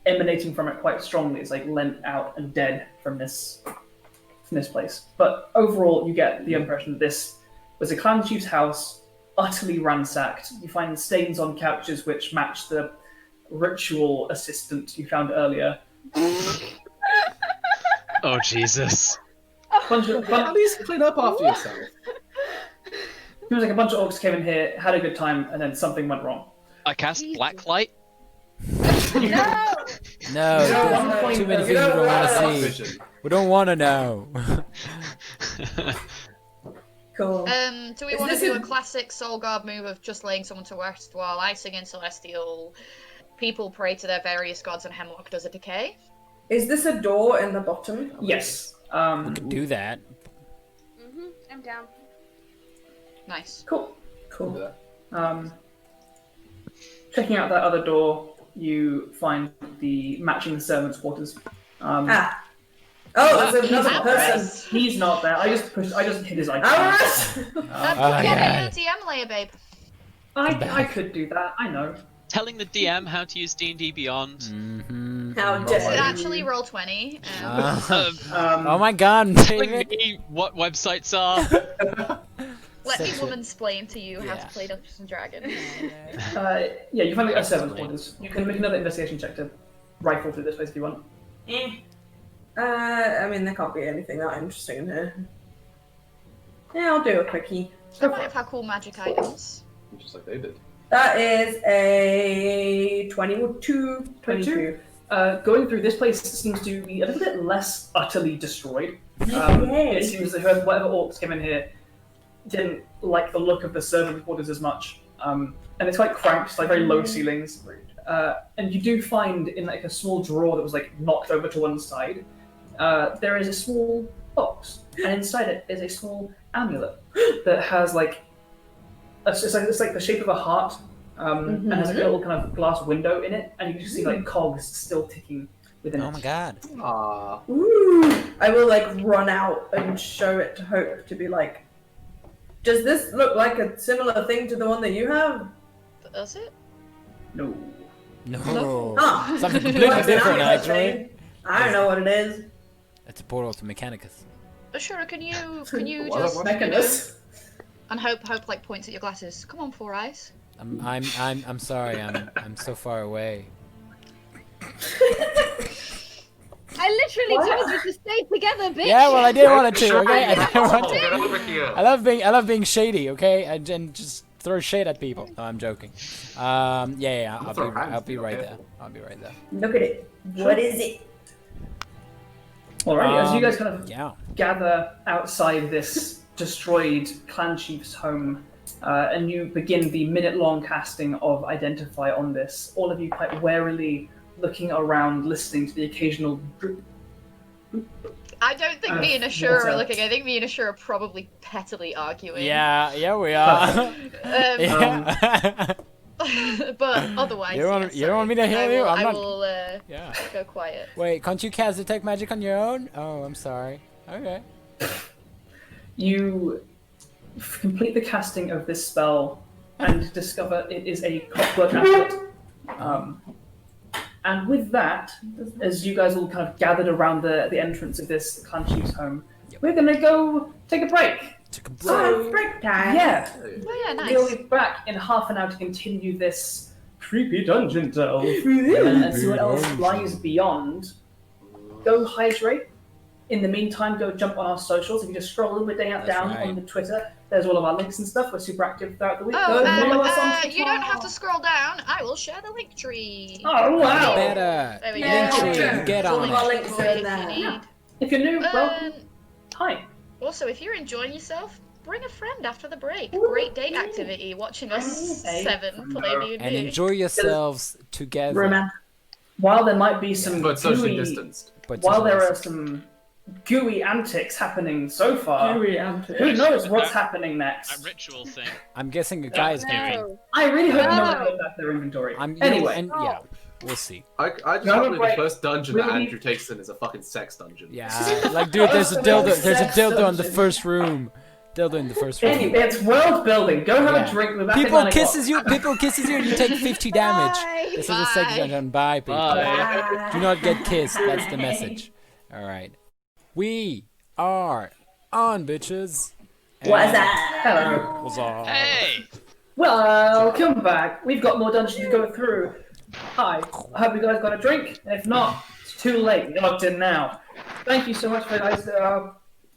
S4: emanating from it quite strongly is like lent out and dead from this place. But overall, you get the impression that this was a clan chief's house, utterly ransacked. You find stains on couches which match the ritual assistant you found earlier.
S2: Oh Jesus!
S3: At least clean up after yourself.
S4: Seems like a bunch of orcs came in here, had a good time, and then something went wrong.
S2: I cast blacklight.
S5: No!
S1: No, too many things we don't want to see.
S3: Vision.
S1: We don't want to know.
S7: Cool.
S6: Do we
S7: Is
S6: want to
S7: this
S6: do
S7: a-
S6: a classic Soulguard move of just laying someone to rest while I sing in Celestial? People pray to their various gods and Hemlock does a decay?
S7: Is this a door in the bottom?
S4: Yes.
S1: Do that.
S5: I'm down.
S6: Nice.
S4: Cool.
S7: Cool.
S4: Checking out that other door, you find the matching servants' quarters.
S7: Ah. Oh, there's another
S6: Alvarez.
S7: person.
S4: He's not there. I just hit his icon.
S7: Alvarez!
S6: Get a DM layer, babe.
S4: I could do that. I know.
S2: Telling the DM how to use D&D Beyond.
S1: Mm-hmm.
S7: How
S6: Is it
S7: dare
S6: actually roll 20?
S1: Oh my god,
S2: Telling
S1: David.
S2: me what websites are.
S6: Let me
S1: Such a-
S6: woman-splain to you how to
S1: Yeah.
S6: play Dungeons and Dragons.
S4: Yeah, you find a servant's quarters. You can make another investigation check to rifle through this place if you want.
S7: I mean, there can't be anything that interesting in here. Yeah, I'll do a quickie.
S6: I might have had cool magic items.
S3: Just like they did.
S7: That is a 22.
S4: 22. Going through this place seems to be a little bit less utterly destroyed.
S7: Yay.
S4: It seems that whatever orcs came in here didn't like the look of the servant quarters as much. And it's quite cramped, like very low ceilings. And you do find in like a small drawer that was like knocked over to one side, there is a small box, and inside it is a small amulet that has like it's like the shape of a heart, and has like a little kind of glass window in it, and you can just see like cogs still ticking within
S1: Oh
S4: it.
S1: my god.
S3: Ah.
S7: Ooh. I will like run out and show it to Hope to be like, does this look like a similar thing to the one that you have?
S6: Does it?
S4: No.
S1: No.
S7: Huh.
S1: Something completely
S7: What's an
S1: different,
S7: amulet
S1: actually.
S7: thing? I don't know what it is.
S1: It's a portal to Mechanicus.
S6: Ashura, can you
S3: What?
S6: just
S4: Mechanus.
S6: and hope like points at your glasses. Come on, Four Eyes.
S1: I'm sorry. I'm so far away.
S5: I literally told you to stay together, bitch!
S1: Yeah, well, I didn't want to. Okay, I didn't want to.
S3: Get over here.
S1: I love being shady. Okay, and just throw shade at people. No, I'm joking. Yeah. I'll be right there. I'll be right there.
S7: Look at it. What is it?
S4: Alright, as you guys kind of
S1: Yeah.
S4: gather outside this destroyed clan chief's home, and you begin the minute-long casting of Identify on this, all of you quite warily looking around, listening to the occasional droop.
S6: I don't think me and Ashura
S4: water.
S6: are looking. I think me and Ashura are probably pettily arguing.
S1: Yeah, we are. Yeah.
S6: But otherwise,
S1: You don't want-
S6: yes,
S1: you don't want me to heal
S6: I
S1: you?
S6: will,
S1: I'm
S6: I
S1: not-
S6: will
S1: Yeah.
S6: go quiet.
S1: Wait, can't you cast detect magic on your own? Oh, I'm sorry. Okay.
S4: You complete the casting of this spell and discover it is a clockwork amulet. And with that, as you guys all kind of gathered around the entrance of this clan chief's home, we're gonna go take a break.
S1: Took a break.
S7: Oh, break time.
S4: Yeah,
S6: Oh yeah, nice.
S4: we'll be back in half an hour to continue this creepy dungeon delve and see what else lies beyond. Go hydrate. In the meantime, go jump on our socials. If you just scroll a little bit down
S1: That's right.
S4: on the Twitter, there's all of our links and stuff. We're super active throughout the week.
S6: Oh,
S4: Go follow us on Twitter.
S6: you don't have to scroll down. I will share the link tree.
S4: Oh wow!
S1: Better.
S6: There we
S7: Yeah,
S6: go.
S1: Linktree, get
S7: All
S1: on
S7: of our
S1: it.
S7: links are in there.
S6: If you need.
S4: If you're new, welcome. Hi.
S6: Also, if you're enjoying yourself, bring a friend after the break. Great date activity. Watching us
S4: Hey.
S6: seven play
S1: And
S6: D&D.
S1: enjoy yourselves together.
S7: Remember.
S4: While there might be some
S3: But socially
S4: gooey,
S3: distanced.
S1: But
S4: while there
S1: together.
S4: are some gooey antics happening so far,
S7: Antics.
S4: who knows what's happening
S2: That
S4: next?
S2: ritual thing.
S1: I'm guessing a guy's going.
S5: No.
S4: I really hope no
S5: No.
S4: one put back their inventory.
S1: Anyway,
S4: Anyway,
S1: yeah, we'll see.
S3: I just
S4: No,
S3: can't believe the
S4: break.
S3: first dungeon that
S4: Really?
S3: Andrew takes in is a fucking sex dungeon.
S1: Yeah, like dude, there's a dildo. There's a
S7: Sex
S1: dildo in the
S7: dungeon.
S1: first room. Dildo in the first room.
S4: anyway, it's world building. Go have
S1: Yeah.
S4: a drink. We're back
S1: People
S4: at 9 o'clock.
S1: kisses you. People kisses you, and you take 50 damage.
S5: Bye.
S1: This is a sex
S6: Bye.
S1: dungeon. Bye, people.
S2: Bye.
S1: Do not get kissed. That's the message. All right, we are on, bitches.
S7: What's that?
S4: Hello.
S1: What's up?
S2: Hey!
S4: Welcome back. We've got more dungeons to go through. Hi. I hope you guys got a drink. And if not, it's too late. You're locked in now. Thank you so much for guys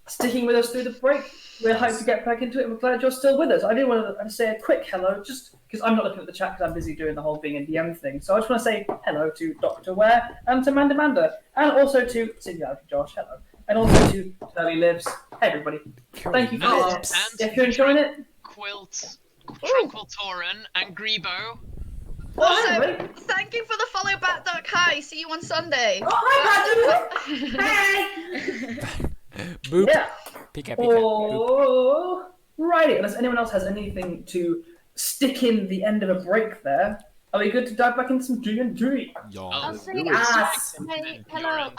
S4: sticking with us through the break. We're hyped to get back into it. We're glad you're still with us. I do want to say a quick hello, just because I'm not looking at the chat because I'm busy doing the whole being a DM thing. So I just want to say hello to Dr. Ware and to Manda, and also to Cynthia, Josh, hello, and also to Turley Lives. Hey everybody, thank you for if you're enjoying it.
S2: Quilt, Tranquil Tauren, and Grebo.
S6: Also, thank you for the follow back, Duck. Hi, see you on Sunday.
S7: Oh, hi, Hey!
S1: Boop.
S4: Yeah.
S1: Pika, pika.
S4: Oh, righty. Unless anyone else has anything to stick in the end of a break there, are we good to dive back into some D&D?
S5: I'll
S1: Yes.
S5: say
S7: Yes.
S5: hey, hello.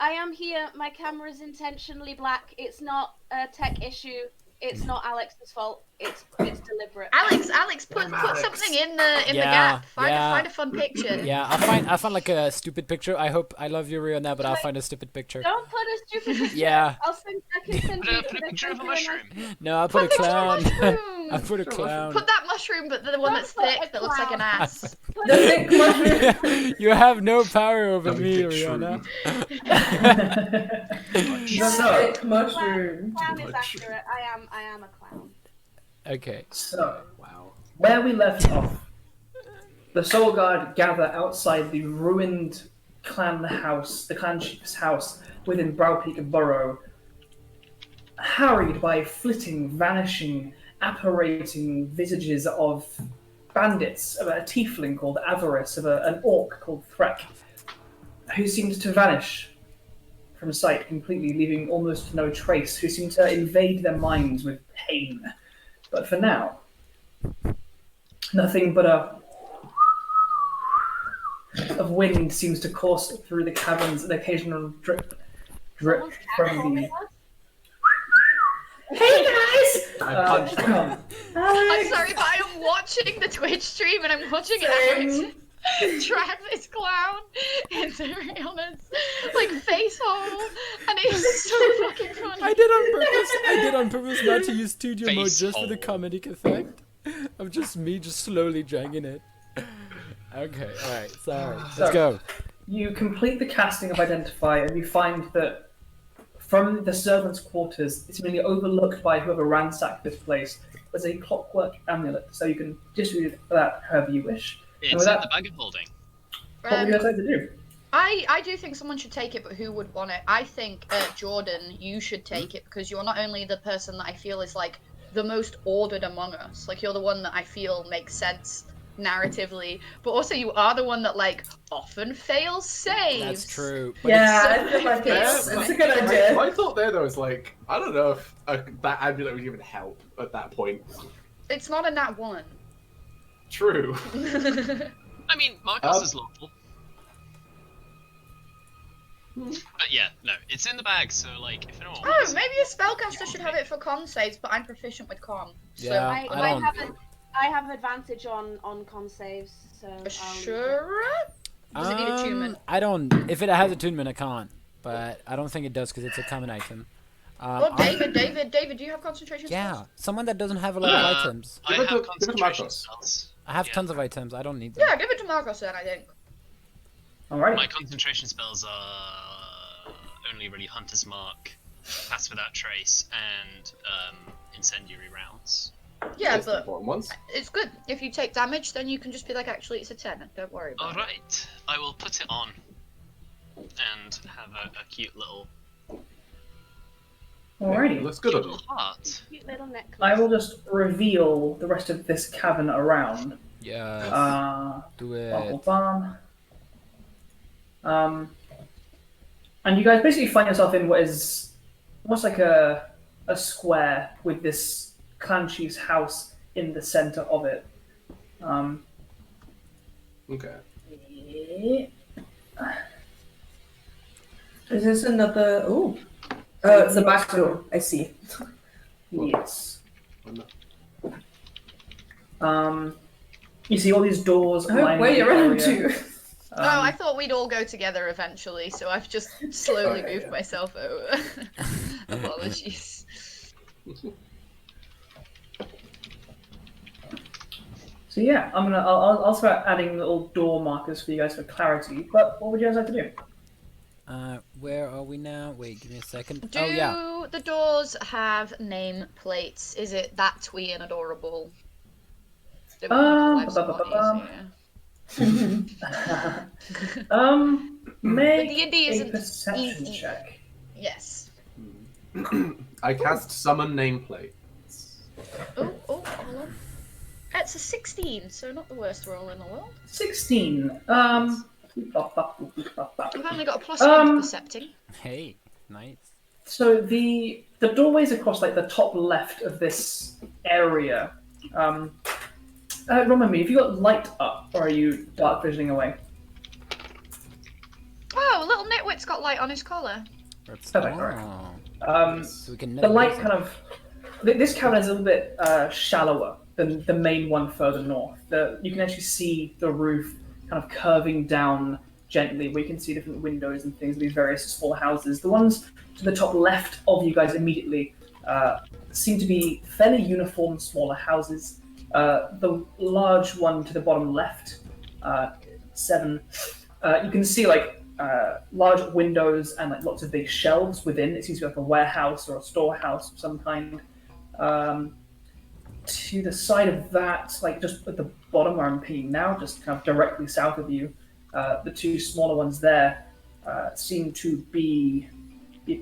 S5: I am here. My camera is intentionally black. It's not a tech issue. It's not Alex's fault. It's deliberate.
S6: Alex, put something in the gap. Find a fun picture.
S1: Yeah, I'll find like a stupid picture. I love you, Riona, but I'll find a stupid picture.
S5: Don't put a stupid picture.
S1: Yeah.
S5: I can send you
S2: Put a picture of a mushroom.
S1: No, I'll put a clown. I'll put a clown.
S6: Put that mushroom, but the one that's
S5: Don't put
S6: thick
S5: a
S6: that looks like an
S5: clown.
S6: ass.
S4: The thick mushroom.
S1: You have no power over
S3: That'd
S1: me,
S3: be big
S1: Riona.
S4: So,
S7: Thick mushroom.
S5: Clown is accurate. I am a clown.
S1: Okay.
S4: so
S3: Wow.
S4: where we left off, the Soulguard gather outside the ruined clan house, the clan chief's house within Browpeak Burrow, harried by flitting, vanishing, apparating visages of bandits, of a tiefling called Avarice, of an orc called Threk, who seemed to vanish from sight completely, leaving almost no trace, who seemed to invade their minds with pain. But for now, nothing but of wind seems to course through the caverns, an occasional drip from the...
S7: Hey guys!
S3: I punched them.
S6: I'm sorry, but I am watching the Twitch stream and I'm watching Alex drag this clown into Riona's face hole, and it's so fucking funny.
S1: I did on purpose not to use studio mode
S2: Face
S1: just for the
S2: hole.
S1: comedic effect of just me slowly dragging it. Okay, alright, sorry. Let's go.
S4: You complete the casting of Identify, and you find that from the servants' quarters, it's merely overlooked by whoever ransacked this place, was a clockwork amulet, so you can distribute that however you wish.
S2: It's
S4: with
S2: in
S4: that-
S2: the bag of holding.
S4: What would you guys like to do?
S6: I do think someone should take it, but who would want it? I think, Jordan, you should take it, because you're not only the person that I feel is, the most ordered among us. You're the one that I feel makes sense narratively, but also you are the one that, often fails saves.
S1: That's true. But
S7: Yeah, I feel like it's a good idea.
S3: My thought there, though, is I don't know if that amulet would even help at that point.
S6: It's not a nat 1.
S3: True.
S2: I mean, Markos is lawful. But yeah, no, it's in the bag, so if anyone
S6: Oh,
S2: wants
S6: maybe a spellcaster should have it for con saves, but I'm proficient with con. So
S1: Yeah.
S5: I have advantage on con saves, so
S6: Ashura? Does it need attunement?
S1: I don't. If it has attunement, I can't. But I don't think it does because it's a common item.
S6: Oh, David, do you have concentration
S1: Yeah,
S6: spells?
S1: someone that doesn't have a lot of items.
S2: I
S3: Give it
S2: have
S3: to- give it to
S2: concentration
S3: Markos.
S2: spells.
S1: I have
S2: Yeah.
S1: tons of items. I don't need them.
S6: Yeah, give it to Markos then, I think.
S4: Alright.
S2: My concentration spells are only really Hunter's Mark, Pass Without Trace, and Incendiary Rounds.
S6: Yeah,
S3: It's the
S6: but
S3: important ones.
S6: it's good. If you take damage, then you can just be actually, it's a 10. Don't worry about it.
S2: Alright, I will put it on and have a cute little
S4: Alrighty.
S3: Looks good on you.
S2: little heart.
S5: cute little necklace.
S4: I will just reveal the rest of this cavern around.
S1: Yeah. Do
S4: Bum,
S1: it.
S4: bum, bum. And you guys basically find yourself in what is almost like a square with this clan chief's house in the center of it.
S3: Okay.
S7: Is this another? Ooh. It's the back door. I see.
S4: Yes.
S3: Oh,
S4: You see all these doors.
S7: Oh,
S4: lining
S7: where
S4: the
S7: you're around
S4: area.
S7: to?
S6: Oh, I thought we'd all go together eventually, so I've just slowly
S3: Okay,
S6: moved
S3: yeah.
S6: myself over. Apologies.
S4: So yeah, I'll start adding little door markers for you guys for clarity. But what would you guys like to do?
S1: Where are we now? Wait, give me a second.
S6: Do
S1: Oh yeah.
S6: the doors have name plates? Is it that twee and adorable? That would make our lives a lot easier.
S4: Make
S6: The D&D
S4: a
S6: isn't
S4: perception
S6: easy.
S4: check.
S6: Yes.
S3: I cast summon nameplate.
S6: Oh, hold on. That's a 16, so not the worst roll in the world.
S4: 16.
S6: I've only got a plus 1 to percepting.
S1: Hey, nice.
S4: So the doorways across like the top left of this area. Remind me, have you got light up or are you dark visioning away?
S6: Oh, little nitwit's got light on his collar.
S1: That's
S4: Perfect,
S1: so we can
S4: The
S1: never
S4: light
S1: use it.
S4: kind of this cavern is a little bit shallower than the main one further north. You can actually see the roof kind of curving down gently, where you can see different windows and things of these various smaller houses. The ones to the top left of you guys immediately seem to be fairly uniform smaller houses. The large one to the bottom left, 7, you can see like large windows and like lots of big shelves within. It seems to be like a warehouse or a storehouse of some kind. To the side of that, like just at the bottom where I'm peeing now, just kind of directly south of you, the two smaller ones there seem to be. They're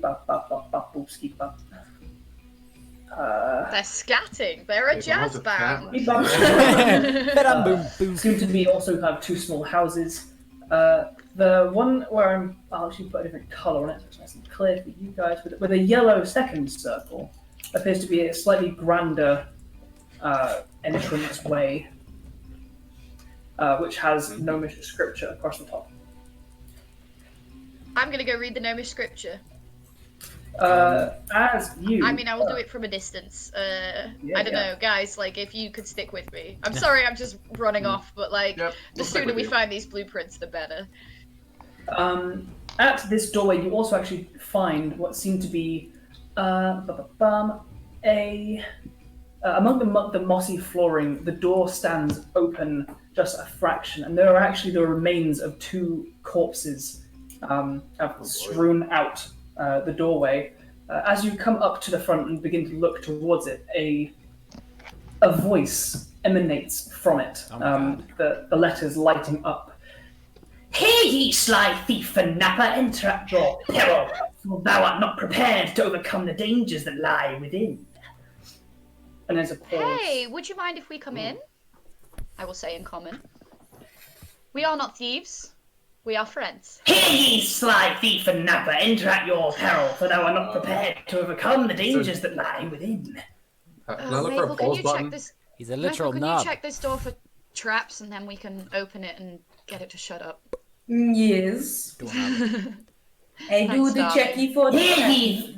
S6: scatting. They're a jazz band.
S4: Seem to be also kind of two small houses. The one where I'll actually put a different colour on it, so it's nice and clear for you guys, with a yellow second circle, appears to be a slightly grander entrance way, which has gnomish scripture across the top.
S6: I'm gonna go read the gnomish scripture.
S4: As you...
S6: I mean, I will do it from a distance. I don't
S4: yeah.
S6: know, guys, like, if you could stick with me. I'm sorry I'm just running off, but, like, the sooner we find these blueprints, the better.
S4: At this doorway, you also actually find what seemed to be among the mossy flooring, the door stands open just a fraction, and there are actually the remains of 2 corpses strewn out the doorway. As you come up to the front and begin to look towards it, a voice emanates from it. The letters lighting up. Hear ye, sly thief and napper, enter at your peril, for thou art not prepared to overcome the dangers that lie within. And there's a pause.
S6: Hey, would you mind if we come in? I will say in common. We are not thieves. We are friends.
S4: Hear ye, sly thief and napper, enter at your peril, for thou art not prepared to overcome the dangers that lie within.
S3: Can I look for a pause button?
S1: He's a literal
S6: Michael,
S1: knob.
S6: can you check this door for traps, and then we can open it and get it to shut up?
S7: Yes. I do the checky for the checky.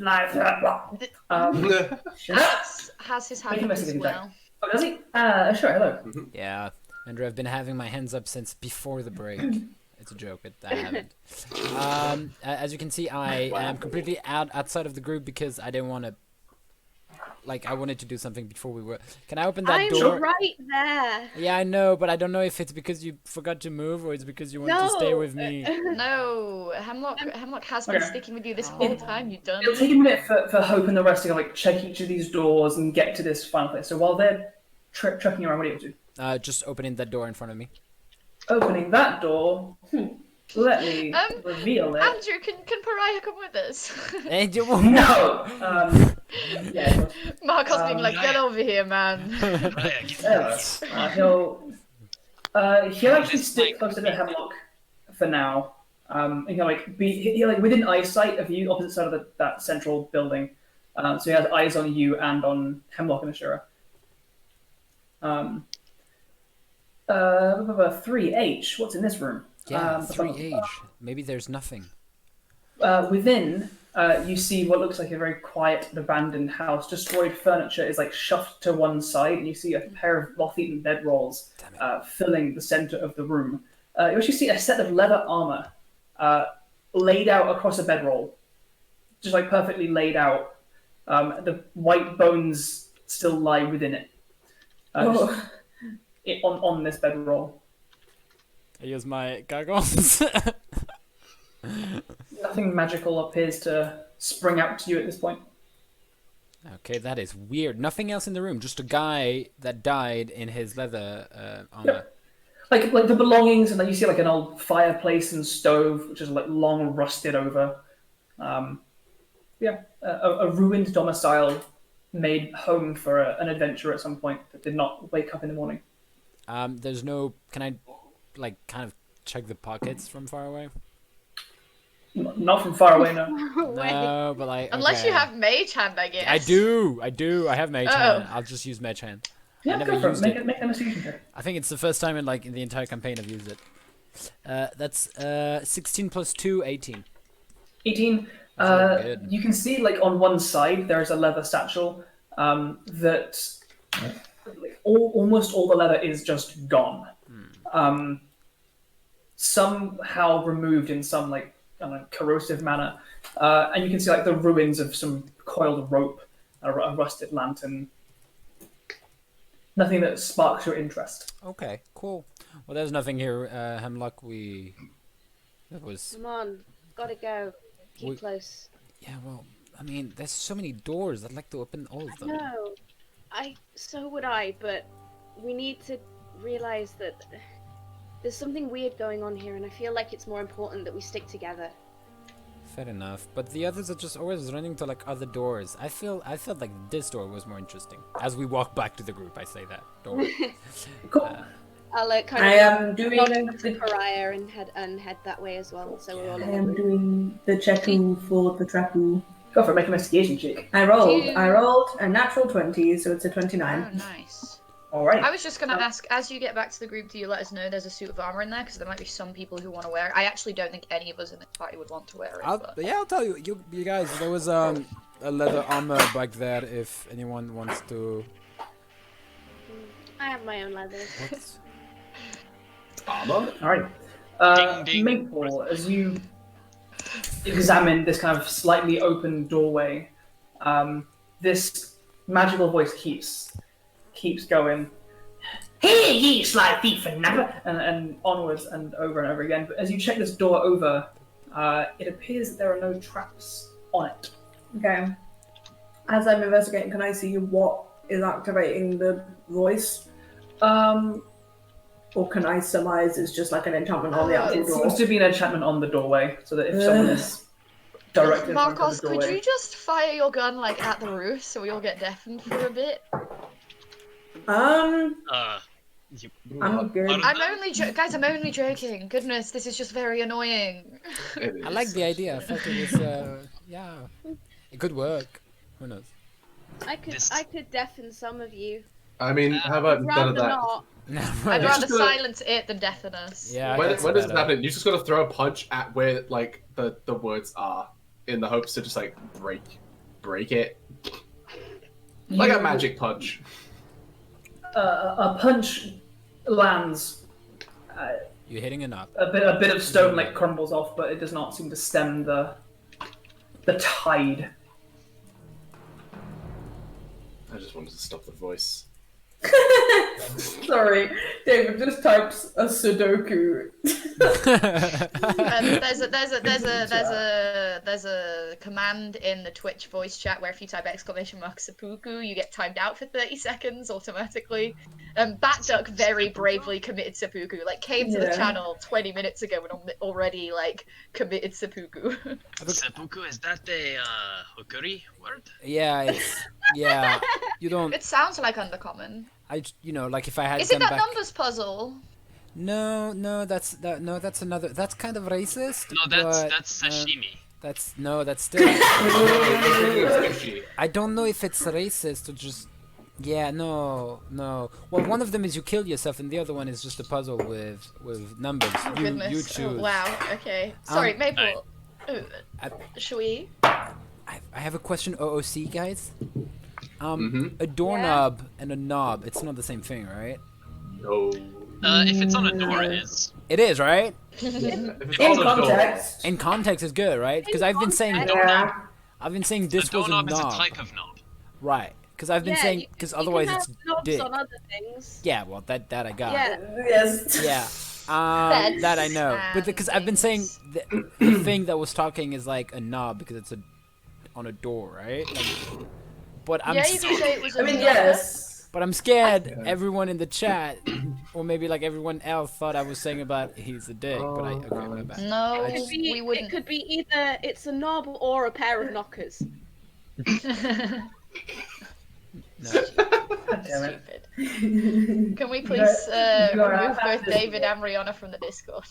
S6: Alex has his hand up as well.
S4: Oh, does he? Sure, hello.
S1: Yeah, Andrew, I've been having my hands up since before the break. It's a joke, but I haven't. As you can see, I am completely outside of the group because I didn't want to. Like, I wanted to do something before we were. Can I open that door?
S5: I'm right there.
S1: Yeah, I know, but I don't know if it's because you forgot to move or it's because you want to stay with me.
S6: No, Hemlock has been sticking with you this whole time. You done.
S4: It'll take a minute for Hope and the rest to like check each of these doors and get to this final place. So while they're trekking around, what are you able to?
S1: Just opening that door in front of me.
S4: Opening that door. Let me reveal it.
S6: Andrew, can Pariah come with us?
S4: No. Yeah.
S6: Markos being like, get over here, man.
S4: He'll actually stick closer to Hemlock for now. And he'll like be within eyesight of you, opposite side of that central building. So he has eyes on you and on Hemlock and Ashura. 3H. What's in this room?
S1: Yeah, 3H. Maybe there's nothing.
S4: Within, you see what looks like a very quiet and abandoned house. Destroyed furniture is like shoved to one side, and you see a pair of moth-eaten bedrolls filling the center of the room. You actually see a set of leather armor laid out across a bedroll, just like perfectly laid out. The white bones still lie within it. on this bedroll.
S1: I use my goggles.
S4: Nothing magical appears to spring out to you at this point.
S1: Okay, that is weird. Nothing else in the room. Just a guy that died in his leather armor.
S4: Like the belongings, and then you see like an old fireplace and stove, which is like long rusted over. A ruined domicile made home for an adventurer at some point that did not wake up in the morning.
S1: There's no. Can I, like, kind of check the pockets from far away?
S4: Not from far away, no.
S1: No, but like.
S6: Unless
S1: okay.
S6: you have mage hand, I guess.
S1: I do. I have mage hand. I'll just use mage hand.
S4: Yeah,
S1: I never
S4: go for
S1: used
S4: it.
S1: it.
S4: Make an investigation check.
S1: I think it's the first time in the entire campaign I've used it. That's 16 plus 2, 18.
S4: 18.
S1: That's really good.
S4: You can see, like, on one side there is a leather satchel that almost all the leather is just gone. Somehow removed in some, like, I don't know, corrosive manner. And you can see, like, the ruins of some coiled rope, a rusted lantern. Nothing that sparks your interest.
S1: Okay, cool. Well, there's nothing here, Hemlock. That was.
S5: Come on, gotta go. Keep close.
S1: Yeah, well, I mean, there's so many doors. I'd like to open all of them.
S5: No, so would I, but we need to realize that there's something weird going on here, and I feel like it's more important that we stick together.
S1: Fair enough, but the others are just always running to like other doors. I felt like this door was more interesting. As we walk back to the group, I say that door.
S4: Cool.
S5: I'll
S7: I am doing
S5: the Pariah and head that way as well. So we're all.
S7: I am doing the checking for the trapu.
S4: Go for it. Make an investigation check.
S7: I rolled a natural 20, so it's a 29.
S6: Oh, nice.
S4: All right.
S6: I was just going to ask, as you get back to the group, do you let us know there's a suit of armor in there? Because there might be some people who want to wear it. I actually don't think any of us in this party would want to wear it.
S1: I'll tell you, you guys, there was a leather armor back there if anyone wants to.
S5: I have my own leather.
S1: What?
S3: Armor?
S4: All right.
S2: Ding, ding.
S4: Maple, as you examine this kind of slightly open doorway, this magical voice keeps going. Here, ye sly thief and napper, and onwards and over again. But as you check this door over, it appears that there are no traps on it.
S7: Okay. As I'm investigating, can I see what is activating the voice? Or can I surmise it's just like an enchantment on the actual
S4: It
S7: door?
S4: seems to be an enchantment on the doorway, so that if someone is directly in front of
S6: Markos,
S4: the
S6: could
S4: doorway...
S6: you just fire your gun like at the roof so we all get deafened for a bit?
S7: I'm good.
S6: I'm only guys. I'm only joking. Goodness, this is just very annoying.
S1: I like the idea. I thought it was, yeah, it could work. Who knows?
S5: I could deafen some of you.
S3: I mean, how about instead
S5: Rather
S3: of that?
S5: not.
S6: I'd
S3: Yeah.
S6: rather
S3: Just gonna-
S6: silence it than deafen us.
S1: Yeah.
S3: When
S1: that's
S3: does it
S1: better.
S3: happen? You just gotta throw a punch at where like the words are, in the hopes to just like break it, like a magic punch.
S4: A punch lands.
S1: You're hitting a knob.
S4: A bit of stone like crumbles off, but it does not seem to stem the tide.
S3: I just wanted to stop the voice.
S7: Sorry, David just types a Sudoku.
S6: There's a command in the Twitch voice chat where if you type / seppuku, you get timed out for 30 seconds automatically. Batduck very bravely committed seppuku, like came to the channel 20 minutes ago and already like committed seppuku.
S2: Seppuku, is that a hookery word?
S1: Yeah, you don't.
S6: It sounds like undercommon.
S1: Like if I had
S6: Is it
S1: gone
S6: that
S1: back.
S6: numbers puzzle?
S1: No, that's another. That's kind of racist.
S2: No, that's sashimi.
S1: That's still.
S3: Sushi.
S1: I don't know if it's racist or just. Yeah, no. Well, one of them is you kill yourself, and the other one is just a puzzle with numbers.
S6: Oh,
S1: You
S6: goodness.
S1: choose.
S6: Oh, wow. Okay. Sorry, Maple. Should we?
S1: I have a question, OOC guys. A doorknob and a knob, it's not the same thing, right?
S3: No.
S2: If it's on a door, it is.
S1: It is, right?
S3: If it's
S7: In
S3: on the door-
S7: context.
S1: In context is good, right? Because I've been saying
S7: Yeah.
S1: I've been saying this
S2: a
S1: was a
S2: doorknob is a
S1: knob.
S2: type of knob.
S1: Right. because I've been
S5: Yeah,
S1: saying
S5: you
S1: because
S5: can
S1: otherwise
S5: have
S1: it's
S5: knobs
S1: dick.
S5: on other things.
S1: Yeah, well that I got.
S5: Yeah.
S7: Yes.
S1: Yeah.
S6: Beds
S1: That I know, but
S6: and
S1: because I've been saying
S6: things.
S1: the thing that was talking is like a knob because it's on a door, right? Like, but I'm
S6: Yeah, you can say it was.
S7: I mean,
S6: a
S7: yes.
S1: but I'm scared
S3: Yeah.
S1: everyone in the chat, or maybe like everyone else thought I was saying about he's a dick. But
S3: Oh,
S1: okay, my bad.
S6: No,
S1: I
S5: It
S1: just-
S5: could be,
S6: we wouldn't.
S5: it could be either it's a knob or a pair of knockers.
S1: No.
S4: God damn it.
S6: Stupid. Can we please
S4: you are
S6: remove
S4: out
S6: both
S4: this
S6: David
S4: door.
S6: and Riona from the Discord?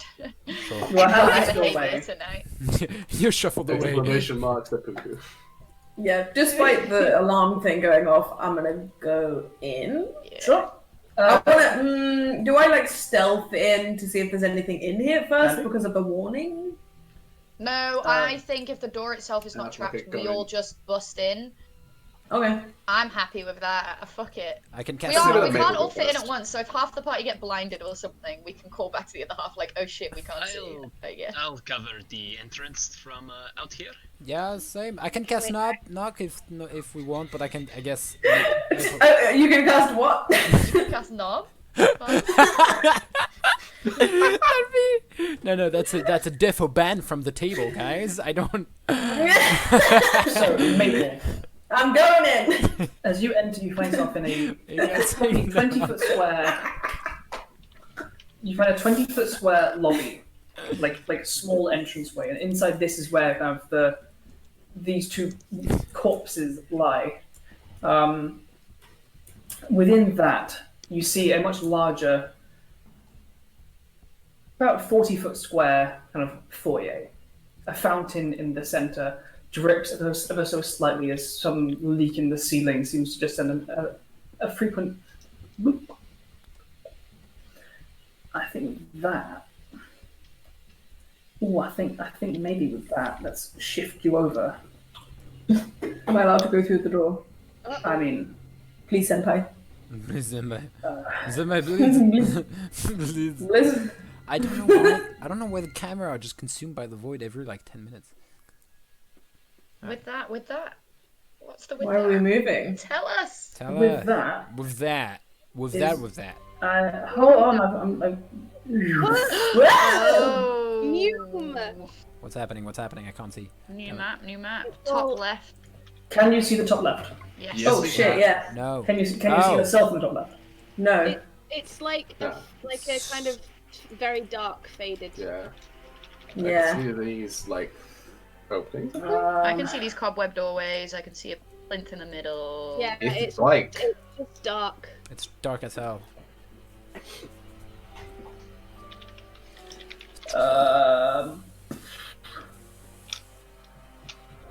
S1: Sure.
S4: You are out
S6: I
S4: this
S6: hate
S4: doorway.
S6: this tonight.
S1: You're shuffled away.
S3: Exclamation marks the poo-poo.
S7: Yeah, despite the alarm thing going off, I'm gonna go in.
S6: Yeah.
S4: Sure.
S7: I wanna. Do I like stealth in to see if there's anything in here first
S4: Maybe.
S7: because of the warning?
S6: No, I think if the door itself is not
S3: That's like
S6: trapped,
S3: it
S6: we
S3: going.
S6: all just bust in.
S7: Okay.
S6: I'm happy with that. Fuck it.
S1: I can
S6: We,
S1: cast.
S3: Consider
S6: we
S3: the
S6: can't
S3: maple
S6: all fit in
S3: first.
S6: at once, so if half the party get blinded or something, we can call back to the other half like, oh shit, we can't see you. Yeah.
S2: I'll cover the entrance from out here.
S1: Yeah, same. I can cast knock if we want, but I can. I guess.
S7: You can cast what?
S6: You can cast knob.
S1: No, that's a defo ban from the table, guys. I don't.
S4: So, Maple,
S7: I'm going in.
S4: as you enter, you find yourself in a
S1: It's-
S4: 20-foot square. You find a 20-foot square lobby, like a small entranceway, and inside this is where kind of these two corpses lie. Within that, you see a much larger, about 40-foot square kind of foyer. A fountain in the center drips ever so slightly as some leak in the ceiling seems to just send a frequent whoop. I think that. Oh, I think maybe with that, let's shift you over.
S7: Am I allowed to go through the door?
S4: I mean,
S7: Please, senpai.
S1: Zimba, please.
S7: Listen.
S1: I don't know why the camera are just consumed by the void every like 10 minutes.
S6: With that. What's the with
S7: Why are we
S6: that?
S7: moving?
S6: Tell us.
S1: Tell
S4: with
S1: us.
S4: that,
S1: With that.
S4: hold on.
S6: Oh.
S5: Mume.
S1: What's happening? I can't see.
S6: New map.
S5: Oh.
S6: Top left.
S4: Can you see the top left?
S6: Yes.
S3: Yes.
S7: Oh shit! Yeah.
S1: No.
S4: Can you see
S1: Oh.
S4: yourself in the top left?
S7: No.
S5: It's like
S3: Yeah.
S5: a kind of very dark faded.
S3: Yeah. I
S7: Yeah.
S3: can see these, like, openings.
S6: I can see these cobweb doorways. I can see a plinth in the middle.
S5: Yeah,
S3: It's
S5: it's
S3: like...
S5: just dark.
S1: It's dark as hell.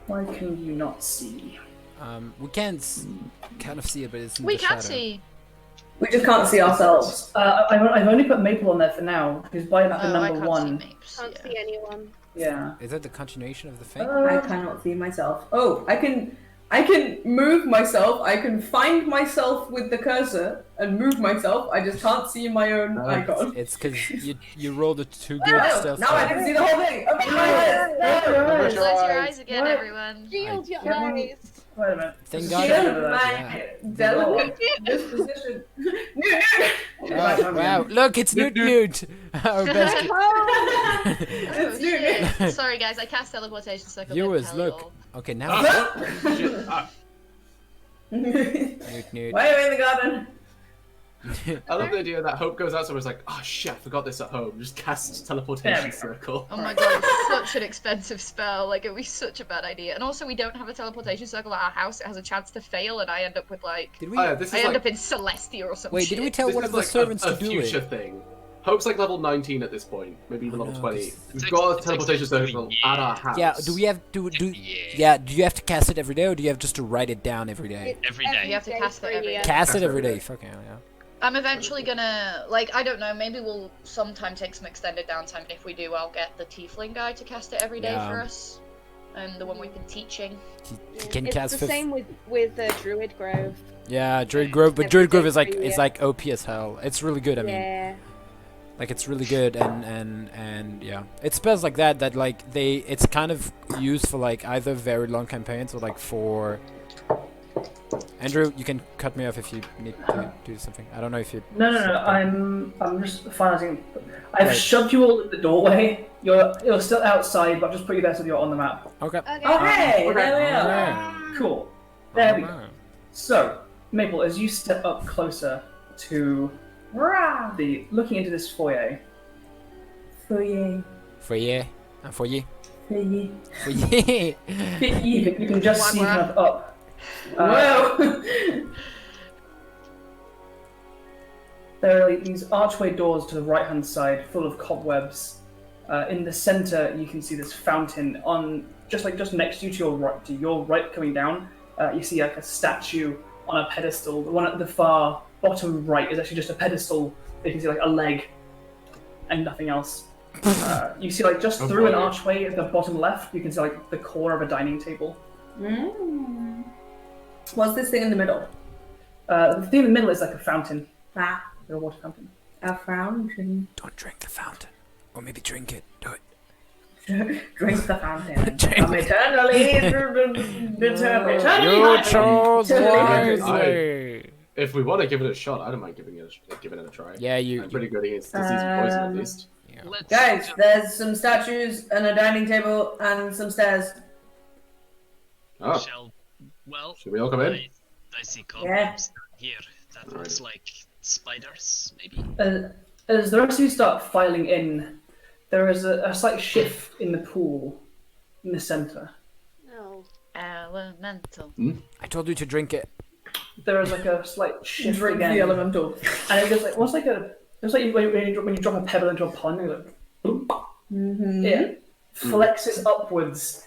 S4: Why can you not see?
S1: We can't kind of see it, but it's in
S6: We
S1: the
S6: can
S1: shadow.
S6: see.
S7: We just can't see ourselves.
S4: I've only put Maple on there for now because by that the
S6: Oh, I
S4: number
S6: can't
S4: one.
S6: see mapes.
S5: Can't
S6: Yeah.
S5: see anyone.
S4: Yeah.
S1: Is that the continuation of the thing?
S7: I cannot see myself. Oh, I can move myself. I can find myself with the cursor and move myself. I just can't see my own icon.
S1: It's because you rolled a too good
S7: Oh,
S1: stealth
S7: now I
S1: check.
S7: can see the whole thing. Open my eyes.
S6: Close your eyes again,
S4: What?
S6: everyone.
S5: Shield your
S4: Yeah.
S5: eyes.
S4: Wait a minute.
S1: Thank
S7: Shield
S1: God.
S7: my delicate disposition.
S1: Oh, wow, look, it's Nute. Our best.
S6: Oh,
S7: It's
S6: shit. Sorry, guys. I cast teleportation circle.
S1: Viewers,
S6: didn't tell you
S1: look.
S6: all.
S1: Okay, now.
S3: Shit.
S1: Nute.
S7: Why are we in the garden?
S3: I love the idea that Hope goes out somewhere and is like, oh shit, I forgot this at home. Just cast teleportation circle.
S6: Oh my god, it's such an expensive spell. Like, it would be such a bad idea. And also, we don't have a teleportation circle at our house. It has a chance to fail, and I end up with, like...
S1: Did we?
S3: Oh, yeah, this
S6: I
S3: is
S6: end
S3: like,
S6: up in Celestia or something.
S1: Wait, did we tell
S3: this
S1: one
S3: is
S1: of the
S3: like
S1: servants
S3: a
S1: to do
S3: future
S1: it?
S3: thing. Hope's like level 19 at this point, maybe even level
S1: no,
S3: 20.
S1: this-
S3: We've
S2: It
S3: got a
S2: takes
S3: teleportation
S2: us 3
S3: circle at our house.
S1: Yeah. Do we have do?
S2: Yeah.
S1: Yeah. Do you have to cast it every day, or do you have just to write it down every day?
S2: Every day.
S6: You have to cast it every day.
S1: Cast it every day. Fucking hell, yeah.
S6: I'm eventually gonna, like, I don't know, maybe we'll sometime take some extended downtime, and if we do, I'll get the tiefling guy to cast it every day
S1: Yeah.
S6: for us. The one we've been teaching.
S1: He can
S5: It's
S1: cast
S5: the
S1: fifth.
S5: same with Druid Grove.
S1: Yeah, Druid Grove, but
S5: Every
S1: Druid Grove
S5: day
S1: is like
S5: for you.
S1: it's like OP as hell. It's really good. I mean,
S5: Yeah.
S1: like it's really good, and yeah, it spells like that like it's kind of used for like either very long campaigns or like for Andrew, you can cut me off if you need to do something. I don't know if you.
S4: No. I'm just finalizing. I've
S1: Right.
S4: shoved you all in the doorway. You're still outside, but I've just put you there so you're on the map.
S1: Okay.
S5: Okay.
S7: Oh, hey,
S4: Okay.
S7: there we are.
S1: Alright.
S4: Cool. There we go.
S1: Alright.
S4: So, Maple, as you step up closer to the looking into this foyer,
S7: Foyer.
S1: For you. And for you.
S7: Foyer.
S1: For you.
S4: you can just see kind of up.
S7: Whoa!
S4: There are these archway doors to the right-hand side, full of cobwebs. In the center, you can see this fountain. On just next to you, to your right, coming down, you see like a statue on a pedestal. The one at the far bottom right is actually just a pedestal. You can see like a leg and nothing else. You see like just through an archway at the bottom left, you can see like the core of a dining table.
S7: What's this thing in the middle?
S4: The thing in the middle is like a fountain,
S7: Ah,
S4: a water fountain.
S7: a fountain.
S1: Don't drink the fountain. Or maybe drink it. Do it.
S7: Drink the fountain.
S1: Drink
S7: I'm eternally determined.
S1: You chose
S7: Eternally
S1: wisely.
S3: If we want to give it a shot, I don't mind giving it a try.
S1: Yeah, you.
S3: I'm pretty good against disease and poison at least.
S2: Let's
S7: Guys, there's some statues and a dining table and some stairs.
S3: Oh,
S2: Well,
S3: should we all come in?
S2: I see cobwebs down here. That
S3: Alright.
S2: looks like spiders, maybe.
S4: As the rest of you start filing in, there is a slight shift in the pool in the center.
S5: No.
S6: Elemental.
S1: I told you to drink it.
S4: There is like a slight shift
S7: Drink
S4: again,
S7: the elemental.
S4: and it goes like almost like a. It's like when you drop a pebble into a pond, and like, boom. It flexes upwards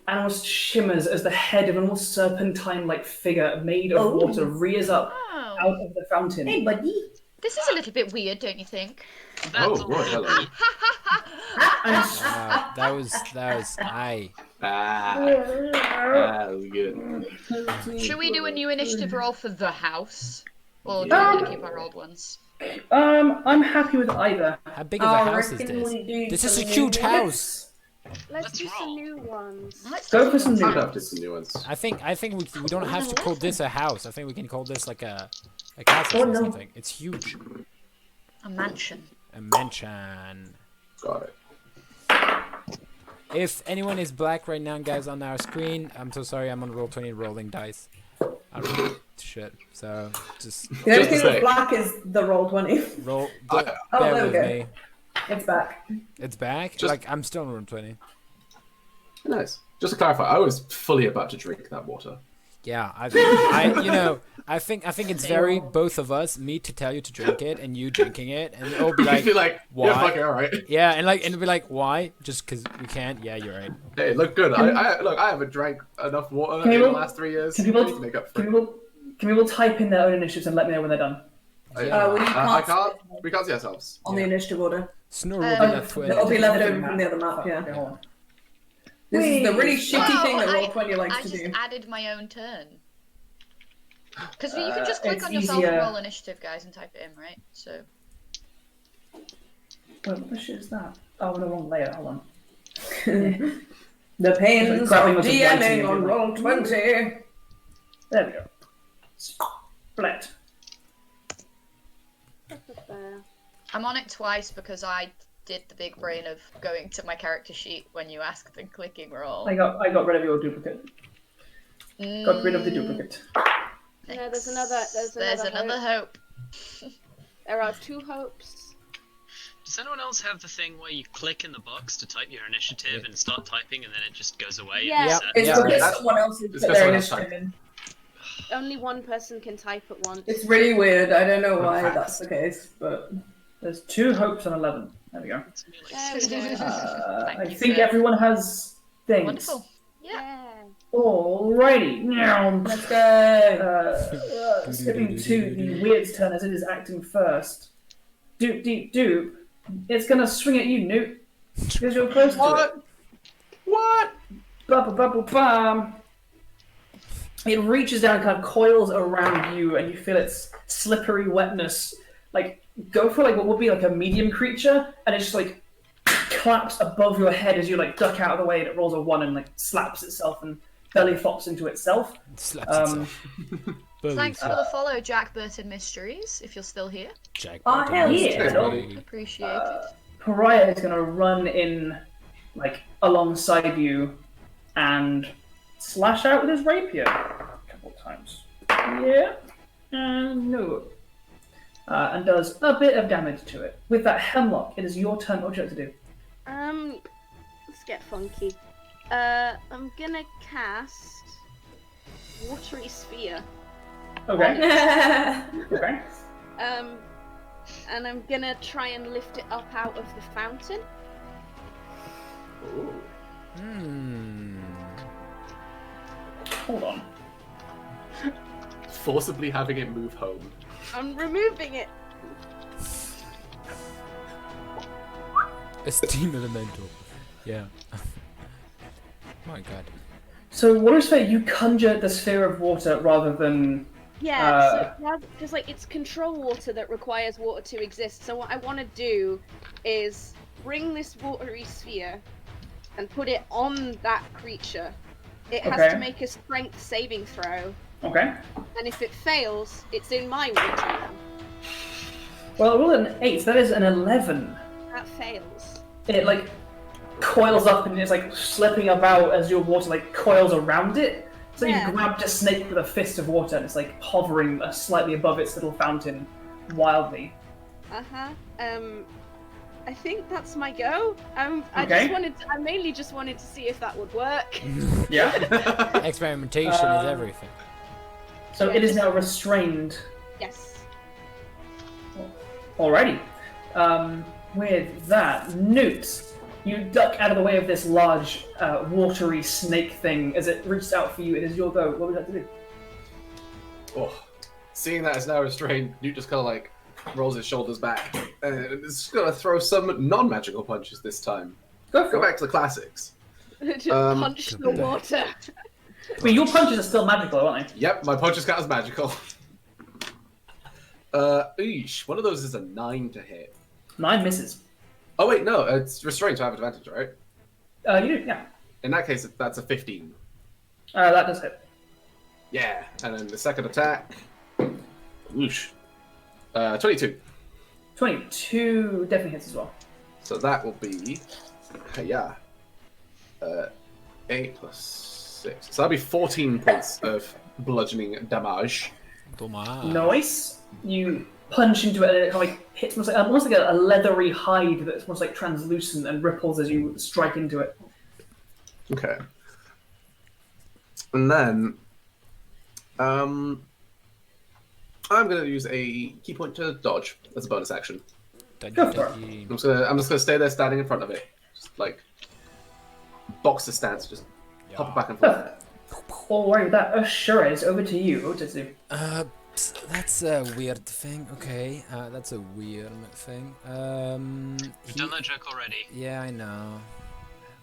S4: and almost shimmers as the head of an almost serpentine-like figure made of water rears up
S6: Oh,
S4: out of the fountain.
S7: Hey, buddy.
S6: this is a little bit weird, don't you think?
S3: Oh, right, hello.
S1: That was I.
S3: That was good.
S6: Should we do a new initiative roll for the house? Or do we want to keep our old ones?
S4: I'm happy with either.
S1: How big of a house is this? This is a huge house.
S5: Let's do some
S2: roll.
S5: new ones.
S4: Go for some new
S3: I'd have
S4: ones.
S3: to some new ones.
S1: I think we don't have to call this a house. I think we can call this like a castle or something. It's huge.
S6: A mansion.
S1: A mansion.
S3: Got it.
S1: If anyone is black right now, guys, on our screen, I'm so sorry. I'm on Roll20 rolling dice. I don't know shit. So just
S7: The only
S3: Just to
S7: thing
S3: say.
S7: that's black is the roll 20.
S1: roll.
S3: I-
S1: Bear
S7: there we
S1: with
S7: go.
S1: me.
S7: It's back.
S1: It's back.
S3: Just-
S1: Like I'm still on room 20.
S3: Nice. Just to clarify, I was fully about to drink that water.
S1: Yeah, I think it's very both of us, me to tell you to drink it and you drinking it, and it'll be
S3: You'd
S1: like,
S3: be like,
S1: why?
S3: yeah, fuck it, alright.
S1: yeah, and it'll be like, why? Just because we can't? Yeah, you're right.
S3: Hey, look good. I haven't drank enough water
S4: Can
S3: in
S4: you-
S3: the last 3 years.
S4: can
S3: I
S4: people-
S3: need to make up for
S4: Can
S3: it.
S4: people type in their own initiatives and let me know when they're done?
S7: we
S3: I
S7: can't
S3: can't. We can't see ourselves.
S7: on the initiative order.
S1: Snore will be left
S7: It'll be
S1: 20.
S7: left over from the other map,
S4: Okay,
S7: yeah.
S4: hold on.
S7: This is the really shitty thing that
S6: I-
S7: roll 20 likes
S6: I
S7: to
S6: just
S7: do.
S6: added my own turn. Because you can just click
S4: it's
S6: on yourself and
S4: easier.
S6: roll initiative, guys, and type it in, right? So.
S4: Wait, what the shit is that? Oh, the wrong layer. Hold on.
S7: The pains of
S4: Grabbing us a
S7: DMing
S4: writing
S7: on
S4: again.
S7: roll 20.
S4: There we go. Split.
S6: I'm on it twice because I did the big brain of going to my character sheet when you asked and clicking roll.
S4: I got rid of your duplicate. Got rid of the duplicate.
S5: No, there's another
S6: hope.
S5: There are 2 hopes.
S2: Does anyone else have the thing where you click in the box to type your initiative and start typing, and then it just goes away?
S5: Yeah.
S1: Yep.
S7: It's
S1: Yeah.
S7: because
S3: That's-
S7: someone else has
S3: it's
S7: put
S3: because
S7: their
S3: someone else
S7: initiative in.
S5: Only one person can type at once.
S7: It's really weird. I don't know why that's the case, but
S4: There's 2 hopes on 11. There we go.
S2: It's me, like,
S5: There we go.
S6: Thank
S4: I
S6: you,
S4: think
S6: sir.
S4: everyone has things.
S6: Wonderful.
S5: Yeah.
S4: Alrighty.
S7: let's go.
S4: Skipping to the weird's turn as it is acting first. Doop, deep, doop. It's gonna swing at you, Nute. Because you're close to it.
S3: What?
S4: Bubble, bubble, bam. It reaches down and kind of coils around you, and you feel its slippery wetness. Like, go for like what would be like a medium creature, and it just like claps above your head as you like duck out of the way, and it rolls a 1 and like slaps itself and belly flops into itself.
S1: Slaps
S4: Um,
S1: itself. Belly
S6: Thanks for
S1: flop.
S6: the follow, Jack Burton Mysteries, if you're still here.
S1: Jack
S7: Oh,
S1: Burton
S7: hell
S1: is
S4: yeah.
S1: totally-
S6: Appreciate it.
S4: Pariah is going to run in, like, alongside you and slash out with his rapier a couple times. Yeah. And no. And does a bit of damage to it. With that Hemlock, it is your turn. What would you like to do?
S5: Let's get funky. I'm gonna cast Watery Sphere.
S4: Okay. Okay.
S5: And I'm gonna try and lift it up out of the fountain.
S3: Ooh.
S4: Hold on.
S3: Forcibly having it move home.
S5: I'm removing it.
S1: A steam elemental. Yeah. My god.
S4: So, what is fair? You conjure the sphere of water rather than.
S5: Yeah, because like it's control water that requires water to exist. So what I want to do is bring this watery sphere and put it on that creature. It has
S4: Okay.
S5: to make a strength saving throw,
S4: Okay.
S5: and if it fails, it's in my water now.
S4: Well, I rolled an 8. That is an 11.
S5: That fails.
S4: It like coils up and it's like slipping about as your water like coils around it. So
S5: Yeah.
S4: you grabbed a snake with a fist of water and it's like hovering slightly above its little fountain wildly.
S5: I think that's my go.
S4: Okay.
S5: I mainly just wanted to see if that would work.
S4: Yeah.
S1: Experimentation is everything.
S4: So it is now restrained.
S5: Yes.
S4: Alrighty. With that, Nute, you duck out of the way of this large, watery snake thing as it reaches out for you. It is your go. What would you like to do?
S3: Oh, seeing that it's now restrained, Newt just kind of like rolls his shoulders back and is just gonna throw some non-magical punches this time. Go back to the classics.
S5: Just punch the water.
S4: I mean, your punches are still magical, aren't they?
S3: Yep, my punches count as magical. Eesh, one of those is a 9 to hit.
S4: 9 misses.
S3: Oh wait, no, it's restrained to have advantage, right?
S4: You do, yeah.
S3: In that case, that's a 15.
S4: That does hit.
S3: Yeah, and then the second attack. Whoosh. 22.
S4: 22 definitely hits as well.
S3: So that will be, 8 plus 6. So that'll be 14 points of bludgeoning damage.
S4: Nice. You punch into it and it kind of like hits almost like a leathery hide that's almost like translucent and ripples as you strike into it.
S3: Okay. And then, I'm going to use a key point to dodge as a bonus action.
S4: Go for it.
S3: I'm just gonna stay there standing in front of it. Just like boxer stance, just hop it back and forth.
S4: Alright, with that, Ashura is over to you. What does it do?
S1: That's a weird thing. Okay, that's a weird thing.
S2: We've done that joke already.
S1: Yeah, I know.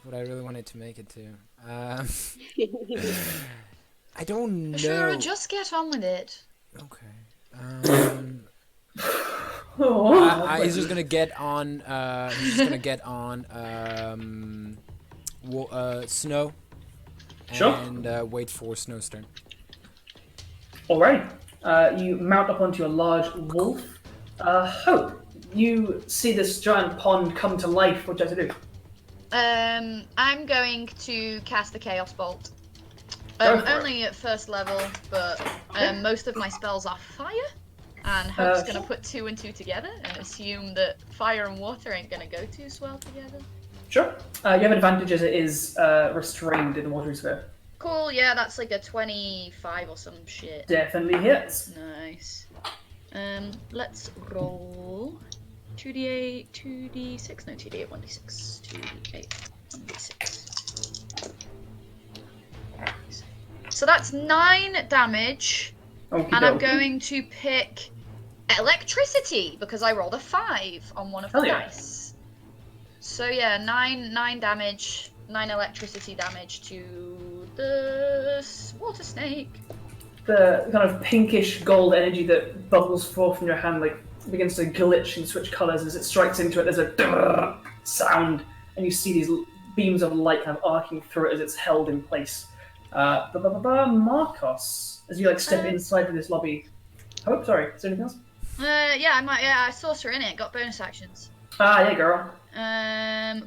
S1: But I really wanted to make it too. I don't know.
S6: Sure, just get on with it.
S1: Okay. He's just gonna get on. He's just gonna get on. Snow.
S4: Sure.
S1: And wait for Snow's turn.
S4: Alright. You mount up onto a large wolf. Hope, you see this giant pond come to life. What does it do?
S6: I'm going to cast the Chaos Bolt.
S4: Go for it.
S6: Only at first level, but most of my spells are fire. And Hope's going to put 2 and 2 together and assume that fire and water ain't going to go too swell together.
S4: Sure. You have advantage as it is restrained in the watery sphere.
S6: Cool, yeah, that's like a 25 or some shit.
S4: Definitely hits.
S6: Nice. Let's roll 2d8, 2d6, no 2d8, 1d6, 2d8, 1d6. So that's 9 damage,
S4: Okie
S6: and I'm
S4: dokie.
S6: going to pick electricity because I rolled a 5 on one of the
S4: Hell yeah.
S6: dice. So yeah, 9 damage, 9 electricity damage to the water snake.
S4: The kind of pinkish gold energy that bubbles forth from your hand like begins to glitch and switch colors as it strikes into it. There's a sound, and you see these beams of light kind of arcing through it as it's held in place. Markos, as you like step inside of this lobby. Oh, sorry. Is there anything else?
S6: Yeah, I might. Yeah, I sorcerer in it. Got bonus actions.
S4: Ah, yeah, girl.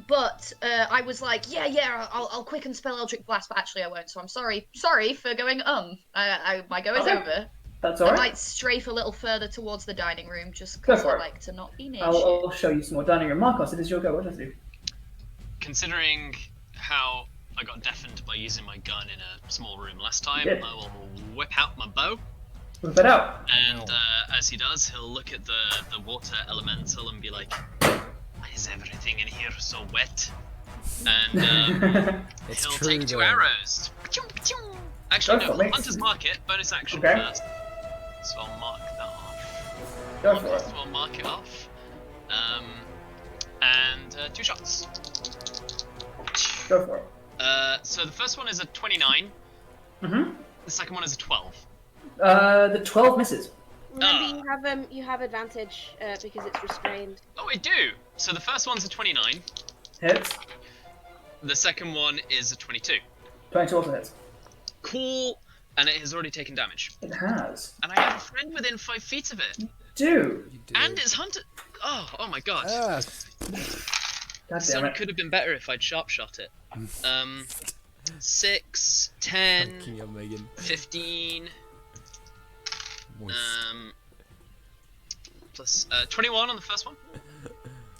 S6: But I was like, yeah, I'll quicken spell Eldritch Blast, but actually I won't. So I'm sorry for going. My go is over.
S4: That's alright.
S6: I might strafe a little further towards the dining room, just because I like to not be near shit.
S4: I'll show you some more dining room. Markos, it is your go. What does it do?
S2: Considering how I got deafened by using my gun in a small room last time,
S4: Yeah.
S2: I will whip out my bow.
S4: Whip it out.
S2: And as he does, he'll look at the water elemental and be like, "Why is everything in here so wet?" And
S1: It's
S2: he'll
S1: true,
S2: take 2
S1: though.
S2: arrows. Actually,
S4: Go
S2: no,
S4: for it, mate.
S2: Hunter's Mark it, bonus action
S4: Okay.
S2: first. So I'll mark that off.
S4: Go for it.
S2: So I'll mark it off. And 2 shots.
S4: Go for it.
S2: So the first one is a 29.
S4: Mm-hmm.
S2: The second one is a 12.
S4: The 12 misses.
S5: Remember, you have advantage because it's restrained.
S2: Oh, I do! So the first one's a 29.
S4: Hits.
S2: The second one is a 22.
S4: 22 also hits.
S2: Cool! And it has already taken damage.
S4: It has.
S2: And I have a friend within 5 feet of it.
S4: Dude.
S1: You do.
S2: And it's Hunter. Oh my god.
S4: God damn
S2: Sun
S4: it.
S2: could have been better if I'd sharp shot it. 6, 10,
S1: Fucking hell, Megan.
S2: 15,
S1: Moist.
S2: plus 21 on the first one.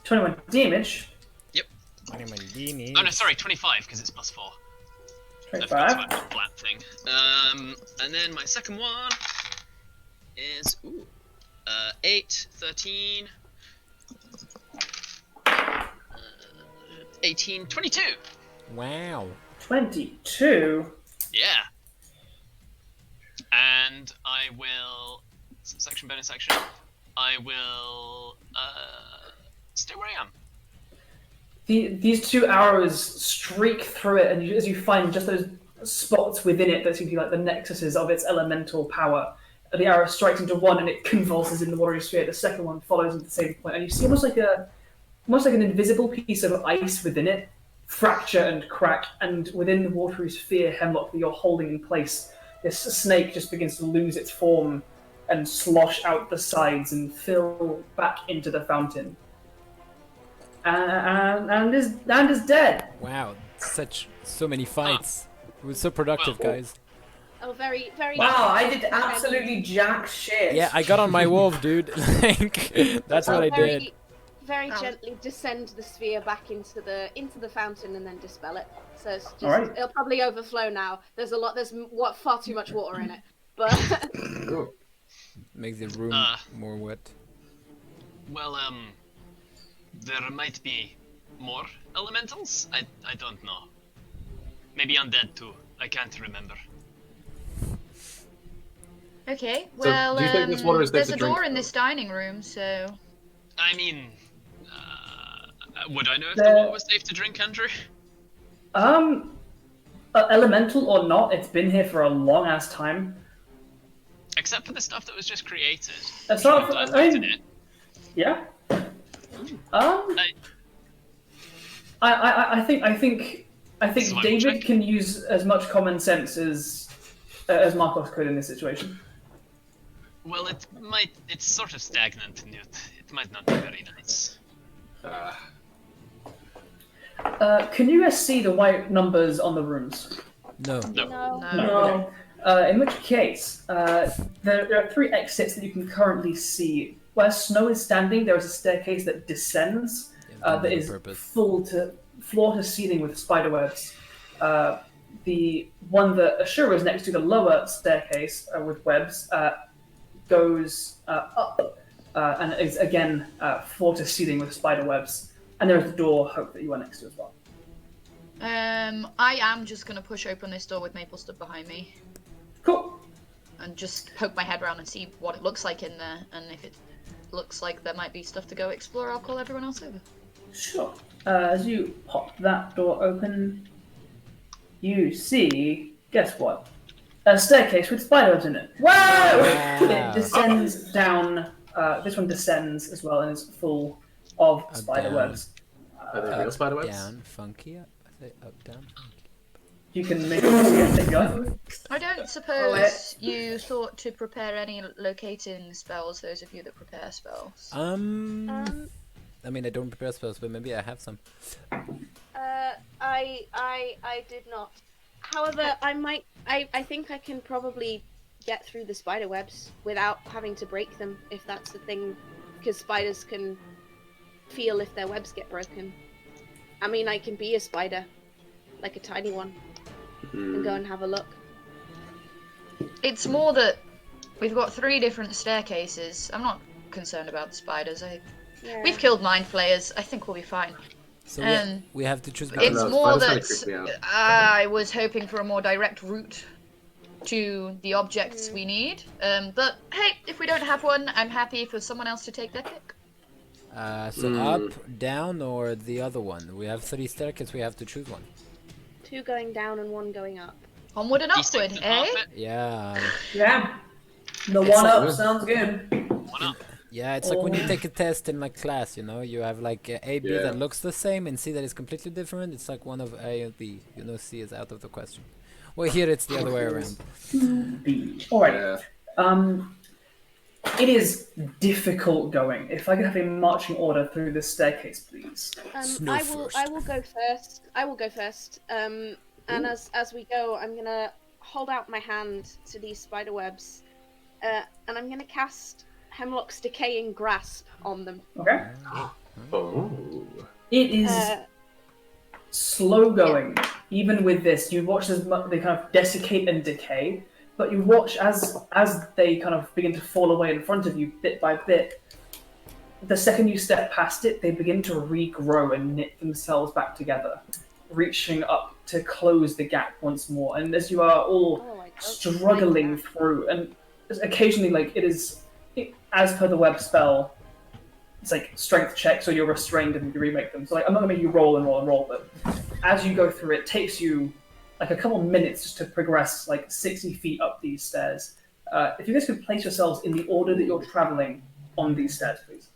S4: 21 damage.
S2: Oh no, sorry, 25 because it's plus 4. I
S4: 25.
S2: forgot about the flat thing. And then my second one is 8, 13, 18, 22.
S1: Wow.
S4: 22.
S2: Yeah. And I will section bonus action. I will stay where I am.
S4: These 2 arrows streak through it, and as you find just those spots within it that seem to be like the nexuses of its elemental power, the arrow strikes into one and it convulses in the watery sphere. The second one follows at the same point, and you see almost like an invisible piece of ice within it fracture and crack, and within the watery sphere, Hemlock, that you're holding in place, this snake just begins to lose its form and slosh out the sides and fill back into the fountain. And is dead.
S1: Wow. So many fights. It was so productive, guys.
S5: Oh, very, very.
S7: Wow, I did absolutely jack shit.
S1: Yeah, I got on my wolf, dude. Like, that's what I did.
S5: Very gently descend the sphere back into the fountain and then dispel it. So it's just,
S4: Alright.
S5: it'll probably overflow now. There's far too much water in it. But
S1: Makes the room more wet.
S2: Well, there might be more elementals. I don't know. Maybe undead too. I can't remember.
S6: Okay,
S3: So,
S6: well,
S3: do you think this water is safe
S6: there's
S3: to
S6: a
S3: drink?
S6: door in this dining room, so...
S2: I mean, would I know if
S4: The-
S2: the water was safe to drink, Andrew?
S4: Elemental or not, it's been here for a long ass time.
S2: Except for the stuff that was just created.
S4: That's not-
S2: Shouldn't I have
S4: I
S2: lifted
S4: mean-
S2: it?
S4: Yeah. I think
S2: Survival
S4: David
S2: check.
S4: can use as much common sense as Markos could in this situation.
S2: Well, it's sort of stagnant, Nute. It might not be very nice.
S4: Can you guys see the white numbers on the rooms?
S1: No.
S2: No.
S4: No. In which case, there are 3 exits that you can currently see. Where Snow is standing, there is a staircase that descends, that is full to floor to ceiling with spiderwebs. The one that Ashura is next to, the lower staircase with webs, goes up and is again floor to ceiling with spiderwebs. And there is the door, Hope, that you are next to as well.
S6: I am just gonna push open this door with Maple stood behind me.
S4: Cool.
S6: And just poke my head around and see what it looks like in there, and if it looks like there might be stuff to go explore, I'll call everyone else over.
S4: Sure. As you pop that door open, you see, guess what? A staircase with spiders in it. Whoa! It descends down. This one descends as well and is full of spider
S1: down.
S4: webs.
S3: Are they real spider webs?
S1: Down, funky up. I say up, down, funky.
S4: You can make a go.
S6: I don't suppose you thought to prepare any locating spells, those of you that prepare spells.
S1: I mean, I don't prepare spells, but maybe I have some.
S5: I did not. However, I think I can probably get through the spider webs without having to break them, if that's the thing, because spiders can feel if their webs get broken. I mean, I can be a spider, like a tiny one, and go and have a look.
S6: It's more that we've got 3 different staircases. I'm not concerned about the spiders. We've killed mind flayers. I think we'll be fine.
S1: So we have to choose.
S6: It's more that I was hoping for a more direct route to the objects we need. But hey, if we don't have one, I'm happy for someone else to take their pick.
S1: So up, down, or the other one? We have 3 staircases. We have to choose one.
S5: 2 going down and 1 going up.
S6: Onward and upward, eh?
S1: Yeah.
S7: Yeah. The
S1: It's
S7: one
S1: like-
S7: up sounds good.
S2: One up.
S1: Yeah, it's like when you take a test in like class, you know, you have like A, B
S3: Yeah.
S1: that looks the same and C that is completely different. It's like one of A and B. You know, C is out of the question. Well, here it's the other way around.
S4: Alright. It is difficult going. If I could have a marching order through this staircase, please.
S1: Snow
S5: I
S1: first.
S5: will go first. I will go first. And as we go, I'm gonna hold out my hand to these spider webs, and I'm gonna cast Hemlock's Decaying Grasp on them.
S4: Okay.
S3: Oh.
S4: It is slow going. Even with this, you watch as they kind of desiccate and decay, but you watch as they kind of begin to fall away in front of you bit by bit. The second you step past it, they begin to regrow and knit themselves back together, reaching up to close the gap once more. And as you are all struggling through, and occasionally, like as per the web spell, it's like strength checks, or you're restrained and you remake them. So like, I'm not gonna make you roll and roll and roll, but as you go through, it takes you like a couple minutes just to progress like 60 feet up these stairs. If you guys could place yourselves in the order that you're traveling on these stairs, please.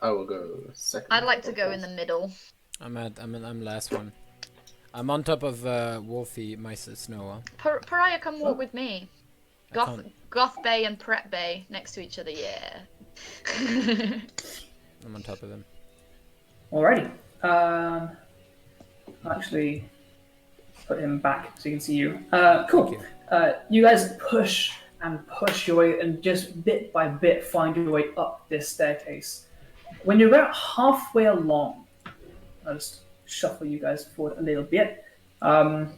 S3: I will go second.
S6: I'd like to go in the middle.
S1: I'm last one. I'm on top of Wolfie, my Snowa.
S6: Pariah, come walk with me. Goth Bay and Prep Bay next to each other, yeah.
S1: I'm on top of him.
S4: Alrighty. Actually, put him back so you can see you. Cool. You guys push and push your way, and just bit by bit find your way up this staircase. When you're about halfway along, I'll just shuffle you guys forward a little bit. There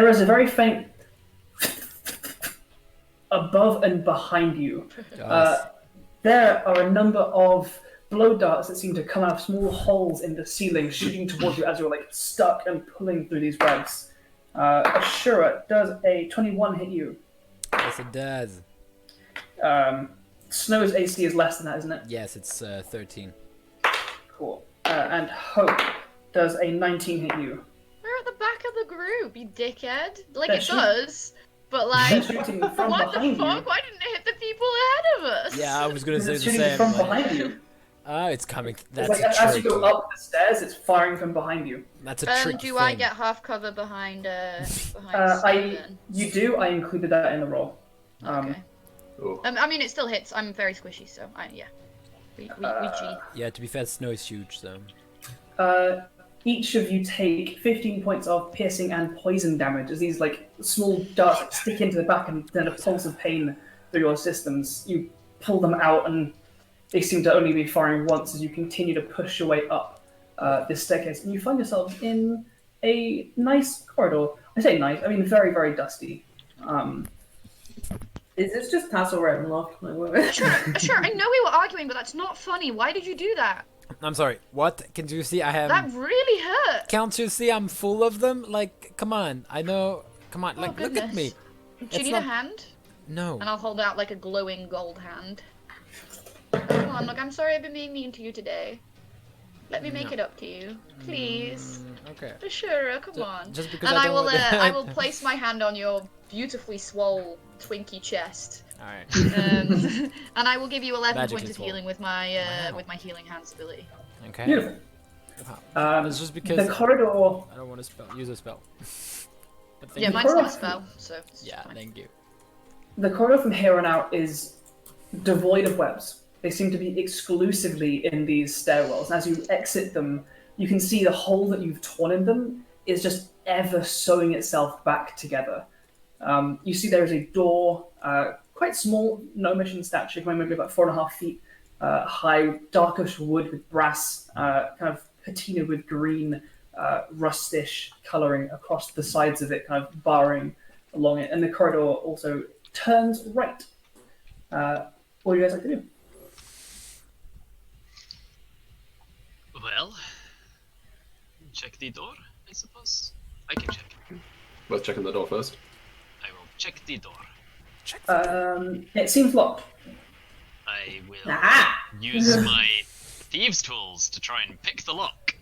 S4: is a very faint above and behind you. There are a number of blow darts that seem to come out of small holes in the ceiling, shooting towards you as you're like stuck and pulling through these webs. Ashura, does a 21 hit you?
S1: Yes, it does.
S4: Snow's AC is less than that, isn't it?
S1: Yes, it's 13.
S4: Cool. And Hope, does a 19 hit you?
S6: We're at the back of the group, you dickhead. Like,
S4: They're
S6: it does, but like,
S4: They're shooting from
S6: what the
S4: behind
S6: fuck?
S4: you.
S6: Why didn't it hit the people ahead of us?
S1: Yeah, I was gonna say
S4: It's
S1: the
S4: shooting
S1: same.
S4: from
S1: like-
S4: behind you.
S1: Ah, it's coming.
S4: It's
S1: That's
S4: like
S1: a
S4: as you
S1: trick.
S4: go up the stairs, it's firing from behind you.
S1: That's a trick.
S6: Do I
S1: thing.
S6: get half cover behind Steven?
S4: You do. I included that in the roll.
S6: Okay.
S3: Oh.
S6: I mean, it still hits. I'm very squishy, so yeah. We cheat.
S1: Yeah, to be fair, Snow is huge, so.
S4: Each of you take 15 points of piercing and poison damage as these like small darts like, stick into the back and then a pulse of pain through your systems. You pull them out and they seem to only be firing once as you continue to push your way up this staircase, and you find yourselves in a nice corridor. I say nice, I mean very, very dusty.
S7: Is this just Tassel Ravenloft?
S6: Sure, I know we were arguing, but that's not funny. Why did you do that?
S1: I'm sorry. What? Can you see? I have.
S6: That really hurt.
S1: Can't you see? I'm full of them. Like, come on. I know. Come on. Like, look at me.
S6: Do you
S1: It's
S6: need
S1: not-
S6: a hand?
S1: No.
S6: And I'll hold out like a glowing gold hand. Come on, look, I'm sorry I've been being mean to you today. Let me make it up to you, please.
S1: Okay.
S6: Ashura, come on.
S1: Just because
S6: And
S1: I
S6: I
S1: don't
S6: will,
S1: want-
S6: I will place my hand on your beautifully swole, twinky chest.
S1: All right.
S6: And I will give you 11
S1: Magically
S6: points of
S1: swole.
S6: healing with my
S1: Wow.
S6: with my healing hands ability.
S1: Okay.
S4: Beautiful.
S1: It's just because
S4: The corridor.
S1: I don't want to use a spell. But thank
S6: Yeah,
S1: you.
S6: mine's not a spell, so. it's
S1: Yeah,
S6: fine.
S1: thank you.
S4: The corridor from here on out is devoid of webs. They seem to be exclusively in these stairwells. And as you exit them, you can see the hole that you've torn in them is just ever sewing itself back together. You see there is a door, quite small, gnomish in stature, maybe about 4.5 feet high, darkish wood with brass, kind of patina with green, rustish colouring across the sides of it, kind of barring along it. And the corridor also turns right. What do you guys like to do?
S2: Well, check the door, I suppose. I can check.
S3: Worth checking the door first.
S2: I will check the door.
S4: It seems locked.
S2: I will
S7: Ah!
S2: use my thieves' tools to try and pick the lock.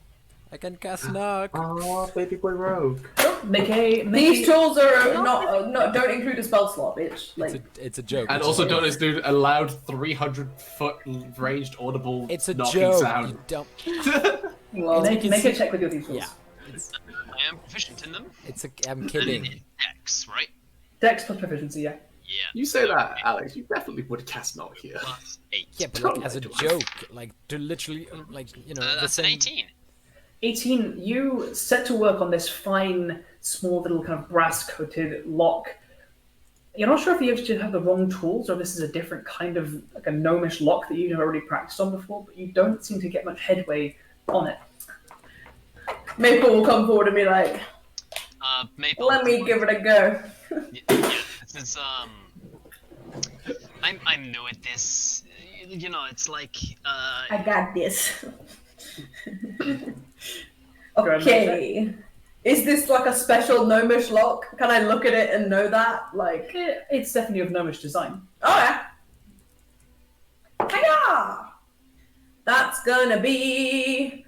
S1: I can cast knock.
S3: Oh, baby boy rogue.
S7: These tools are not don't include a spell slot, bitch. Like,
S1: It's a joke.
S3: And
S1: It's
S3: also
S1: a-
S3: don't include a loud 300-foot ranged audible
S1: It's a
S3: knocking
S1: joke.
S3: sound.
S1: You don't.
S4: Well,
S1: It's
S4: make
S1: because-
S4: a check with your thieves' tools.
S1: Yeah.
S2: I am proficient in them.
S1: I'm
S2: And
S1: kidding.
S2: in Dex, right?
S4: Dex plus proficiency, yeah.
S2: Yeah.
S3: You say that, Alex. You definitely would cast knock here.
S2: Plus 8.
S1: Yeah, but like as a joke, like to literally, like the
S2: That's an
S1: same.
S2: 18.
S4: 18, you set to work on this fine, small little kind of brass-coated lock. You're not sure if you actually have the wrong tools or if this is a different kind of like a gnomish lock that you've already practiced on before, but you don't seem to get much headway on it.
S7: Maple will come forward and be like,
S2: Maple.
S7: "Let me give it a go."
S2: Yeah, this is I'm new at this. You know, it's like
S7: I got this.
S4: Go ahead and
S7: Okay. Is this like a special gnomish lock? Can I look at it and know that? Like,
S4: It's definitely of gnomish design.
S7: oh yeah. Hiya! That's gonna be.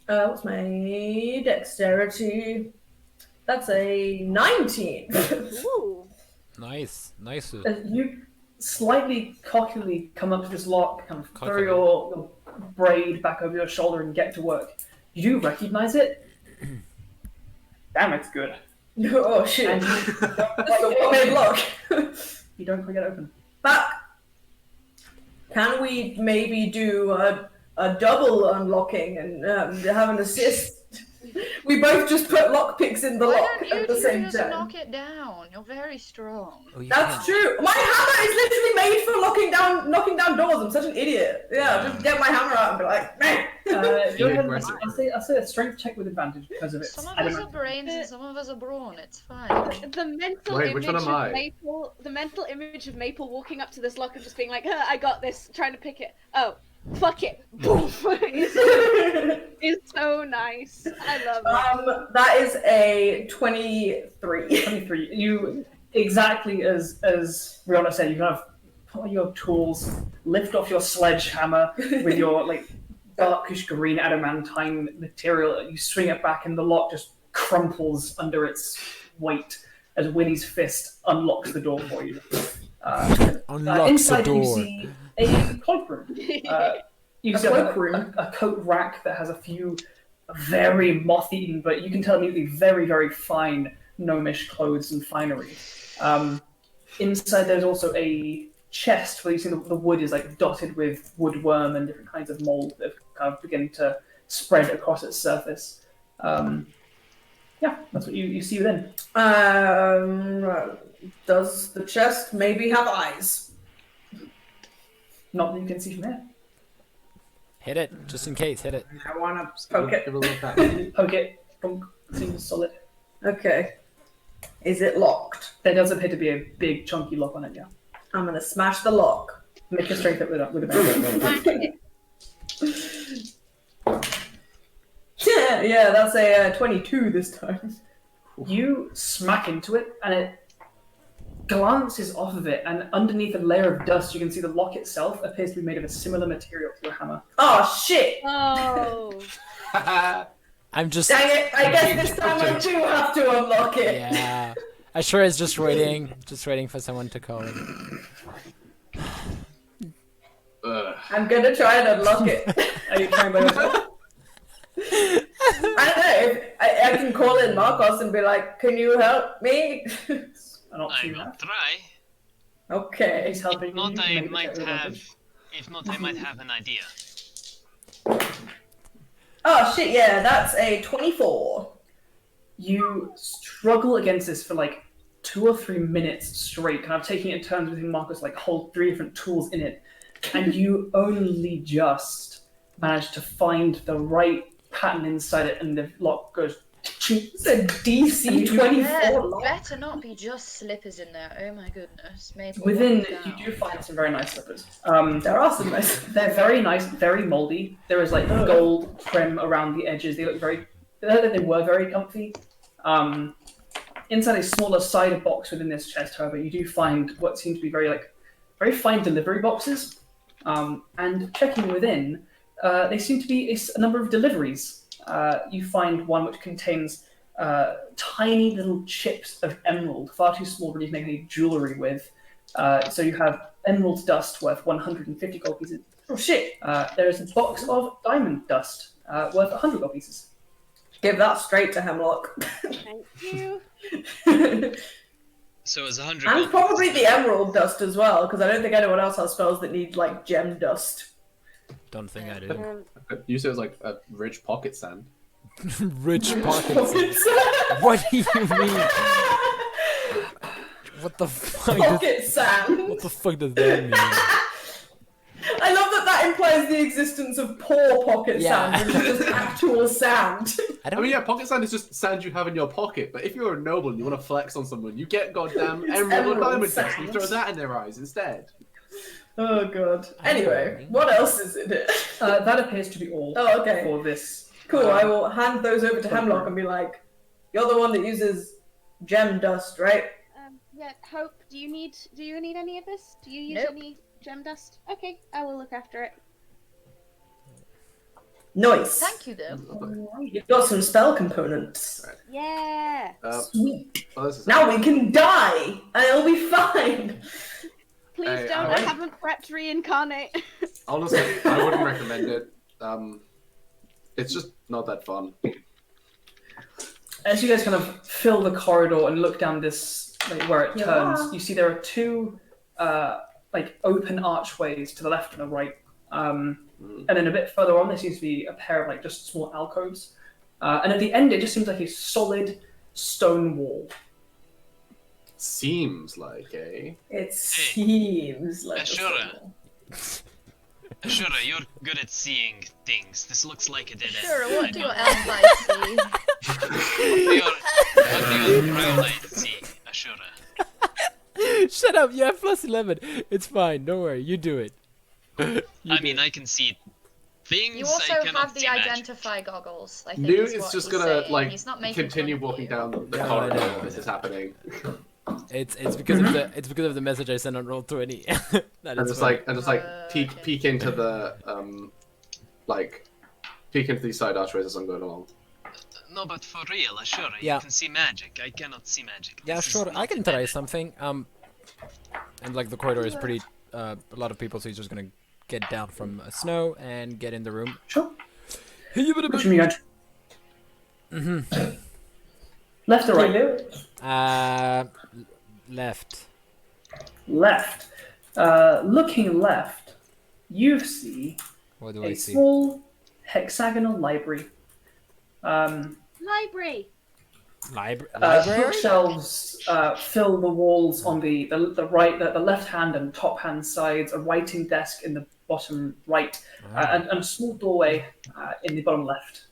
S7: What's my dexterity? That's a 19.
S5: Ooh.
S1: Nice.
S4: As you slightly cockily come up to this lock, kind of throw
S1: Cockily.
S4: your braid back over your shoulder and get to work. You do recognize it. Damn, it's good.
S7: Oh shit.
S4: And
S7: That's a one-made lock.
S4: you don't quite get open.
S7: But can we maybe do a double unlocking and have an assist? We both just put lockpicks in the
S6: Why
S7: lock
S6: don't you
S7: at the
S6: two
S7: same
S6: just
S7: time.
S6: knock it down? You're very strong.
S1: Oh, you
S7: That's
S1: can.
S7: true. My hammer is literally made for knocking down doors. I'm such an idiot. Yeah, just get my hammer out and be like, meh.
S4: Go ahead and-
S3: aggressive.
S4: I'll say a strength check with advantage because of it.
S6: Some of
S4: I
S6: us
S4: don't
S6: are
S4: know.
S6: brains and some of us are brawn. It's fine.
S5: The mental
S3: Wait, which
S5: image
S3: one am I?
S5: of Maple, the mental image of Maple walking up to this lock and just being like, "I got this," trying to pick it. Oh, fuck it! Boom! It's so nice. I love it.
S7: That is a 23.
S4: 23. You exactly as Riona said. You kind of put on your tools, lift off your sledgehammer with your like darkish green adamantine material. You swing it back, and the lock just crumples under its weight as Winnie's fist unlocks the door for you.
S1: Unlocks
S4: Inside
S1: the
S4: you
S1: door.
S4: see a cloakroom. You see
S7: cloakroom?
S4: a coat rack that has a few very moth-eaten, but you can tell immediately very, very fine gnomish clothes and finery. Inside there's also a chest where you see the wood is like dotted with woodworm and different kinds of mold that kind of begin to spread across its surface. Yeah, that's what you see within.
S7: Does the chest maybe have eyes?
S4: Not that you can see from here.
S1: Hit it, just in case. Hit it.
S7: I want to poke it.
S3: Give a look at it.
S4: Poke it, bonk, seems solid.
S7: Okay. Is it locked?
S4: There does appear to be a big chunky lock on it, yeah.
S7: I'm going to smash the lock.
S4: Make a strength with a
S7: Yeah, that's a 22 this time.
S4: You smack into it, and it glances off of it, and underneath a layer of dust, you can see the lock itself appears to be made of a similar material to your hammer.
S7: Oh shit!
S5: Oh.
S1: I'm just.
S7: Dang it! I guess this time I do have to unlock it.
S1: Yeah. Ashura is just waiting for someone to call.
S3: Ugh.
S7: I'm gonna try and unlock it.
S4: Are you trying by yourself?
S7: I can call in Markos and be like, "Can you help me?"
S4: An option you have.
S8: try.
S7: Okay.
S4: He's helping
S8: If not,
S4: you. You
S8: I
S4: can make
S8: might
S4: the
S8: have.
S4: advantage.
S8: If not, I might have an idea.
S7: Oh shit! Yeah, that's a 24.
S4: You struggle against this for like 2 or 3 minutes straight, kind of taking it in turns with Markos, like hold 3 different tools in it, and you only just manage to find the right pattern inside it, and the lock goes.
S7: It's a DC
S4: You-
S7: 24
S6: There
S7: lock.
S6: better not be just slippers in there. Oh my goodness. Maple,
S4: Within,
S6: lock
S4: you
S6: down.
S4: do find some very nice slippers.
S7: There are some nice.
S4: They're very nice, very moldy. There is like gold trim around the edges. They look very. They were very comfy. Inside a smaller side box within this chest, however, you do find what seem to be very fine delivery boxes. And checking within, they seem to be a number of deliveries. You find one which contains tiny little chips of emerald, far too small really to make any jewelry with. So you have emerald dust worth 150 gold pieces.
S7: Oh shit!
S4: There is a box of diamond dust worth 100 gold pieces.
S7: Give that straight to Hemlock.
S5: Thank you.
S8: So it's 100
S7: And
S8: gold
S7: probably
S8: pieces.
S7: the emerald dust as well, because I don't think anyone else has spells that need like gem dust.
S1: Don't think I do.
S3: I could use it as like a rich pocket sand.
S1: Rich pockets. What do you mean? What the fuck?
S7: Pocket sand.
S1: What the fuck does that mean?
S7: I love that implies the existence of poor pocket
S1: Yeah.
S7: sand, which is just actual sand.
S1: I
S3: I
S1: don't.
S3: mean, yeah, pocket sand is just sand you have in your pocket. But if you're a noble and you want to flex on someone, you get goddamn
S7: It's
S3: emerald or
S7: emerald
S3: diamond dust.
S7: sand.
S3: You throw that in their eyes instead.
S7: Oh god. Anyway, what else is in it?
S4: That appears to be all
S7: Oh, okay.
S4: for this.
S7: Cool, I will hand those over to Hemlock and be like, "You're the one that uses gem dust, right?"
S5: Yeah, Hope, do you need any of this? Do you use
S6: Nope.
S5: any gem dust? Okay, I will look after it.
S7: Nice.
S6: Thank you, though.
S7: You've got some spell components.
S5: Yeah.
S7: Sweet.
S3: Well, this is
S7: Now we can die, and it'll be fine.
S5: Please
S3: Hey,
S5: don't.
S3: I
S5: I
S3: like-
S5: haven't prepped reincarnate.
S3: honestly, I wouldn't recommend it. It's just not that fun.
S4: As you guys kind of fill the corridor and look down this, like where it turns,
S7: Yeah.
S4: you see there are 2, like open archways to the left and the right. And then a bit further on, there seems to be a pair of like just small alcoves. And at the end, it just seems like a solid stone wall.
S3: Seems like, eh?
S7: It seems like. a
S8: Ashura.
S7: spell.
S8: Ashura, you're good at seeing things. This looks like a dead end.
S6: Sure, what do your elf eyes see?
S8: What do your brown eyes see, Ashura?
S1: Shut up. You have plus 11. It's fine. Don't worry. You do it.
S8: I mean, I can see things.
S6: You also
S8: I cannot
S6: have the
S8: see magic.
S6: identify goggles. I think
S3: Nute
S6: is
S3: is
S6: what
S3: just
S6: he's
S3: gonna
S6: saying.
S3: like
S6: He's not making
S3: continue
S6: fun of
S3: walking
S6: you.
S3: down the
S1: Yeah,
S3: corridor.
S1: I know,
S3: This
S1: I
S3: is
S1: know.
S3: happening.
S1: It's because of the message I sent on roll 20. That
S3: And
S1: is
S3: just
S1: funny.
S3: peek
S6: Okay.
S3: peek into the peek into these side archways as I'm going along.
S8: No, but for real, Ashura,
S1: Yeah.
S8: you can see magic. I cannot see magic.
S1: Yeah,
S8: This is
S1: sure.
S8: not
S1: I can
S8: a
S1: try
S8: dead
S1: something. And like the corridor is pretty a lot of people, so he's just gonna get down from snow and get in the room.
S4: Sure.
S1: Hey, you
S4: Which one you going?
S1: Mhm.
S4: Left or right?
S1: Left.
S4: Left. Looking left, you see
S1: What do I
S4: a
S1: see?
S4: small hexagonal library.
S5: Library.
S1: Library?
S4: Bookshelves fill the walls on the right, the left hand and top hand sides. A writing desk in the bottom right, and a small doorway in the bottom left.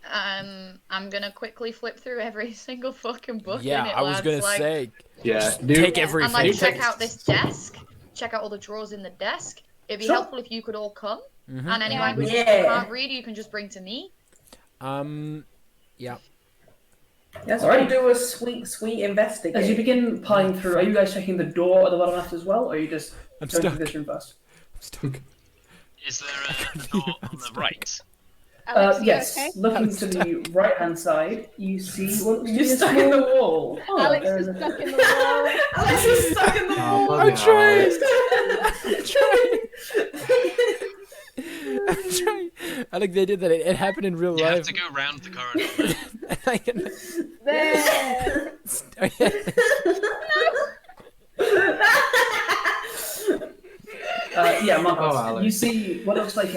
S6: I'm gonna quickly flip through every single fucking book
S1: Yeah,
S6: in it.
S1: I was
S6: lads,
S1: gonna
S6: like,
S1: say.
S3: Yeah,
S1: Take
S6: and
S1: everything.
S6: like check out this desk, check out all the drawers in the desk. It'd be
S4: Sure.
S6: helpful if you could all come.
S1: Mhm.
S6: And any
S5: Yeah.
S6: languages
S7: Yeah.
S6: you can't read, you can just bring to me.
S1: Yeah.
S7: Yes,
S4: Alright.
S7: we'll do a sweet investigate.
S4: As you begin piling through, are you guys checking the door at the bottom left as well, or are you just
S1: I'm
S4: going
S1: stuck.
S4: through this room first?
S1: I'm stuck.
S8: Is there a door on the right?
S5: Alex, you
S4: Yes.
S5: okay?
S4: Looking
S1: I'm
S4: to the right hand side, you see what
S7: You're stuck in the wall.
S4: Oh,
S5: Alex
S4: there
S5: is
S4: is a-
S5: stuck in the wall.
S7: Alex is stuck in the wall.
S1: I'm trying. I'm trying. I'm trying. I like the idea that it happened in real
S8: You have
S1: life.
S8: to go round the corridor.
S5: There.
S4: Yeah, Markos,
S3: Alex.
S4: you see what looks like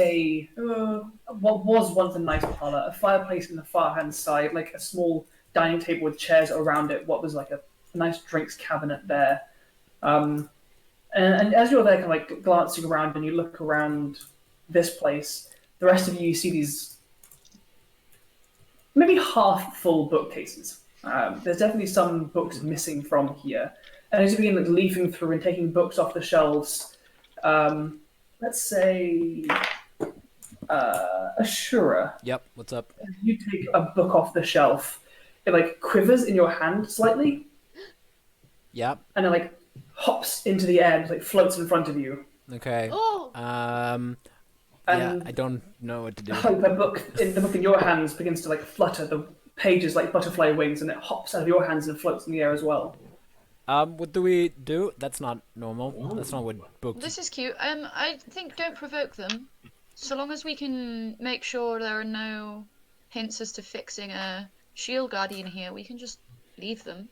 S4: what was once a nice parlor, a fireplace in the far hand side, like a small dining table with chairs around it, what was like a nice drinks cabinet there. And as you're there kind of like glancing around and you look around this place, the rest of you see these maybe half full bookcases. There's definitely some books missing from here. And as you begin like leafing through and taking books off the shelves, let's say Ashura,
S1: Yep. What's up?
S4: you take a book off the shelf. It like quivers in your hand slightly,
S1: Yep.
S4: and it like hops into the air and like floats in front of you.
S1: Okay.
S5: Oh,
S1: Yeah,
S4: And
S1: I don't know what to do.
S4: the book in your hands begins to like flutter. The pages like butterfly wings, and it hops out of your hands and floats in the air as well.
S1: What do we do? That's not normal. That's not what books.
S6: This is cute. I think don't provoke them. So long as we can make sure there are no hints as to fixing a shield guardian here, we can just leave them.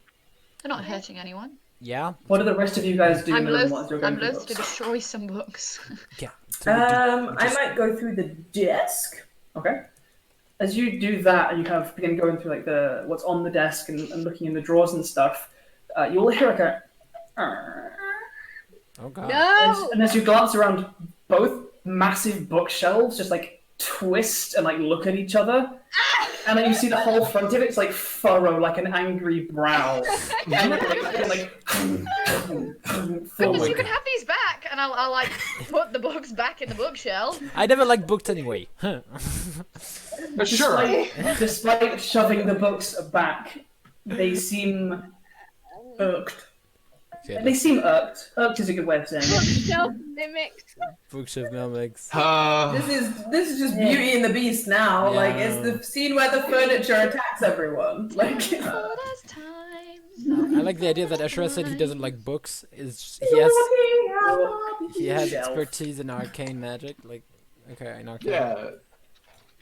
S6: They're not hurting anyone.
S1: Yeah.
S4: What do the rest of you guys do?
S6: I'm
S4: while you're going
S6: loath
S4: through
S6: to
S4: books?
S6: destroy some books.
S1: Yeah. So we
S7: I might go through the desk.
S4: Okay. As you do that, and you kind of begin going through like what's on the desk and looking in the drawers and stuff, you will hear like a.
S1: Oh god.
S5: no!
S4: And as you glance around, both massive bookshelves just like twist and like look at each other, and then you see the whole front of it's like furrow like an angry brow, and like
S6: Goodness,
S4: forward.
S6: you can have these back, and I'll like put the books back in the bookshelf.
S1: I never liked books anyway.
S3: Sure.
S4: Despite shoving the books back, they seem irked. They seem irked. Irked is a good way of saying it.
S5: Bookshelf mimics.
S1: Bookshelf mimics.
S7: This is just Beauty and the Beast now.
S1: Yeah.
S7: Like it's the scene where the furniture attacks everyone. Like
S6: Oh, that's time.
S1: I like the idea that Ashura said he doesn't like books. He has
S4: Shelf.
S1: expertise in arcane magic. Like, okay, in arcane.
S3: Yeah.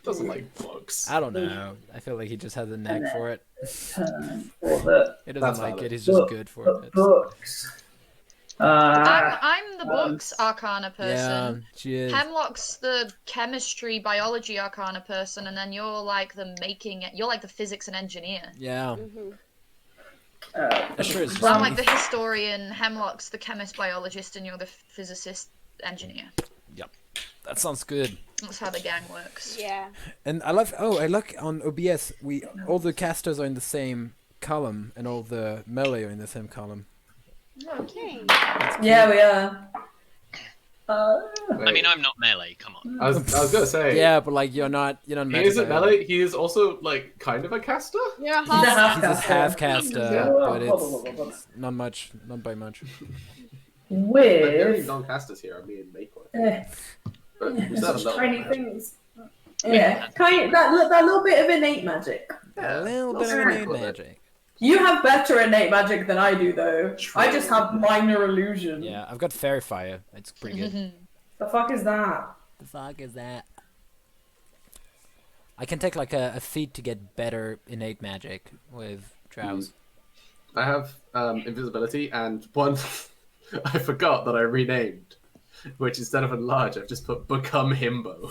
S3: Doesn't like books.
S1: I don't know. I feel like he just has a knack for it.
S4: For the
S1: He doesn't
S3: That's
S1: like
S3: valid.
S1: it. He's just good for it. It's-
S4: books.
S6: I'm the books arcana
S1: yeah,
S6: person.
S1: she is.
S6: Hemlock's the chemistry, biology arcana person, and then you're like you're like the physics and engineer.
S1: Yeah.
S4: Uh,
S1: Ashura is
S6: So I'm
S1: just
S6: like the historian, Hemlock's the chemist, biologist, and you're the physicist, engineer.
S1: That sounds good.
S6: That's how the gang works.
S5: Yeah.
S1: And I love. Oh, I look on OBS. All the casters are in the same column, and all the melee are in the same column.
S5: Okay.
S7: yeah, we are.
S8: I mean, I'm not melee. Come on.
S3: I was gonna say.
S1: Yeah, but like you're not. You're not.
S3: He isn't melee. He is also like kind of a caster.
S5: You're a
S4: He's a
S5: half.
S1: He's a half caster,
S4: Yeah.
S1: but it's not much. Not by much.
S3: The only
S4: with
S3: non-casters here are me and Maple.
S4: eh,
S3: But we still have
S4: such
S3: a
S4: tiny
S3: little-
S4: things.
S7: Yeah, that little bit of innate magic.
S1: A little bit of
S3: That's
S1: innate
S3: cool.
S1: magic.
S7: You have better innate magic than I do, though. I just have minor illusion.
S1: Yeah, I've got fairy fire. It's pretty good.
S7: The fuck is that?
S1: The fuck is that? I can take like a feat to get better innate magic with Drows.
S3: I have invisibility and one I forgot that I renamed, which instead of enlarge, I've just put become himbo.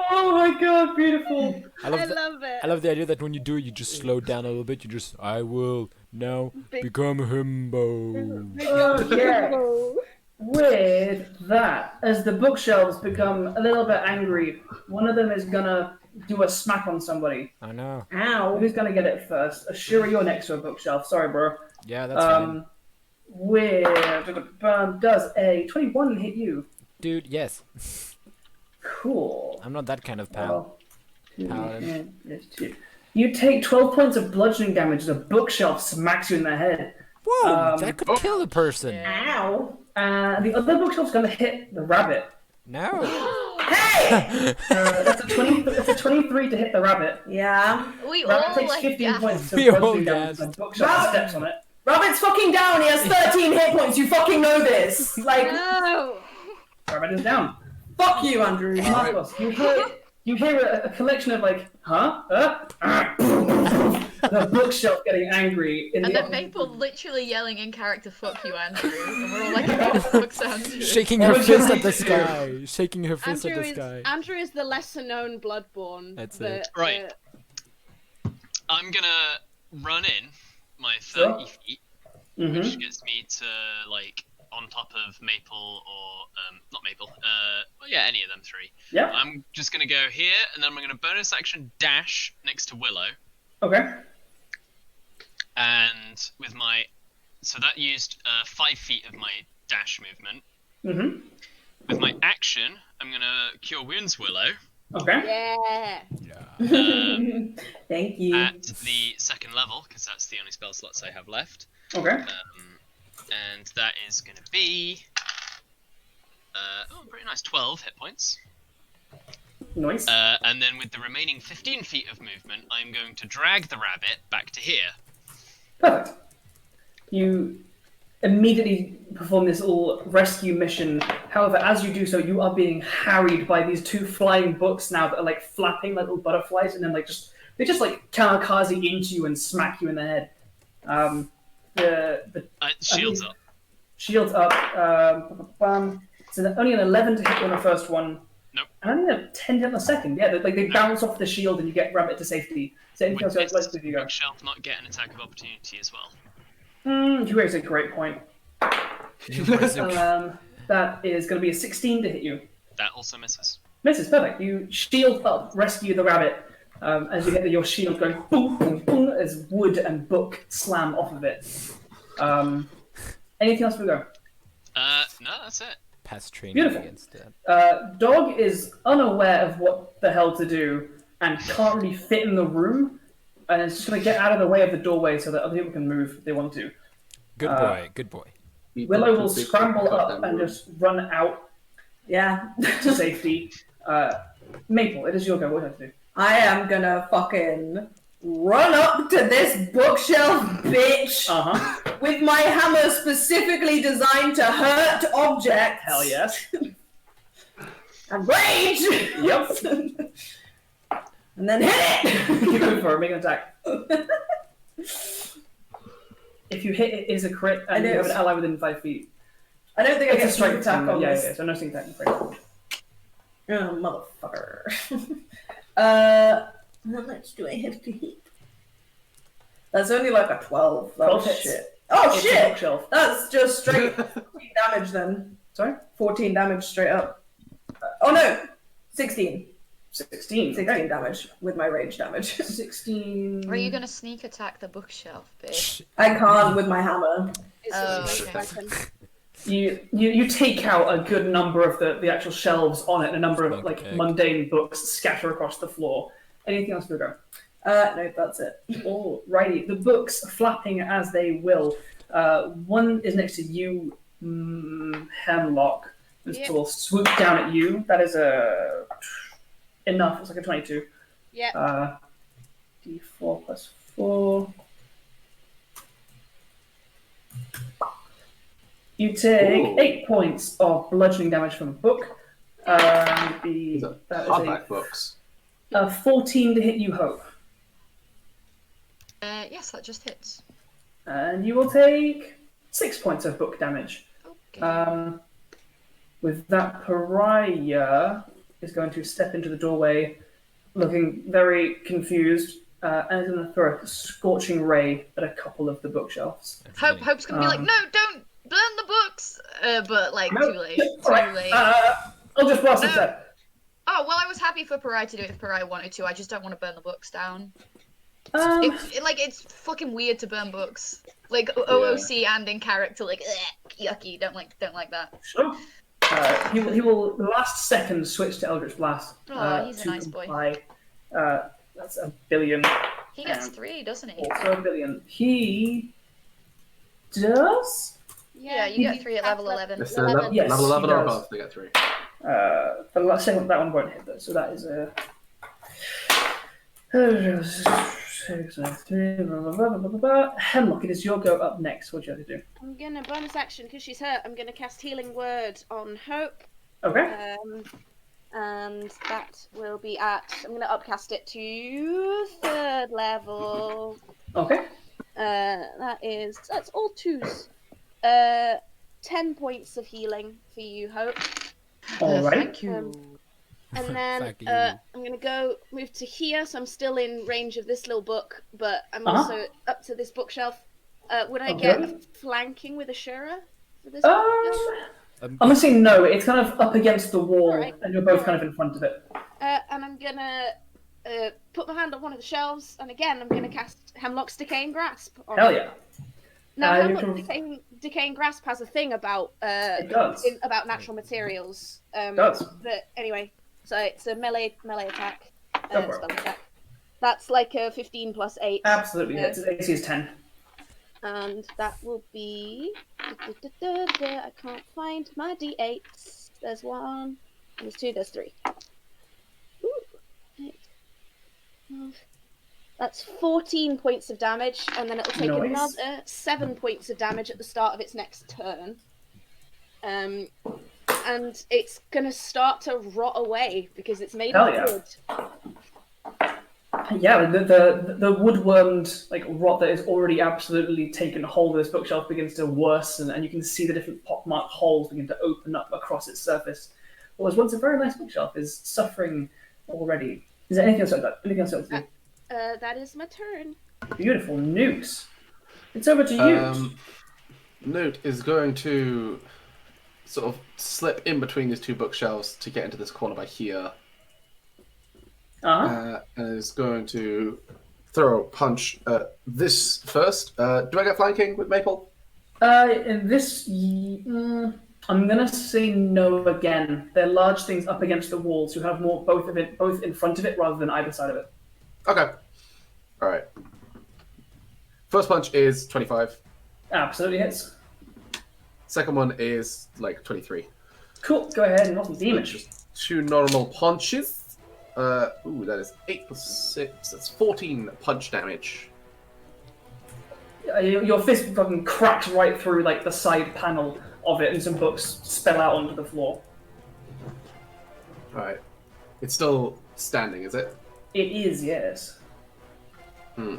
S4: Oh my god, beautiful.
S1: I love,
S5: I
S1: the,
S5: love it.
S1: I love the idea that when you do it, you just slow down a little bit. You just, I will now become himbo.
S4: Okay. With that, as the bookshelves become a little bit angry, one of them is gonna do a smack on somebody.
S1: I know.
S7: Ow.
S4: Who's gonna get it first? Ashura, you're next to a bookshelf. Sorry, bro.
S1: Yeah, that's fine.
S4: Does a 21 hit you?
S1: Dude, yes.
S4: Cool.
S1: I'm not that kind of pal.
S4: Well,
S1: Paladin.
S4: there's two. You take 12 points of bludgeoning damage as a bookshelf smacks you in the head.
S1: Whoa, that could kill a person.
S7: Ow.
S4: The other bookshelf's gonna hit the rabbit.
S1: No.
S7: Hey!
S4: That's a 23 to hit the rabbit.
S7: Yeah.
S6: We
S4: Rabbit
S6: all
S4: takes
S6: like
S4: 15
S6: yeah.
S4: points of
S1: We all
S4: bludgeoning damage.
S1: gasped.
S4: The bookshelf steps on it.
S7: Rabbit's fucking down. He has 13 hit points. You fucking know this. Like,
S5: No.
S4: Rabbit is down.
S7: fuck you, Andrew.
S4: Markos, you hear a collection of like, huh? The bookshelf getting angry.
S6: And then Maple literally yelling in character, "Fuck you, Andrew!" And we're all like, "What the fuck's Andrew?"
S1: Shaking her fist at the sky. Shaking her fist
S5: Andrew
S1: at the sky.
S5: Andrew is the lesser known Bloodborne.
S1: That's
S5: that,
S1: it.
S8: Right. I'm gonna run in my 30 feet, which gets me to like on top of Maple or not Maple. Well, yeah, any of them three.
S4: Yeah.
S8: I'm just gonna go here, and then I'm gonna bonus action dash next to Willow,
S4: Okay.
S8: and with my so that used 5 feet of my dash movement.
S4: Mm-hmm.
S8: With my action, I'm gonna cure wounds Willow.
S4: Okay.
S5: Yeah.
S7: Thank you.
S8: At the 2nd level, because that's the only spell slots I have left.
S4: Okay.
S8: And that is going to be pretty nice, 12 hit points.
S4: Nice.
S8: And then with the remaining 15 feet of movement, I'm going to drag the rabbit back to here.
S4: Perfect. You immediately perform this little rescue mission. However, as you do so, you are being harried by these 2 flying books now that are like flapping like little butterflies, and then like they just like kamikaze into you and smack you in the head.
S8: Shields up.
S4: Shields up. So only an 11 to hit on the first one.
S8: Nope.
S4: And only a 10 to hit on the second. Yeah, they bounce off the shield and you get rabbit to safety. Is there anything else you'd like to do?
S8: Bookshelf not get an attack of opportunity as well.
S4: You raise a great point. That is going to be a 16 to hit you.
S8: That also misses.
S4: Misses, perfect. You shield up, rescue the rabbit. As you get your shield going boom, boom, boom, as wood and book slam off of it. Anything else we go?
S8: No, that's it.
S1: Past training
S4: Beautiful.
S1: against it.
S4: Dog is unaware of what the hell to do and can't really fit in the room, and it's just going to get out of the way of the doorway so that other people can move if they want to.
S1: Good boy, good boy.
S4: Willow will scramble up and just run out
S7: Yeah.
S4: to safety. Maple, it is your go. What do you have to do?
S7: I am gonna fucking run up to this bookshelf, bitch, with my hammer specifically designed to hurt objects.
S4: Hell yes.
S7: And rage!
S4: Yep.
S7: And then hit it!
S4: You go for it, make an attack. If you hit, it is a crit, and you have an ally within 5 feet.
S7: I don't think I
S4: It's
S7: get
S4: a strike
S7: attack on
S4: yeah,
S7: this.
S4: so no sneak attack, I'm afraid.
S7: Oh, motherfucker. How much do I have to hit? That's only like a 12.
S4: 12
S7: Oh,
S4: hits.
S7: shit. Oh,
S4: It's a
S7: shit!
S4: bookshelf.
S7: That's just straight 14 damage then.
S4: Sorry?
S7: 14 damage straight up. Oh, no! 16.
S4: 16.
S7: 16 damage with my rage damage.
S4: 16.
S6: Are you gonna sneak attack the bookshelf, bitch?
S7: I can't with my hammer.
S6: Okay.
S4: You take out a good number of the actual shelves on it, and a number of like
S1: Okay.
S4: mundane books scatter across the floor. Anything else to go?
S7: No, that's it.
S4: Alrighty, the books flapping as they will. One is next to you, Hemlock. This
S5: Yep.
S4: will swoop down at you. That is enough. It's like a 22.
S5: Yeah.
S4: D4 plus 4. You take
S3: Ooh.
S4: 8 points of bludgeoning damage from a book. That is
S3: Hardback books.
S4: a 14 to hit you, Hope.
S6: Yes, that just hits.
S4: And you will take 6 points of book damage.
S6: Okay.
S4: With that, Pariah is going to step into the doorway, looking very confused, and is going to throw a scorching ray at a couple of the bookshelves.
S6: Hope's gonna be like, no, don't burn the books! But like,
S4: No.
S6: too late. Too
S4: Alright,
S6: late.
S4: I'll just blast
S6: No.
S4: instead.
S6: Oh, well, I was happy for Pariah to do it if Pariah wanted to. I just don't want to burn the books down. It's fucking weird to burn books. Like, OOC and in character, like, yucky. Don't like that.
S4: Sure. He will last second switch to Eldritch Blast.
S6: Oh, he's a
S4: to
S6: nice boy.
S4: comply. That's a billion.
S6: He gets
S4: And
S6: 3, doesn't he?
S4: Also a billion. He does?
S6: Yeah, you get 3 at level 11.
S3: If they're level
S4: Yes,
S3: 11
S4: he
S3: or
S4: does.
S3: above, they get 3.
S4: The last second, that one won't hit though, so that is a Hemlock, it is your go up next. What do you have to do?
S5: I'm gonna bonus action because she's hurt. I'm gonna cast Healing Word on Hope.
S4: Okay.
S5: And that will be at. I'm gonna upcast it to 3rd level.
S4: Okay.
S5: That's all 2s. 10 points of healing for you, Hope.
S4: All right.
S6: Thank you.
S5: And then
S1: Thank you.
S5: I'm gonna move to here, so I'm still in range of this little book, but I'm also up to this bookshelf. Would I get a flanking with Ashura for this bookshelf?
S4: I'm gonna say no. It's kind of up against the wall,
S5: Alright.
S4: and you're both kind of in front of it.
S5: And I'm gonna put my hand on one of the shelves, and again I'm gonna cast Hemlock's Decaying Grasp.
S4: Hell yeah.
S5: Now,
S4: you
S5: Hemlock's
S4: can-
S5: Decaying Grasp has a thing about
S4: It does.
S5: about natural materials.
S4: It does.
S5: But anyway, so it's a melee attack.
S4: Go for it.
S5: Spell attack. That's like a 15 plus 8.
S4: Absolutely.
S5: Yeah.
S4: Its AC is 10.
S5: And that will be. I can't find my d8s. There's 1, there's 2, there's 3. Ooh. 8, 12. That's 14 points of damage, and then it'll take
S4: Nice.
S5: another 7 points of damage at the start of its next turn. And it's gonna start to rot away because it's made
S4: Hell
S5: of
S4: yeah.
S5: wood.
S4: Yeah, the woodwormed like rot that is already absolutely taken hold of this bookshelf begins to worsen, and you can see the different pockmarked holes begin to open up across its surface. What was once a very nice bookshelf is suffering already. Is there anything else like that? Anything else to do?
S5: That is my turn.
S4: Beautiful. Nute. It's over to you.
S3: Nute is going to sort of slip in between these 2 bookshelves to get into this corner by here. And is going to throw a punch at this first. Do I get flanking with Maple?
S4: In this, I'm gonna say no again. They're large things up against the walls. You have more both in front of it rather than either side of it.
S3: Okay. All right. First punch is 25.
S4: Absolutely hits.
S3: Second one is like 23.
S4: Cool. Go ahead and roll some damage.
S3: Just 2 normal punches. That is 8 plus 6. That's 14 punch damage.
S4: Your fist fucking cracks right through like the side panel of it, and some books spill out onto the floor.
S3: All right. It's still standing, is it?
S4: It is, yes.
S3: Hmm.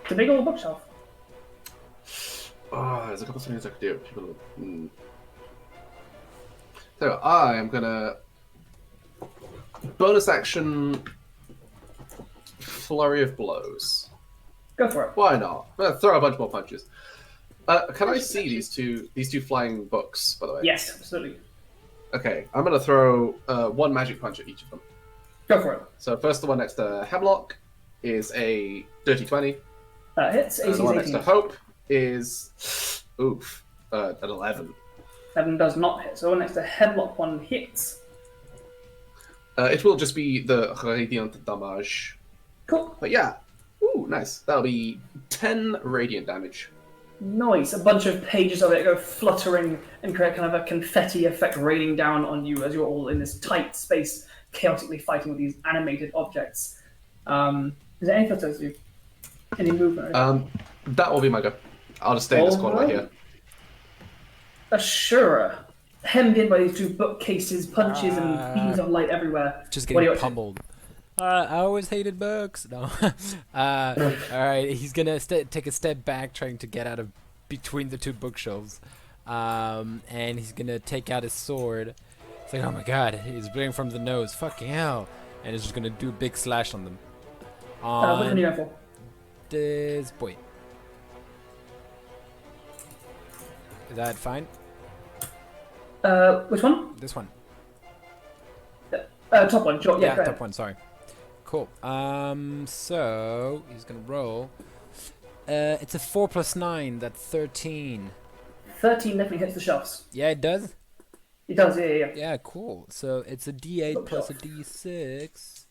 S4: It's a big old bookshelf.
S3: Oh, there's a couple of things I could do. So I am gonna bonus action flurry of blows.
S4: Go for it.
S3: Why not? I'm gonna throw a bunch more punches. Can I see these two flying books, by the way?
S4: Yes, absolutely.
S3: Okay, I'm gonna throw 1 magic punch at each of them.
S4: Go for it.
S3: So first, the one next to Hemlock is a dirty 20.
S4: That hits.
S3: And
S4: AC
S3: the one
S4: is
S3: next
S4: 18.
S3: to Hope is an 11.
S4: 7 does not hit. So the one next to Hemlock, 1 hits.
S3: It will just be the radiant damage.
S4: Cool.
S3: But yeah, nice. That'll be 10 radiant damage.
S4: Nice. A bunch of pages of it go fluttering and create kind of a confetti effect raining down on you as you're all in this tight space, chaotically fighting with these animated objects. Is there anything else to do? Any movement?
S3: That will be my go. I'll just stay in this corner right here.
S4: Ashura, hemmed in by these 2 bookcases, punches and beams of light everywhere.
S1: Just
S4: What are you
S1: getting
S4: up to?
S1: pummeled. I always hated books. No. Alright, he's gonna take a step back, trying to get out of between the 2 bookshelves. And he's gonna take out his sword. It's like, oh my god, he's bleeding from the nose. Fucking hell. And he's just gonna do a big slash on them.
S4: Which one are you going for?
S1: This boy. Is that fine?
S4: Which one?
S1: This one.
S4: Top one, sure. Yeah, go ahead.
S1: top one, sorry. Cool. So he's gonna roll. It's a 4 plus 9, that's 13.
S4: 13 definitely hits the shelves.
S1: Yeah, it does?
S4: It does, yeah.
S1: Yeah, cool. So it's a d8 plus a d6.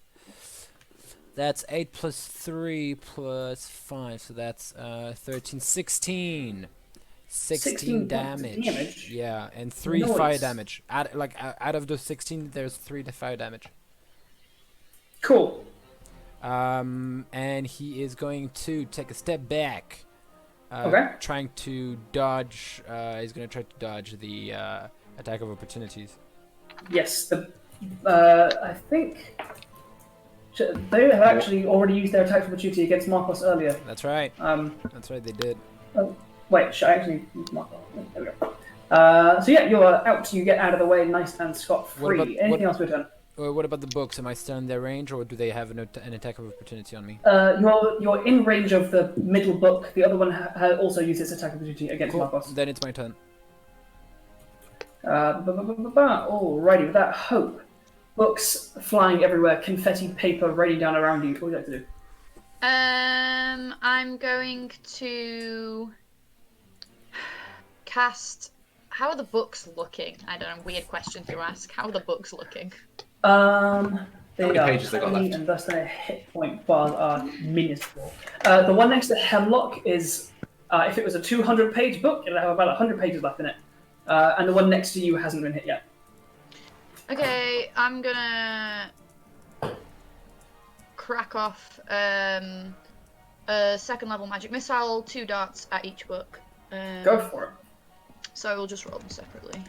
S1: That's 8 plus 3 plus 5, so that's 13, 16. 16 damage. Yeah, and 3 fire damage. Out of those 16, there's 3 to fire damage.
S4: Cool.
S1: And he is going to take a step back.
S4: Okay.
S1: Trying to dodge. He's going to try to dodge the attack of opportunities.
S4: Yes. I think they have actually already used their attack of opportunity against Markos earlier.
S1: That's right. That's right. They did.
S4: Wait, should I actually use Markos? There we go. So yeah, you're out. You get out of the way, nice and scot-free. Anything else with turn?
S1: What about the books? Am I still in their range, or do they have an attack of opportunity on me?
S4: You're in range of the middle book. The other one also used its attack of opportunity against Markos.
S1: Then it's my turn.
S4: Alrighty, with that hope. Books flying everywhere, confetti paper raining down around you. What would you like to do?
S6: I'm going to cast. How are the books looking? I don't know. Weird question to ask. How are the books looking?
S4: They
S3: many
S4: are
S3: pages they got
S4: tiny,
S3: left?
S4: and thus their hit point bars are minuscule. The one next to Hemlock is, if it was a 200-page book, it'll have about 100 pages left in it. And the one next to you hasn't been hit yet.
S6: Okay, I'm gonna crack off a second level magic missile, 2 darts at each book.
S4: Go for it.
S6: So we'll just roll them separately.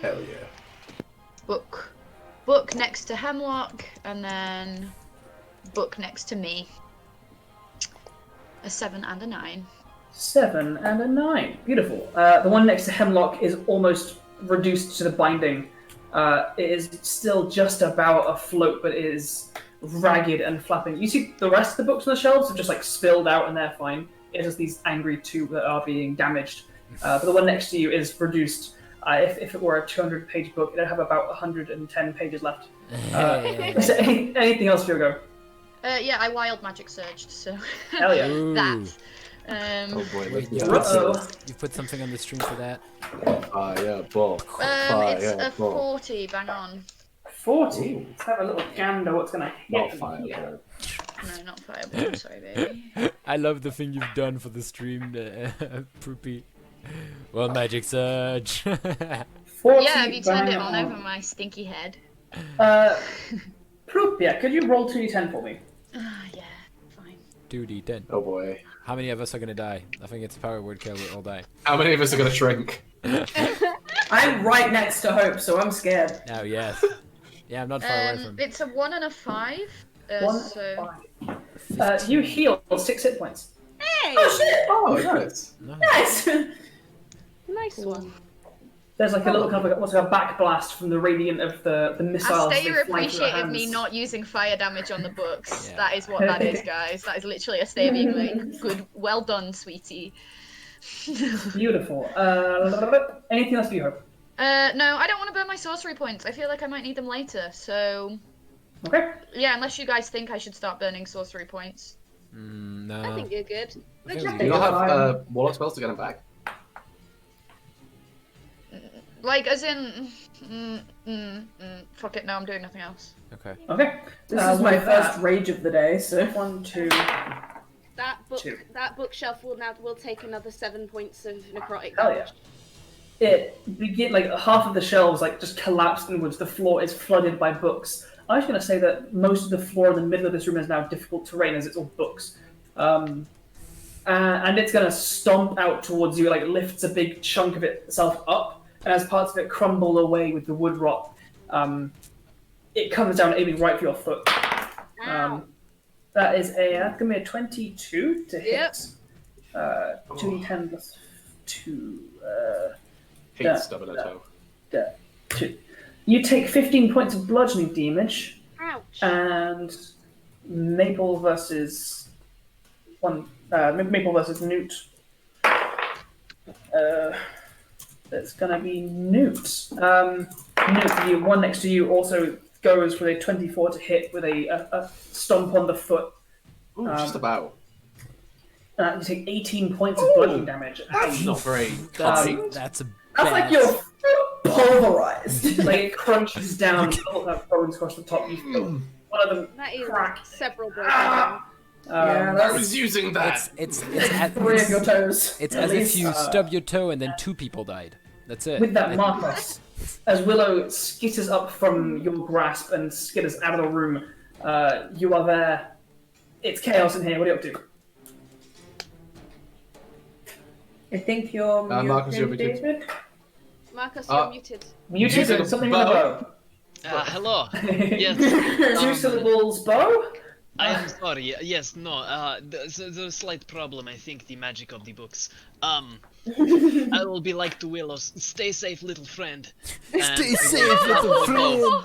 S3: Hell yeah.
S6: Book next to Hemlock, and then book next to me. A 7 and a 9.
S4: 7 and a 9. Beautiful. The one next to Hemlock is almost reduced to the binding. It is still just about afloat, but it is ragged and flapping. You see the rest of the books on the shelves are just like spilled out and they're fine. It's just these angry 2 that are being damaged. But the one next to you is reduced. If it were a 200-page book, it'd have about 110 pages left. Is there anything else for your go?
S6: Yeah, I wild magic surged, so
S4: Hell yeah.
S6: that.
S3: Oh boy,
S1: Wait, you put something on the stream for that?
S3: Fireball.
S6: It's a 40, bang on.
S4: 40? Let's have a little gander what's going to
S3: Not
S4: hit.
S3: fireball.
S6: No, not fireball, sorry, baby.
S1: I love the thing you've done for the stream, Poopy. Well, magic surge.
S4: 40,
S6: Yeah, have you turned it
S4: bang
S6: on over my stinky head?
S4: Proop, yeah, could you roll 2d10 for me?
S6: Yeah, fine.
S1: 2d10.
S3: Oh boy.
S1: How many of us are gonna die? I think it's power word kill. We'll all die.
S3: How many of us are gonna shrink?
S7: I'm right next to Hope, so I'm scared.
S1: Oh yes. Yeah, I'm not far away from.
S6: It's a 1 and a 5.
S4: 1
S6: So
S4: 5. You heal 6 hit points.
S5: Hey!
S7: Oh shit!
S3: Oh, nice.
S7: Nice!
S5: Nice one.
S4: There's like a little kind of what's like a backblast from the radiant of the missiles. they
S6: Astair
S4: fly through their
S6: appreciated me
S4: hands.
S6: not using fire damage on the books.
S1: Yeah.
S6: That is what that is, guys. That is literally Astair being like, good, well done, sweetie.
S4: Beautiful. Anything else for you, Hope?
S6: No, I don't want to burn my sorcery points. I feel like I might need them later, so...
S4: Okay.
S6: Yeah, unless you guys think I should start burning sorcery points.
S1: No.
S5: I think you're good.
S1: I think
S5: Good
S1: we
S3: Do you
S1: do.
S3: not have warlock spells to get them back?
S6: Like, as in... fuck it, no, I'm doing nothing else.
S1: Okay.
S4: Okay.
S7: This is my
S4: with
S7: first
S4: that,
S7: rage of the day, so.
S4: 1, 2.
S5: That bookshelf will take another 7 points of necrotic
S4: Hell
S5: damage.
S4: yeah. It begin like half of the shelves like just collapsed inwards. The floor is flooded by books. I was going to say that most of the floor in the middle of this room is now difficult terrain as it's all books. And it's going to stomp out towards you, like lifts a big chunk of itself up, and as parts of it crumble away with the wood rot, it comes down aiming right for your foot.
S5: Ow.
S4: That is that's going to be a 22 to hit.
S5: Yep.
S4: 2d10 plus 2.
S3: Hate
S4: Yeah.
S3: stubborn a toe.
S4: 2. You take 15 points of bludgeoning damage,
S5: Ouch.
S4: and Maple versus Nute. It's gonna be Nute. Nute, the one next to you also goes with a 24 to hit with a stomp on the foot.
S3: Ooh, just about.
S4: You take 18 points of bludgeoning damage.
S3: That's not very
S1: That's
S3: kind.
S1: that's a
S7: That's like your foot pulverized.
S4: Like it crunches down, bones across the top. You feel one of them
S5: That is
S4: crack.
S5: several broken bones.
S7: Yeah,
S3: I
S7: that's
S3: was using that.
S1: it's
S7: 3 of your toes.
S1: it's
S7: at
S1: as if
S7: least.
S1: you stub your toe and then 2 people died. That's it.
S4: With that Markos, As Willow skitters up from your grasp and skitters out of the room, you are there. It's chaos in here. What are you up to?
S7: I think you're
S3: Markos, you're
S7: muted,
S3: muted.
S7: David.
S5: Markos, you're muted.
S4: Muted
S3: Using
S4: and
S3: a
S4: something with a bow.
S8: Hello. Yes.
S4: 2 syllables bow?
S8: I am sorry. Yes, no. There's a slight problem. I think the magic of the books. I will be like the willows. Stay safe, little friend.
S1: Stay safe, little friend.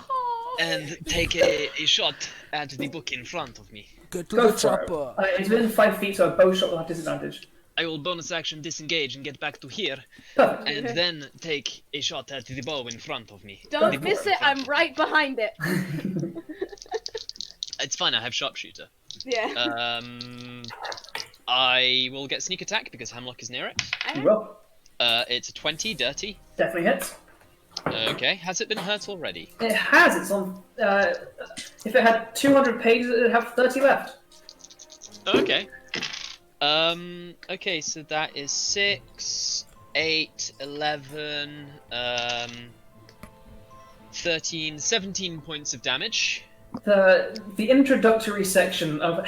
S8: And take a shot at the book in front of me.
S1: Go to
S4: Go
S1: the
S4: for it.
S1: chopper.
S4: It's within 5 feet, so a bow shot will have disadvantage.
S8: I will bonus action disengage and get back to here,
S4: Perfect.
S8: and then take a shot at the bow in front of me.
S5: Don't
S8: The book
S5: miss
S8: in
S5: it,
S8: front
S5: I'm
S8: of
S5: right behind it.
S8: me. It's fine. I have sharpshooter.
S5: Yeah.
S8: I will get sneak attack because Hemlock is near it.
S4: You will.
S8: It's a 20, dirty.
S4: Definitely hits.
S8: Okay, has it been hurt already?
S4: It has. It's on. If it had 200 pages, it'd have 30 left.
S8: Okay. Okay, so that is 6, 8, 11, 13, 17 points of damage.
S4: The introductory section of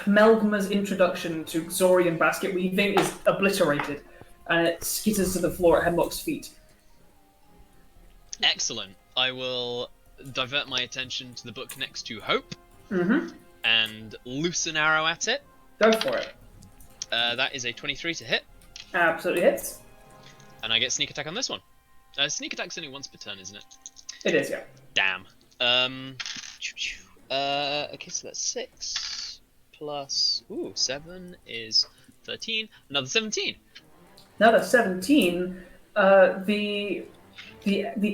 S4: Melgma's introduction to Xorian basket weaving is obliterated, and it skitters to the floor at Hemlock's feet.
S8: Excellent. I will divert my attention to the book next to Hope
S4: Mm-hmm.
S8: and loose an arrow at it.
S4: Go for it.
S8: That is a 23 to hit,
S4: Absolutely hits.
S8: and I get sneak attack on this one. Sneak attack's only once per turn, isn't it?
S4: It is, yeah.
S8: Damn. Okay, so that's 6 plus 7 is 13. Another 17.
S4: Another 17. The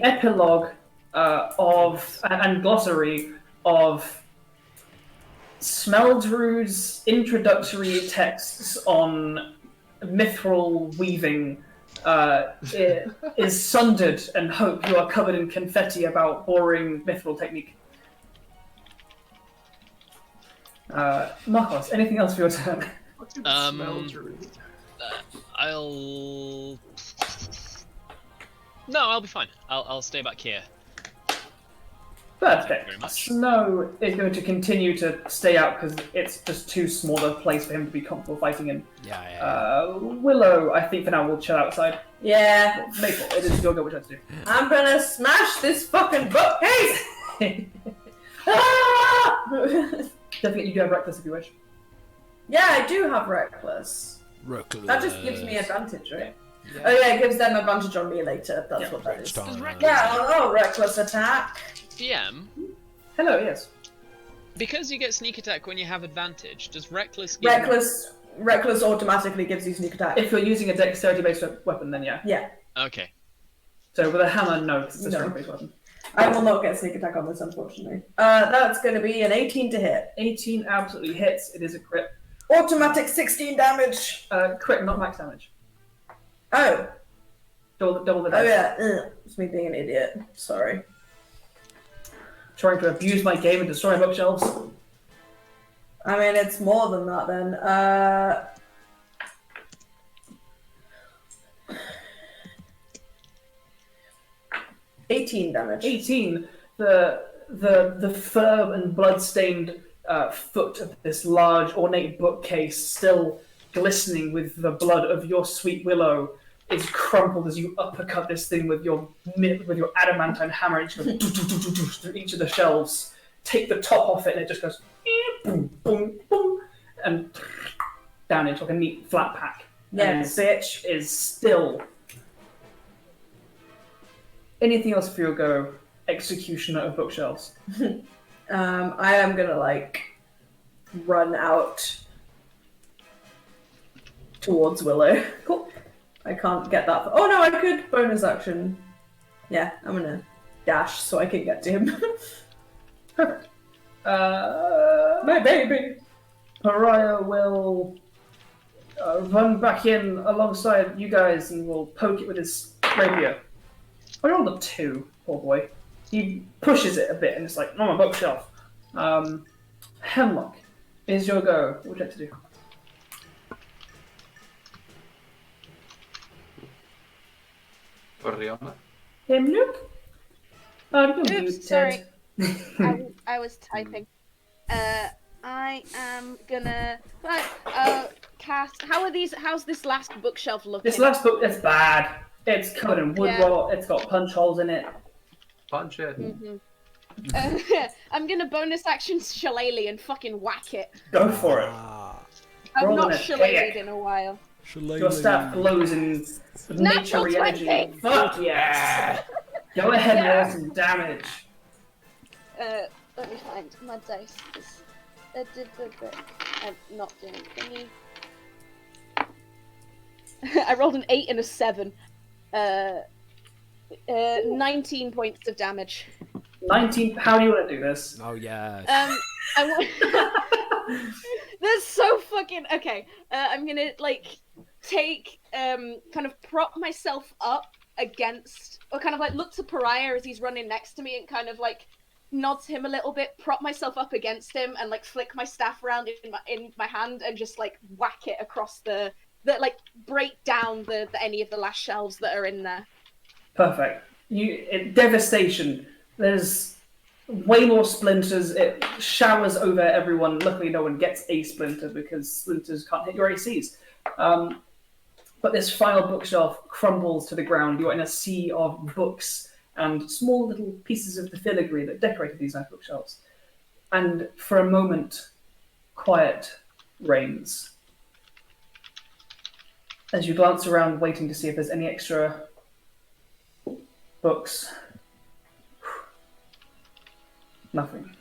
S4: epilogue of and glossary of Smeldru's introductory texts on mithril weaving is sundered, and Hope, you are covered in confetti about boring mithril technique. Markos, anything else for your turn?
S8: I'll... No, I'll be fine. I'll stay back here.
S4: Perfect.
S8: Very much.
S4: Snow is going to continue to stay out because it's just too small a place for him to be comfortable fighting in.
S1: Yeah.
S4: Willow, I think for now will chill outside.
S7: Yeah.
S4: Maple, it is your go. What you have to do?
S7: I'm gonna smash this fucking bookcase!
S4: Definitely, you do have reckless if you wish.
S7: Yeah, I do have reckless.
S1: Reckless.
S7: That just gives me advantage, right? Oh yeah, it gives them advantage on me later. That's what that is. Yeah, reckless attack.
S8: DM,
S4: Hello, yes.
S8: because you get sneak attack when you have advantage, does reckless give
S7: Reckless automatically gives you sneak attack.
S4: If you're using a dexterity-based weapon, then yeah.
S7: Yeah,
S8: Okay.
S4: So with a hammer, no, because it's a
S7: No.
S4: strength-based weapon.
S7: I will not get sneak attack on this, unfortunately. That's going to be an 18 to hit.
S4: 18 absolutely hits. It is a crit.
S7: Automatic 16 damage.
S4: Crit, not max damage.
S7: Oh.
S4: Double the
S7: Oh
S4: dice.
S7: yeah. It's me being an idiot. Sorry.
S4: Trying to abuse my game and destroy my bookshelves.
S7: I mean, it's more than that then. 18 damage.
S4: 18. The firm and blood-stained foot of this large, ornate bookcase, still glistening with the blood of your sweet Willow, is crumpled as you uppercut this thing with your adamantine hammer. It just goes through each of the shelves. Take the top off it, and it just goes boom, boom, boom, and down into like a neat flat pack.
S7: Yeah,
S4: And
S7: bitch.
S4: is still. Anything else for your go? Executioner of bookshelves.
S7: I am gonna run out towards Willow. Cool. I can't get that. Oh no, I could bonus action. Yeah, I'm gonna dash so I can get to him.
S4: Perfect.
S7: My baby.
S4: Pariah will run back in alongside you guys and will poke it with his rapier. I rolled a 2, poor boy. He pushes it a bit and it's like, on my bookshelf. Hemlock, is your go. What would you like to do?
S3: For Riona.
S4: Hemlock?
S5: Oops, sorry. I was typing. I am gonna cast. How's this last bookshelf looking?
S4: This last book is bad. It's covered in wood rot. It's got punch holes in it.
S3: Punch it.
S5: I'm gonna bonus action shillelagh and fucking whack it.
S4: Go for it.
S5: I've not shillelagh'd in a while.
S4: Your staff glows in nature energy. Fuck yes! Go ahead and roll some damage.
S5: Let me find my dice. I'm not doing thingy. I rolled an 8 and a 7. 19 points of damage.
S4: 19. How do you want to do this?
S1: Oh yeah.
S5: I want. That's so fucking okay. I'm gonna like take kind of prop myself up against, or kind of like look to Pariah as he's running next to me and kind of like nod to him a little bit, prop myself up against him, and like flick my staff around in my hand and just like whack it across the like break down the any of the last shelves that are in there.
S4: Perfect. Devastation. There's way more splinters. It showers over everyone. Luckily, no one gets a splinter because splinters can't hit your ACs. But this final bookshelf crumbles to the ground. You're in a sea of books and small little pieces of the filigree that decorated these nice bookshelves. And for a moment, quiet reigns. As you glance around, waiting to see if there's any extra books. Nothing.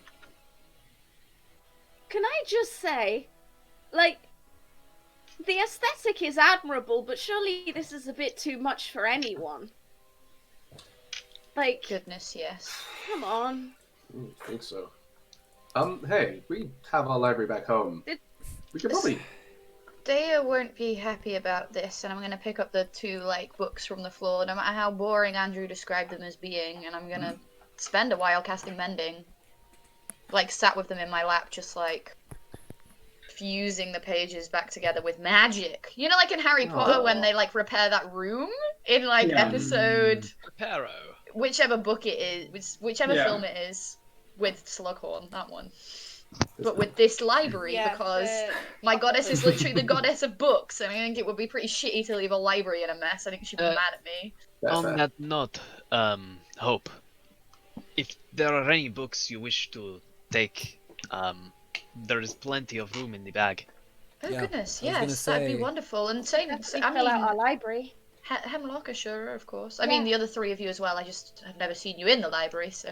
S5: Can I just say, like, the aesthetic is admirable, but surely this is a bit too much for anyone. Like,
S6: Goodness, yes.
S5: come on.
S3: I think so. Hey, we have our library back home. We could probably...
S6: Dea won't be happy about this, and I'm going to pick up the 2, like, books from the floor, no matter how boring Andrew described them as being, and I'm going to spend a while casting Mending. Like, sat with them in my lap, just, like, fusing the pages back together with magic. You know, like in Harry Potter when they, like, repair that room in, like, episode...
S2: Reparo.
S6: Whichever book it is, whichever film it is, with Slughorn, that one. But with this library, because my goddess is literally the goddess of books, and I think it would be pretty shitty to leave a library in a mess. I think she'd be mad at me.
S2: On that note, Hope, if there are any books you wish to take, there is plenty of room in the bag.
S6: Oh goodness, yes, that'd be wonderful. And same, I
S5: fill out our library.
S6: Hemlock, Ashura, of course. I mean, the other 3 of you as well. I just have never seen you in the library, so.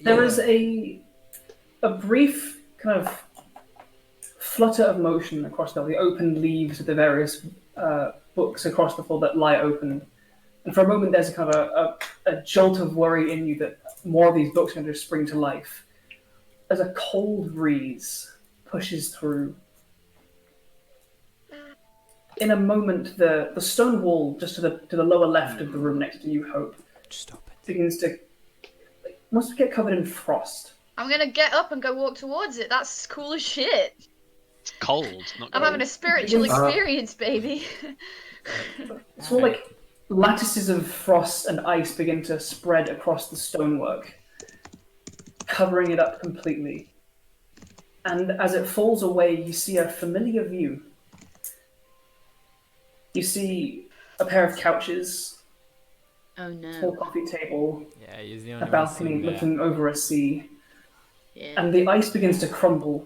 S4: There is a brief kind of flutter of motion across the open leaves of the various books across the floor that lie open. And for a moment, there's a kind of a jolt of worry in you that more of these books are going to spring to life. As a cold breeze pushes through. In a moment, the stone wall just to the lower left of the room next to you, Hope, begins to must get covered in frost.
S6: I'm gonna get up and go walk towards it. That's cool as shit.
S2: It's cold, not cold.
S6: I'm having a spiritual experience, baby.
S4: It's all like lattices of frost and ice begin to spread across the stonework, covering it up completely. And as it falls away, you see a familiar view. You see a pair of couches,
S6: oh no,
S4: small coffee table,
S1: he's the only
S4: a balcony
S1: one
S4: looking over a sea,
S6: yeah.
S4: and the ice begins to crumble.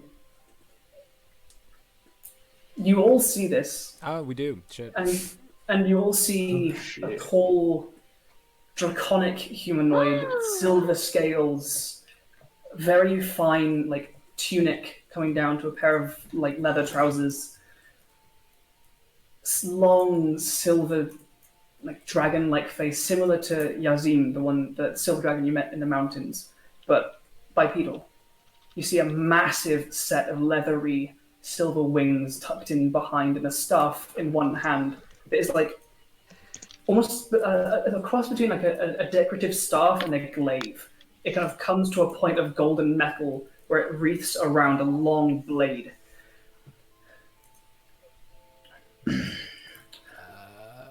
S4: You all see this.
S1: Oh, we do. Shit.
S4: And you all see a tall, draconic humanoid, silver scales, very fine, like, tunic coming down to a pair of, like, leather trousers. Long, silver, like, dragon-like face, similar to Yazim, the silver dragon you met in the mountains, but bipedal. You see a massive set of leathery silver wings tucked in behind and a staff in one hand that is like almost a cross between like a decorative staff and a glaive. It kind of comes to a point of golden metal where it wreaths around a long blade.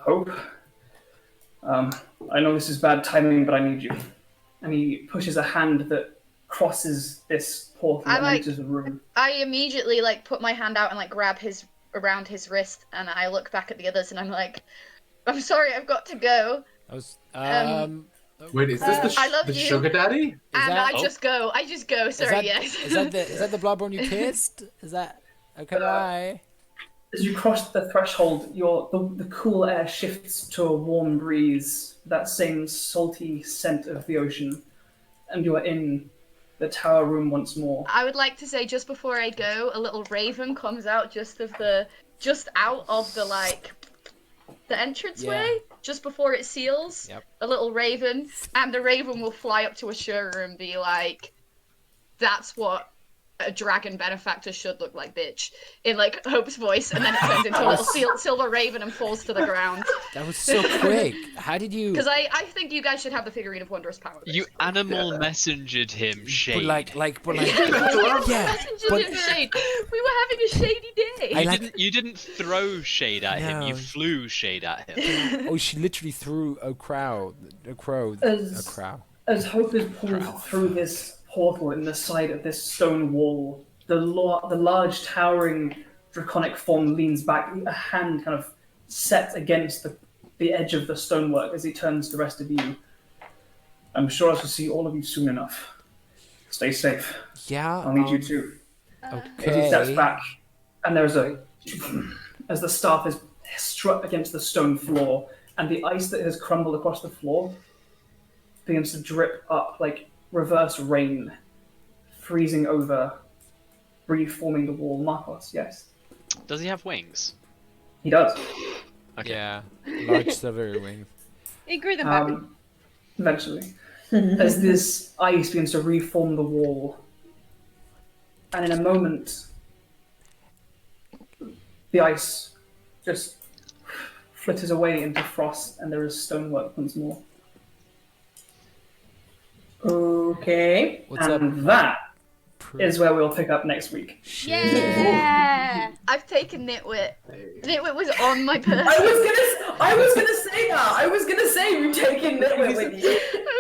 S4: Hope. I know this is bad timing, but I need you. And he pushes a hand that crosses this portal and enters the room.
S6: I immediately put my hand out and grab his around his wrist, and I look back at the others, and I'm like, "I'm sorry, I've got to go."
S1: I was,
S3: Wait, is this
S6: I love
S3: the
S6: you.
S3: sugar daddy?
S6: I just go. Sorry,
S1: is that the Bloodborne you kissed? Is that okay? Bye.
S4: As you cross the threshold, the cool air shifts to a warm breeze, that same salty scent of the ocean, and you are in the tower room once more.
S6: I would like to say, just before I go, a little raven comes out just out of the entranceway, just before it seals.
S1: Yep.
S6: A little raven, and the raven will fly up to Ashura and be like, "That's what a dragon benefactor should look like, bitch," in Hope's voice, and then it turns into a little silver raven and falls to the ground.
S1: That was so quick. How did you?
S6: Because I think you guys should have the figurine of wondrous power.
S2: You animal messengered him, Shade.
S1: But
S6: Yeah, him Shade. We were having a shady day.
S2: You didn't throw shade at him. You flew shade at him.
S1: Oh, she literally threw a crow.
S4: As Hope is pulled through this portal in the side of this stone wall, the large towering draconic form leans back, a hand kind of set against the edge of the stonework as he turns to the rest of you. I'm sure I shall see all of you soon enough. Stay safe.
S1: Yeah.
S4: I'll need you too.
S1: Okay.
S4: As he steps back, and there's as the staff is struck against the stone floor, and the ice that has crumbled across the floor begins to drip up like reverse rain, freezing over, reforming the wall. Markos, yes.
S2: Does he have wings?
S4: He does.
S2: Okay.
S1: Yeah, large silvery wings.
S5: He grew them back.
S4: Eventually. As this ice begins to reform the wall, and in a moment, the ice just flitters away into frost, and there is stonework once more. Okay.
S1: What's up?
S4: And that is where we'll pick up next week.
S5: Yeah.
S6: I've taken Nitwit. Nitwit was on my person.
S7: I was gonna say that. I was gonna say you're taking Nitwit with you.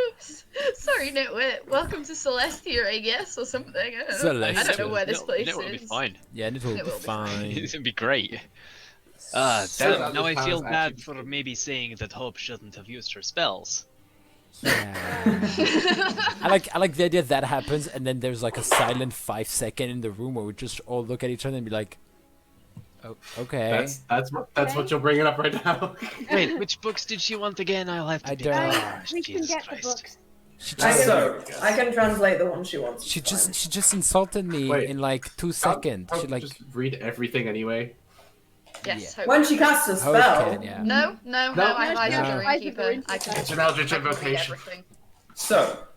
S6: Oops. Sorry, Nitwit. Welcome to Celestia, I guess, or something. I don't know where this place
S2: Nitwit will be
S6: is.
S2: fine.
S1: Yeah, it will be fine.
S2: It'll be great. Damn, now I feel bad for maybe saying that Hope shouldn't have used her spells.
S1: Yeah. I like the idea that happens, and then there's a silent 5 second in the room where we just all look at each other and be like, "Oh, okay."
S3: That's what you're bringing up right now.
S2: Wait, which books did she want again? I'll have to.
S1: I don't.
S5: We can get the books.
S7: I can translate the one she wants.
S1: She just insulted me in 2 seconds. She
S3: just read everything anyway.
S6: Yes,
S1: Yeah.
S7: When she casts a spell.
S6: No, I have Eyes of Dream Keeper.
S3: It's an Eldritch Invocation.
S4: So,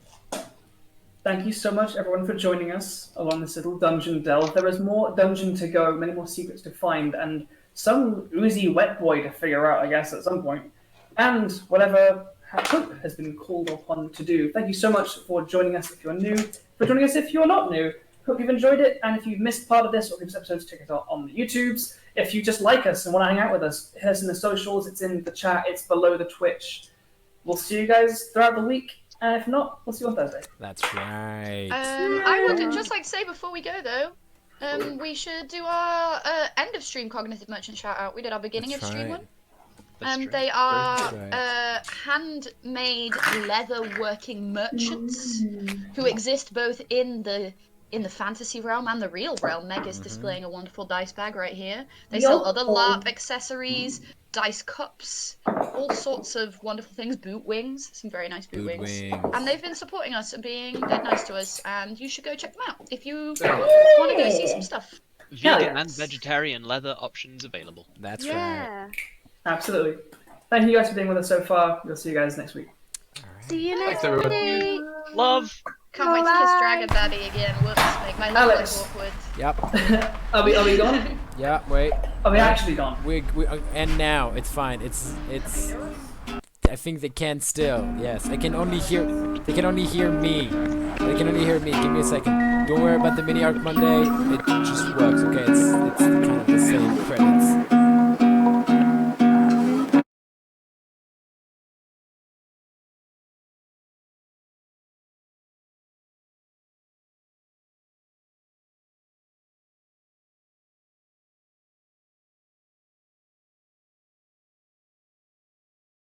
S4: thank you so much, everyone, for joining us along this little dungeon delve. There is more dungeon to go, many more secrets to find, and some oozy wet boy to figure out, I guess, at some point. And whatever Hope has been called upon to do. Thank you so much for joining us if you're new, for joining us if you're not new. Hope you've enjoyed it, and if you've missed part of this or previous episodes, check it out on the YouTubes. If you just like us and want to hang out with us, hit us in the socials, it's in the chat, it's below the Twitch. We'll see you guys throughout the week, and if not, we'll see you on Thursday.
S1: That's right.
S6: I would just like to say before we go though, we should do our end of stream Cognitive Merchant shout out. We did our beginning of stream one. They are handmade leather working merchants who exist both in the fantasy realm and the real realm. Meg is displaying a wonderful dice bag right here. They sell other LARP accessories, dice cups, all sorts of wonderful things, boot wings, some very nice boot wings. And they've been supporting us and being dead nice to us, and you should go check them out if you want to go see some stuff.
S2: Vegan and vegetarian leather options available.
S1: That's right.
S4: Absolutely. Thank you guys for being with us so far. We'll see you guys next week.
S5: See you next
S3: everybody.
S5: week.
S2: Love.
S6: Can't wait to kiss Dragon Daddy again. Whoops, make my life
S4: Alex.
S6: awkward.
S1: Yep.
S4: Are we gone?
S1: Yeah. Wait.
S4: Are we actually gone?
S1: We and now it's fine. It's. I think they can still. Yes. They can only hear me. They can only hear me. Give me a second. Don't worry about the mini arc Monday. It just works.